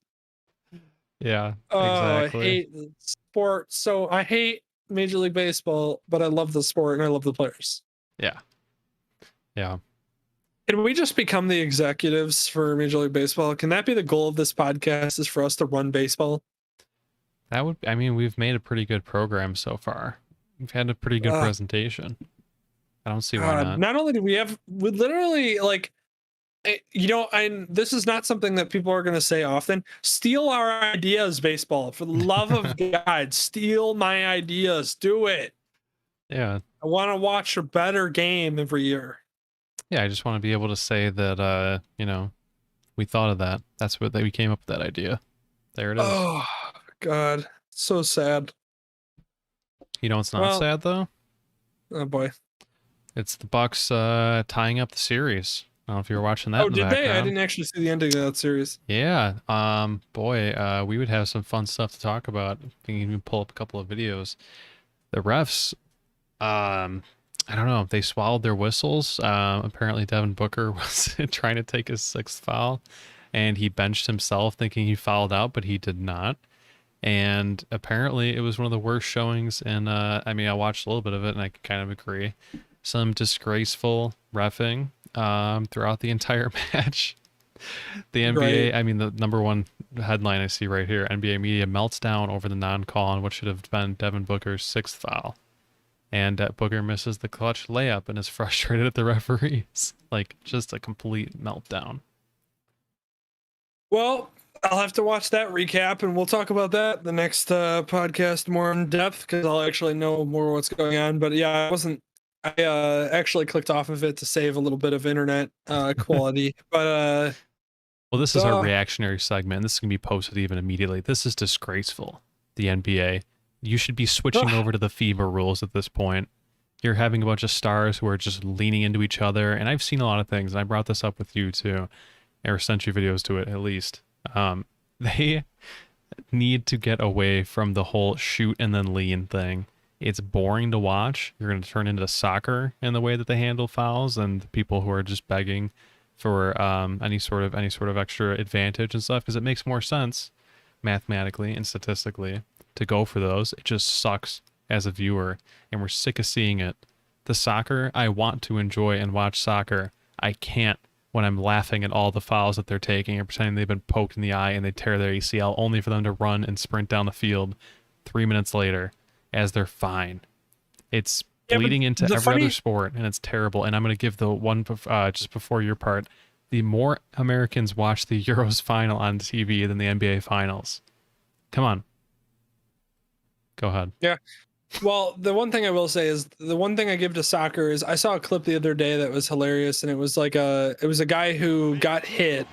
Yeah, exactly. I hate sport. So I hate Major League Baseball, but I love the sport and I love the players. Yeah. Can we just become the executives for Major League Baseball? Can that be the goal of this podcast, is for us to run baseball? We've made a pretty good program so far. We've had a pretty good presentation. I don't see why not. Not only do we literally like, this is not something that people are going to say often. Steal our ideas, baseball. For the love of God, steal my ideas. Do it. Yeah. I want to watch a better game every year. Yeah, I just want to be able to say that, we thought of that. That's what we came up with that idea. There it is. Oh, God. So sad. You know what's not sad, though? Oh, boy. It's the Bucks tying up the series. I don't know if you were watching that Oh, in the did they? I background. didn't actually see the ending of that series. Yeah. Boy, we would have some fun stuff to talk about. We can even pull up a couple of videos. The refs, I don't know. They swallowed their whistles. Apparently Devin Booker was trying to take his sixth foul, and he benched himself thinking he fouled out, but he did not. And apparently it was one of the worst showings. And I mean, I watched a little bit of it, and I kind of agree. Some disgraceful reffing throughout the entire match. The NBA, Right. I mean, the number one headline I see right here: NBA media melts down over the non-call on what should have been Devin Booker's sixth foul. And Booker misses the clutch layup and is frustrated at the referees. Like, just a complete meltdown. Well, I'll have to watch that recap, and we'll talk about that the next podcast more in depth because I'll actually know more what's going on. But yeah, I wasn't. I actually clicked off of it to save a little bit of internet quality. But Well, this is our uh, reactionary segment. This can be posted even immediately. This is disgraceful. The NBA. You should be switching over to the FIBA rules at this point. You're having a bunch of stars who are just leaning into each other. And I've seen a lot of things, and I brought this up with you too, or sent you videos to it at least. They need to get away from the whole shoot and then lean thing. It's boring to watch. You're going to turn into soccer in the way that they handle fouls, and the people who are just begging for any sort of extra advantage and stuff, because it makes more sense mathematically and statistically to go for those. It just sucks as a viewer, and we're sick of seeing it. The soccer, I want to enjoy and watch soccer. I can't when I'm laughing at all the fouls that they're taking and pretending they've been poked in the eye and they tear their ACL only for them to run and sprint down the field 3 minutes later as they're fine. It's bleeding into every other sport, and it's terrible. And I'm going to give the one just before your part. The more Americans watch the Euros final on TV than the NBA finals. Come on. Go ahead. yeah. Well, the one thing I will say is the one thing I give to soccer is I saw a clip the other day that was hilarious, and it was like it was a guy who got hit,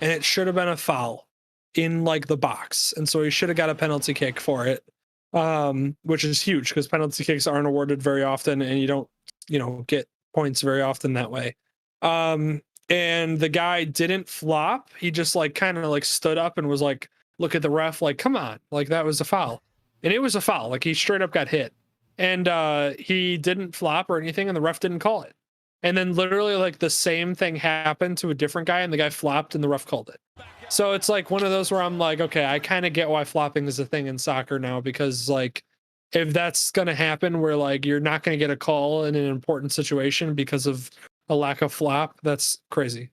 and it should have been a foul in like the box, and so he should have got a penalty kick for it, which is huge because penalty kicks aren't awarded very often, and you don't, get points very often that way. And the guy didn't flop; he just like kind of like stood up and was like, look at the ref, like, come on, like that was a foul. And it was a foul. Like he straight up got hit, and he didn't flop or anything, and the ref didn't call it. And then literally like the same thing happened to a different guy, and the guy flopped, and the ref called it. So it's like one of those where I'm like, okay, I kind of get why flopping is a thing in soccer now, because like if that's gonna happen, where like you're not gonna get a call in an important situation because of a lack of flop, that's crazy.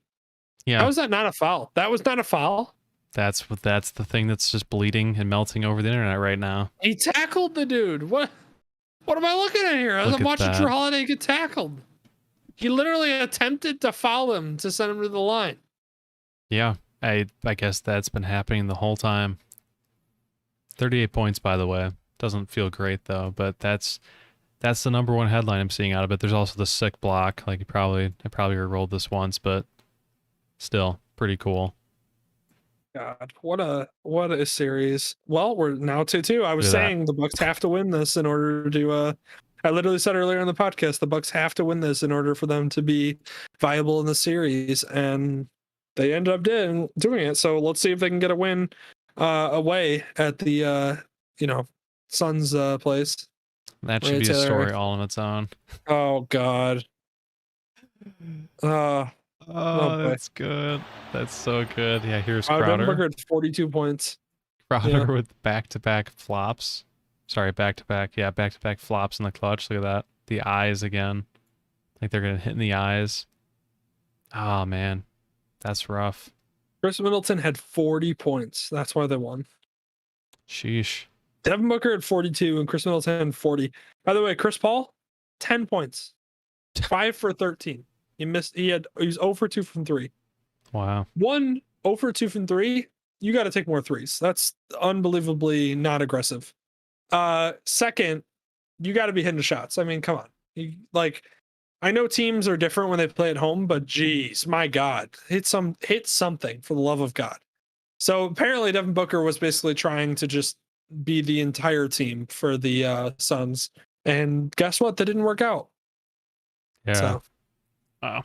Yeah. How is that not a foul? That was not a foul. That's the thing that's just bleeding and melting over the internet right now. He tackled the dude. What am I looking at here? I'm watching Drew Holiday get tackled. He literally attempted to foul him to send him to the line. Yeah, I guess that's been happening the whole time. 38 points, by the way. Doesn't feel great though, but that's the number one headline I'm seeing out of it. There's also the sick block. Like I probably rolled this once, but still pretty cool. God, what a series. Well, we're now 2-2. I was saying the Bucks have to win this in order to I literally said earlier in the podcast the Bucks have to win this in order for them to be viable in the series, and they ended up doing it. So let's see if they can get a win away at the Suns place. That should be a story all on its own. Oh God. Oh, that's good. That's so good. Yeah, here's Devin Crowder. Booker had 42 points. Crowder with back-to-back flops. Sorry, back-to-back. Yeah, back-to-back flops in the clutch. Look at that. The eyes again. Like they're going to hit in the eyes. Oh, man. That's rough. Chris Middleton had 40 points. That's why they won. Sheesh. Devin Booker had 42 and Chris Middleton had 40. By the way, Chris Paul, 10 points. 5 for 13. He was 0 for 2 from 3. Wow. 0 for 2 from 3. You got to take more threes. That's unbelievably not aggressive. Second, you got to be hitting the shots. I mean, come on. I know teams are different when they play at home, but geez, my God, hit something for the love of God. So apparently Devin Booker was basically trying to just be the entire team for the Suns. And guess what? That didn't work out. Yeah. So. Wow.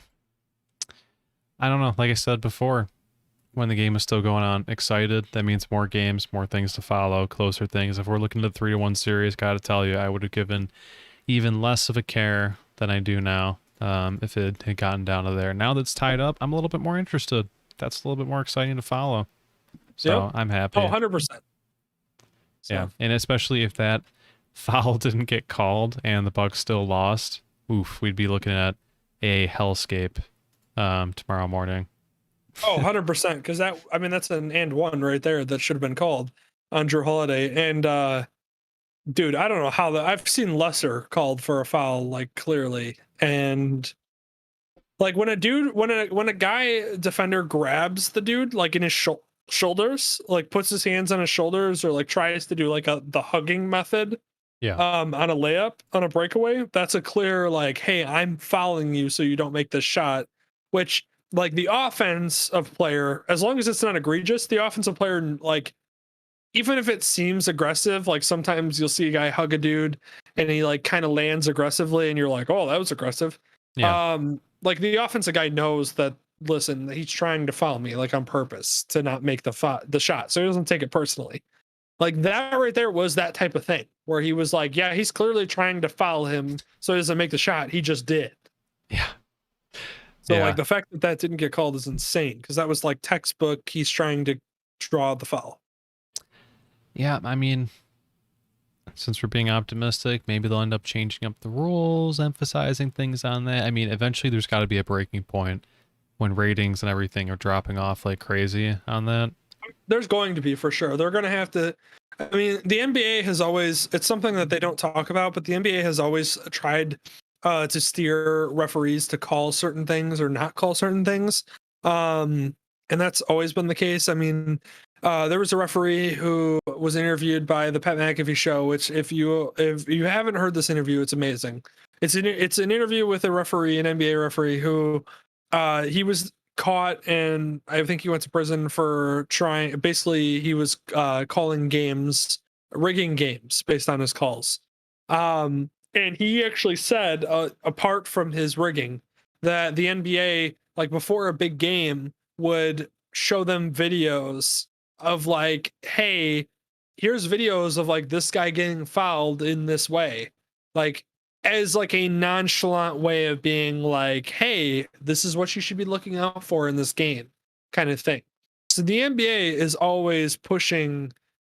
I don't know. Like I said before, when the game is still going on, excited. That means more games, more things to follow, closer things. If we're looking at the 3-1 series, gotta tell you, I would have given even less of a care than I do now. If it had gotten down to there. Now that's tied up, I'm a little bit more interested. That's a little bit more exciting to follow. Yep. So I'm happy. Oh, 100%. So, Yeah, and especially if that foul didn't get called and the Bucks still lost, oof, we'd be looking at a hellscape tomorrow morning. oh, 100%. Because that's an and one right there that should have been called on Drew Holiday. And dude, I don't know how I've seen lesser called for a foul, like clearly. And like when a guy defender grabs the dude like in his shoulders, like puts his hands on his shoulders or like tries to do like the hugging method Yeah, on a layup on a breakaway, that's a clear like, hey, I'm fouling you so you don't make this shot. Which like the offensive player, as long as it's not egregious, the offensive player like even if it seems aggressive, like sometimes you'll see a guy hug a dude and he like kind of lands aggressively and you're like, oh, that was aggressive. yeah, Like the offensive guy knows that, listen, he's trying to foul me like on purpose to not make the shot. So he doesn't take it personally. Like that right there was that type of thing where he was like, yeah, he's clearly trying to foul him so he doesn't make the shot. He just did. yeah, So yeah, like the fact that that didn't get called is insane because that was like textbook. He's trying to draw the foul. yeah. I mean, since we're being optimistic, maybe they'll end up changing up the rules, emphasizing things on that. I mean, eventually there's got to be a breaking point when ratings and everything are dropping off like crazy on that. There's going to be for sure. They're going to have to. I mean, the NBA has always, it's something that they don't talk about, but the NBA has always tried to steer referees to call certain things or not call certain things. And that's always been the case. I mean, there was a referee who was interviewed by the Pat McAfee show, which if you haven't heard this interview, it's amazing. It's an interview with a referee, an NBA referee who he was caught and I think he went to prison for trying, basically he was calling games, rigging games based on his calls. And he actually said apart from his rigging that the NBA like before a big game would show them videos of like, hey, here's videos of like this guy getting fouled in this way, like as like a nonchalant way of being like, hey, this is what you should be looking out for in this game, kind of thing. So the NBA is always pushing,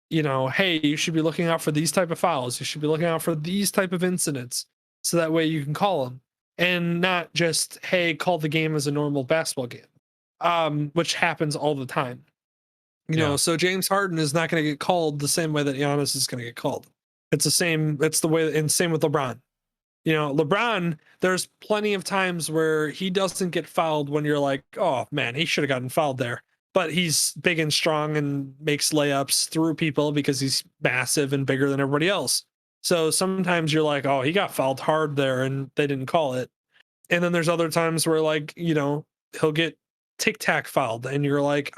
you know, hey, you should be looking out for these type of fouls, you should be looking out for these type of incidents, so that way you can call them and not just, hey, call the game as a normal basketball game, which happens all the time. You Yeah. know, so James Harden is not going to get called the same way that Giannis is going to get called. It's the same. It's the way, and same with LeBron. You know, LeBron, there's plenty of times where he doesn't get fouled when you're like, oh man, he should have gotten fouled there. But he's big and strong and makes layups through people because he's massive and bigger than everybody else. So sometimes you're like, oh, he got fouled hard there and they didn't call it. And then there's other times where like, you know, he'll get tic tac fouled and you're like,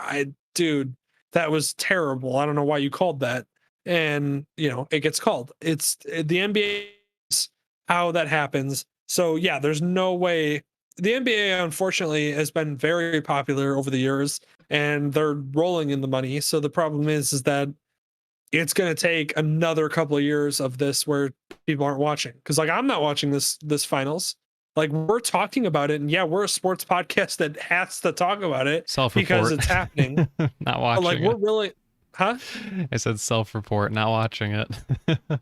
dude, that was terrible. I don't know why you called that. And, you know, it gets called. It's the NBA, how that happens. So yeah, there's no way. The NBA unfortunately has been very popular over the years and they're rolling in the money. So the problem is that it's going to take another couple of years of this where people aren't watching, because like I'm not watching this finals. Like we're talking about it and yeah, we're a sports podcast that has to talk about it because Self-report. it's happening. Not But watching like it. we're really, huh? I said self-report, not watching it.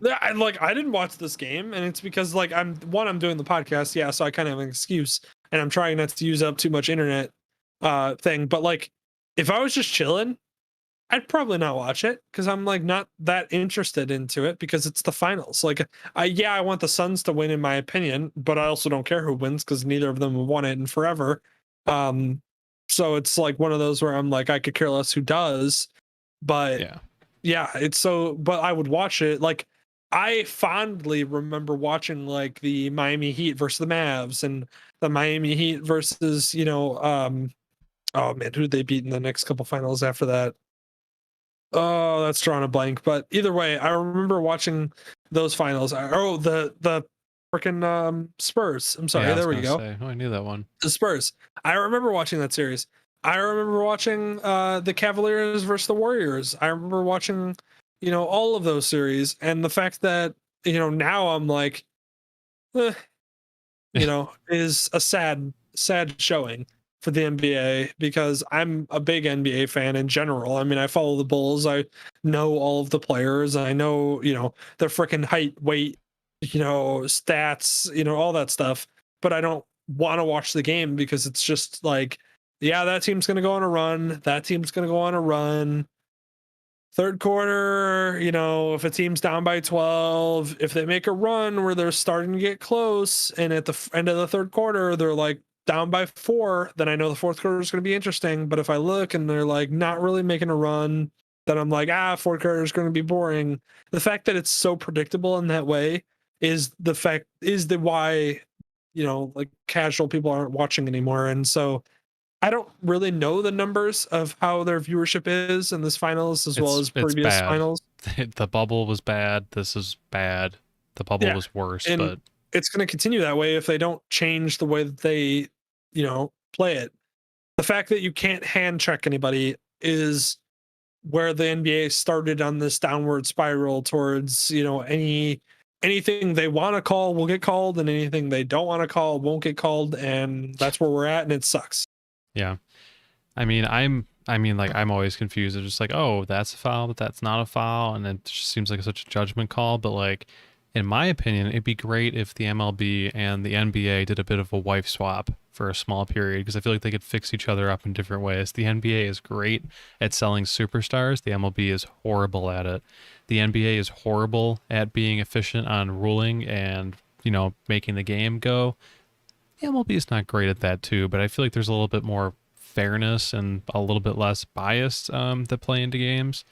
Yeah, I didn't watch this game, and it's because like I'm doing the podcast, yeah, so I kind of have an excuse, and I'm trying not to use up too much internet thing. But like, if I was just chilling, I'd probably not watch it because I'm like not that interested into it because it's the finals. Like, I want the Suns to win in my opinion, but I also don't care who wins because neither of them have won it in forever. So it's like one of those where I'm like I could care less who does, but Yeah. yeah, it's so, but I would watch it. Like, I fondly remember watching like the Miami Heat versus the Mavs and the Miami Heat versus, you know, oh man, who did they beat in the next couple finals after that? Oh, that's drawing a blank. But either way, I remember watching those finals. Oh, the freaking Spurs. I'm sorry, Yeah, I was there we gonna go. say. Oh, I knew that one. The Spurs. I remember watching that series. I remember watching the Cavaliers versus the Warriors. I remember watching, all of those series, and the fact that now I'm like, eh, is a sad showing for the NBA, because I'm a big NBA fan in general. I mean, I follow the Bulls. I know all of the players. I know, their freaking height, weight, stats, all that stuff. But I don't want to watch the game because it's just like, yeah, that team's going to go on a run. That team's going to go on a run. Third quarter, if a team's down by 12, if they make a run where they're starting to get close, and at the end of the third quarter, they're like down by 4, then I know the fourth quarter is going to be interesting. But if I look and they're like not really making a run, then I'm like, fourth quarter is going to be boring. The fact that it's so predictable in that way is the why, like casual people aren't watching anymore. And so I don't really know the numbers of how their viewership is in this finals as well as It's previous bad. finals. The bubble was bad. This is bad. The bubble Yeah, was worse, and but it's going to continue that way if they don't change the way that they, play it. The fact that you can't hand check anybody is where the NBA started on this downward spiral towards, anything they want to call will get called, and anything they don't want to call won't get called, and that's where we're at, and it sucks. yeah. I'm always confused. It's just like, oh, that's a foul, but that's not a foul, and it just seems like such a judgment call. But like, in my opinion, it'd be great if the MLB and the NBA did a bit of a wife swap for a small period, because I feel like they could fix each other up in different ways. The NBA is great at selling superstars. The MLB is horrible at it. The NBA is horrible at being efficient on ruling and, making the game go. The MLB is not great at that too, but I feel like there's a little bit more fairness and a little bit less bias that play into games.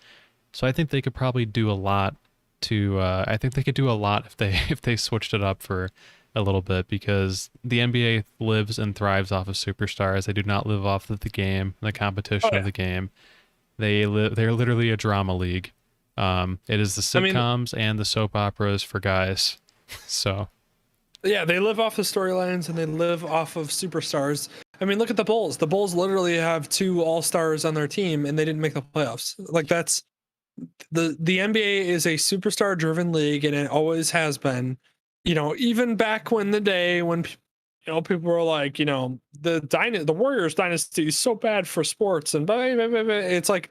So I think they could probably do a lot I think they could do a lot if they if they switched it up for a little bit, because the NBA lives and thrives off of superstars. They do not live off of the game, the competition of the game. They're literally a drama league. It is the sitcoms and the soap operas for guys. So yeah, they live off the storylines and they live off of superstars. I mean, look at the Bulls. The Bulls literally have 2 all-stars on their team and they didn't make the playoffs. Like, that's the NBA is a superstar driven league, and it always has been. Even back when the day when people were like, the Warriors dynasty is so bad for sports, and blah, blah, blah, blah. It's like,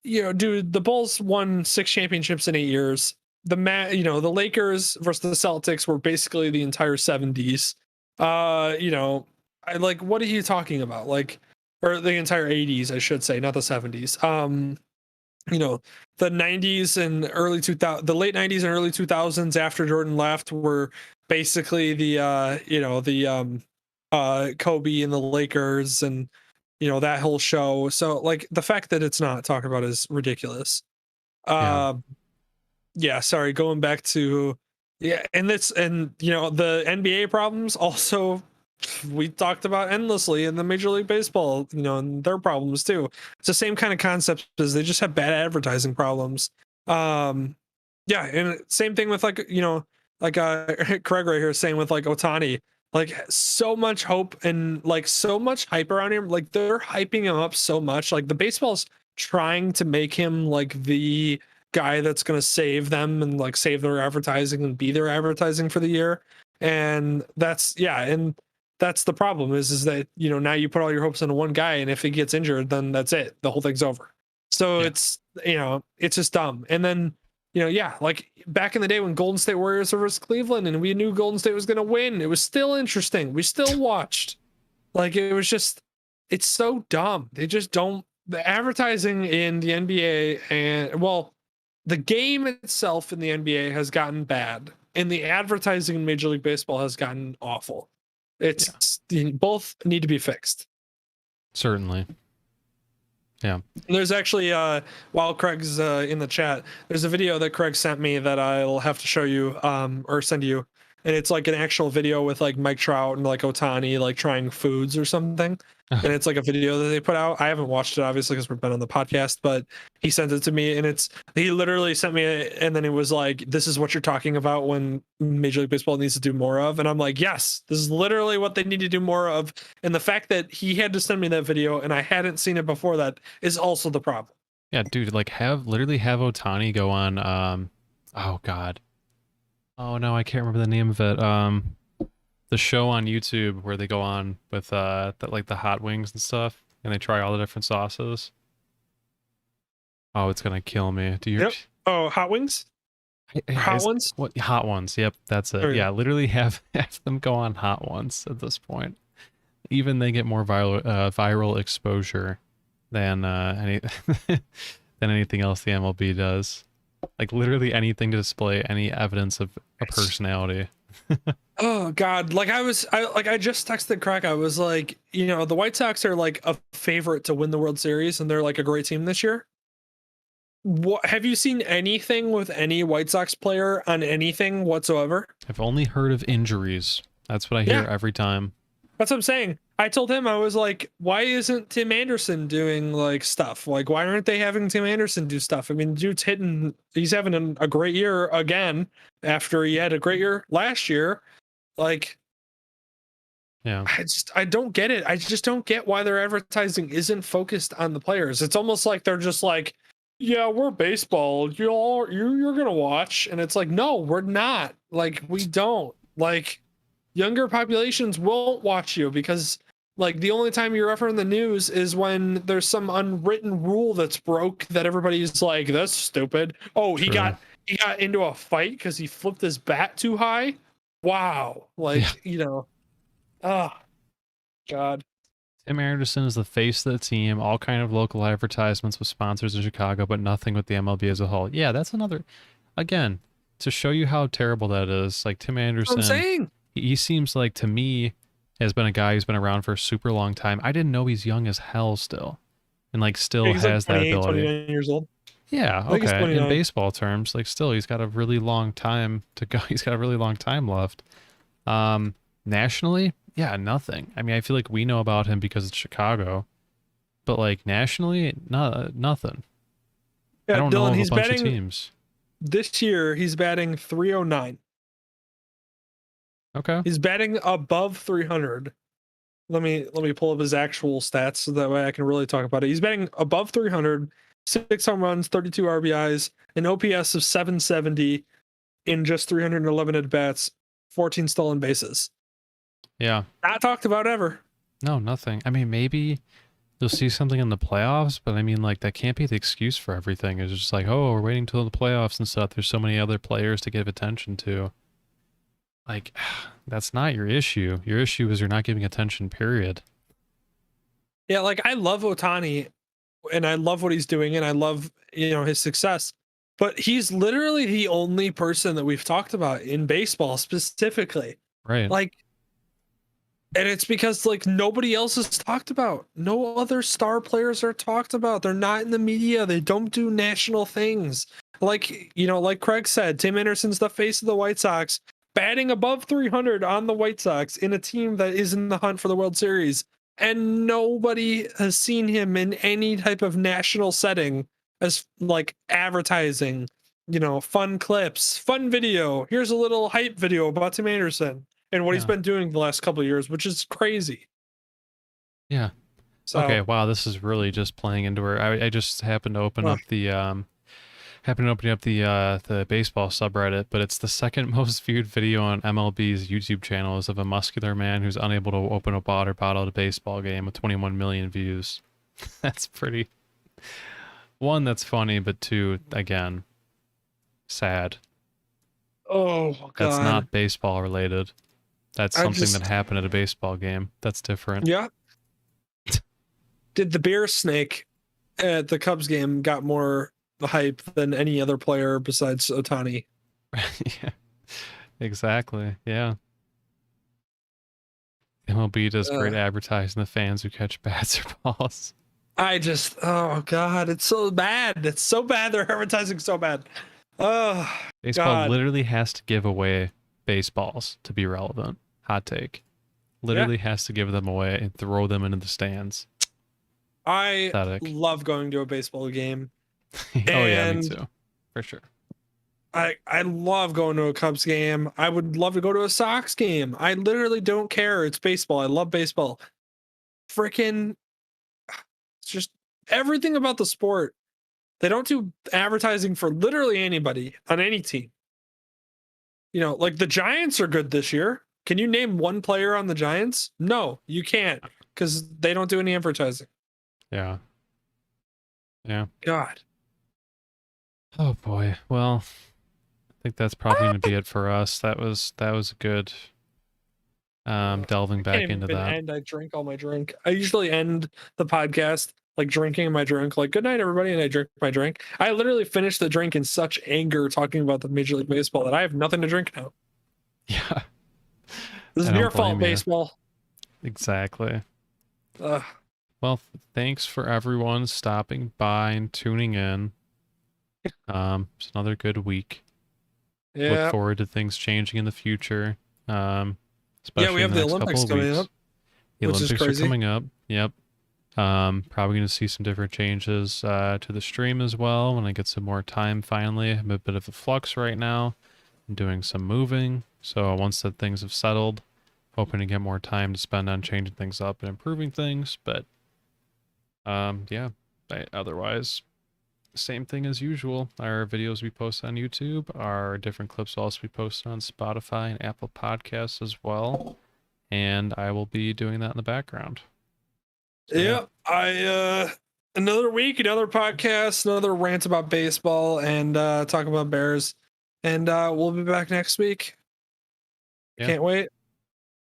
dude, the Bulls won 6 championships in 8 years. The Lakers versus the Celtics were basically the entire 70s. I like, what are you talking about? Like, or the entire 80s, I should say, not the 70s. The 90s and early 2000, the late 90s and early 2000s after Jordan left were basically the Kobe and the Lakers and that whole show. So like, the fact that it's not talked about is ridiculous. Yeah, sorry, going back to and the NBA problems also, we talked about endlessly in the Major League Baseball, and their problems too. It's the same kind of concept, as they just have bad advertising problems. Yeah, and same thing with like Craig right here saying with like Otani, like so much hope and like so much hype around him. Like, they're hyping him up so much. Like, the baseball's trying to make him like the guy that's going to save them and like save their advertising and be their advertising for the year. And that's the problem is that now you put all your hopes into one guy, and if he gets injured, then that's it, the whole thing's over. So it's just dumb. And then like back in the day when Golden State Warriors were versus Cleveland and we knew Golden State was going to win, it was still interesting, we still watched. Like, it's so dumb. They just don't, the advertising in the NBA and the game itself in the NBA has gotten bad, and the advertising in Major League Baseball has gotten awful. Both need to be fixed. certainly. Yeah. There's actually while Craig's in the chat, there's a video that Craig sent me that I'll have to show you or send you. and it's like an actual video with like Mike Trout and like Otani like trying foods or something. And it's like a video that they put out. I haven't watched it obviously because we've been on the podcast, but he sent it to me, and he literally sent me it, and then it was like, this is what you're talking about when Major League Baseball needs to do more of. And I'm like, yes, this is literally what they need to do more of. And the fact that he had to send me that video and I hadn't seen it before that is also the problem. Yeah, dude, like literally have Otani go on oh god. Oh no, I can't remember the name of it. The show on YouTube where they go on with like the hot wings and stuff, and they try all the different sauces. Oh, it's gonna kill me. Do you? Yep. Oh, hot wings? Hot ones? What hot ones? Yep, that's it. Okay. Yeah, literally have them go on hot ones at this point. Even they get more viral exposure than any than anything else the MLB does. Like literally anything to display any evidence of a personality. Oh God! Like I just texted Craig. I was like, the White Sox are like a favorite to win the World Series, and they're like a great team this year. What have you seen anything with any White Sox player on anything whatsoever? I've only heard of injuries. That's what I hear every time. That's what I'm saying. I told him, I was like, why isn't Tim Anderson doing like stuff? Like, why aren't they having Tim Anderson do stuff? I mean, dude's he's having a great year again after he had a great year last year. Like, yeah, I don't get it. I just don't get why their advertising isn't focused on the players. It's almost like they're just like, yeah, we're baseball. You're gonna watch, and it's like, no, we're not. Like, we don't. Like, younger populations won't watch you because, like, the only time you're ever in the news is when there's some unwritten rule that's broke that everybody's like, that's stupid. Oh, he got into a fight because he flipped his bat too high. Wow. Like, oh God. Tim Anderson is the face of the team, all kind of local advertisements with sponsors in Chicago, but nothing with the MLB as a whole. Yeah, that's another, again, to show you how terrible that is. Like Tim Anderson, That's what I'm saying. He seems like, to me, has been a guy who's been around for a super long time. I didn't know he's young as hell still, and like still He's has like that ability. 29 years old. Yeah, I think he's okay. 29. In baseball terms, like still, he's got a really long time to go. He's got a really long time left. Nationally, yeah, nothing. I mean, I feel like we know about him because it's Chicago, but like nationally, nothing. Yeah, I don't Dylan, know of he's a bunch of batting teams. this year. He's batting 309. Okay. He's batting above 300. Let me pull up his actual stats so that way I can really talk about it. He's batting above 300, 6 home runs, 32 RBIs, an OPS of 770 in just 311 at bats, 14 stolen bases. Yeah. Not talked about ever. No, nothing. I mean, maybe you'll see something in the playoffs, but I mean, like, that can't be the excuse for everything. It's just like, oh, we're waiting till the playoffs and stuff. There's so many other players to give attention to. Like, that's not your issue. Your issue is you're not giving attention, period. Yeah, like, I love Otani, and I love what he's doing, and I love, his success. But he's literally the only person that we've talked about in baseball specifically. Right. Like, and it's because, like, nobody else is talked about. No other star players are talked about. They're not in the media. They don't do national things. Like, like Craig said, Tim Anderson's the face of the White Sox, batting above 300 on the White Sox in a team that is in the hunt for the World Series. And nobody has seen him in any type of national setting as, like, advertising, fun clips, fun video. Here's a little hype video about Tim Anderson and what he's been doing the last couple of years, which is crazy. Yeah. So, okay. Wow. This is really just playing into where I just happened to open up the the baseball subreddit, but it's the second most viewed video on MLB's YouTube channel is of a muscular man who's unable to open a water bottle at a baseball game with 21 million views. That's pretty. One, that's funny, but two, again, sad. oh God, That's not baseball related. That's something that happened at a baseball game. That's different. Yeah. Did the beer snake at the Cubs game got more hype than any other player besides Otani? Yeah, exactly. Yeah. MLB does great advertising the fans who catch bats or balls. Oh God, it's so bad. It's so bad. They're advertising so bad. Oh, baseball God. literally has to give away baseballs to be relevant. Hot take. Literally has to give them away and throw them into the stands. I Pathetic. love going to a baseball game. Oh yeah, me And too. For sure. I love going to a Cubs game. I would love to go to a Sox game. I literally don't care. It's baseball. I love baseball. Freaking, it's just everything about the sport. They don't do advertising for literally anybody on any team. You know, like the Giants are good this year. Can you name one player on the Giants? No, you can't, because they don't do any advertising. Yeah. Yeah. God. Oh boy. Well, I think that's probably gonna be it for us. That was a good delving back Can't into even that. end. I drink all my drink. I usually end the podcast like drinking my drink, like good night everybody, and I drink my drink. I literally finished the drink in such anger talking about the Major League Baseball that I have nothing to drink now. Yeah. This is I don't your fault, blame you. baseball. Exactly. Ugh. Well, thanks for everyone stopping by and tuning in. It's another good week. Look Yeah. forward to things changing in the future. Yeah, Especially we have in the the next Olympics couple of coming weeks. up, The which is Olympics are crazy. coming up. Yep. Probably going to see some different changes to the stream as well when I get some more time finally. I'm a bit of a flux right now. I'm doing some moving. So once that things have settled, hoping to get more time to spend on changing things up and improving things. But yeah, otherwise, same thing as usual. Our videos we post on YouTube, our different clips will also be posted on Spotify and Apple Podcasts as well. And I will be doing that in the background. So, Yeah, I another week, another podcast, another rant about baseball, and talk about Bears, and we'll be back next week. Yeah. Can't wait.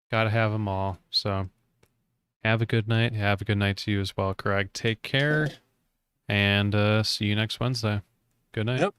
Gotta have them all. So have a good night. Have a good night to you as well, Craig. Take care, and see you next Wednesday. Good night. Yep.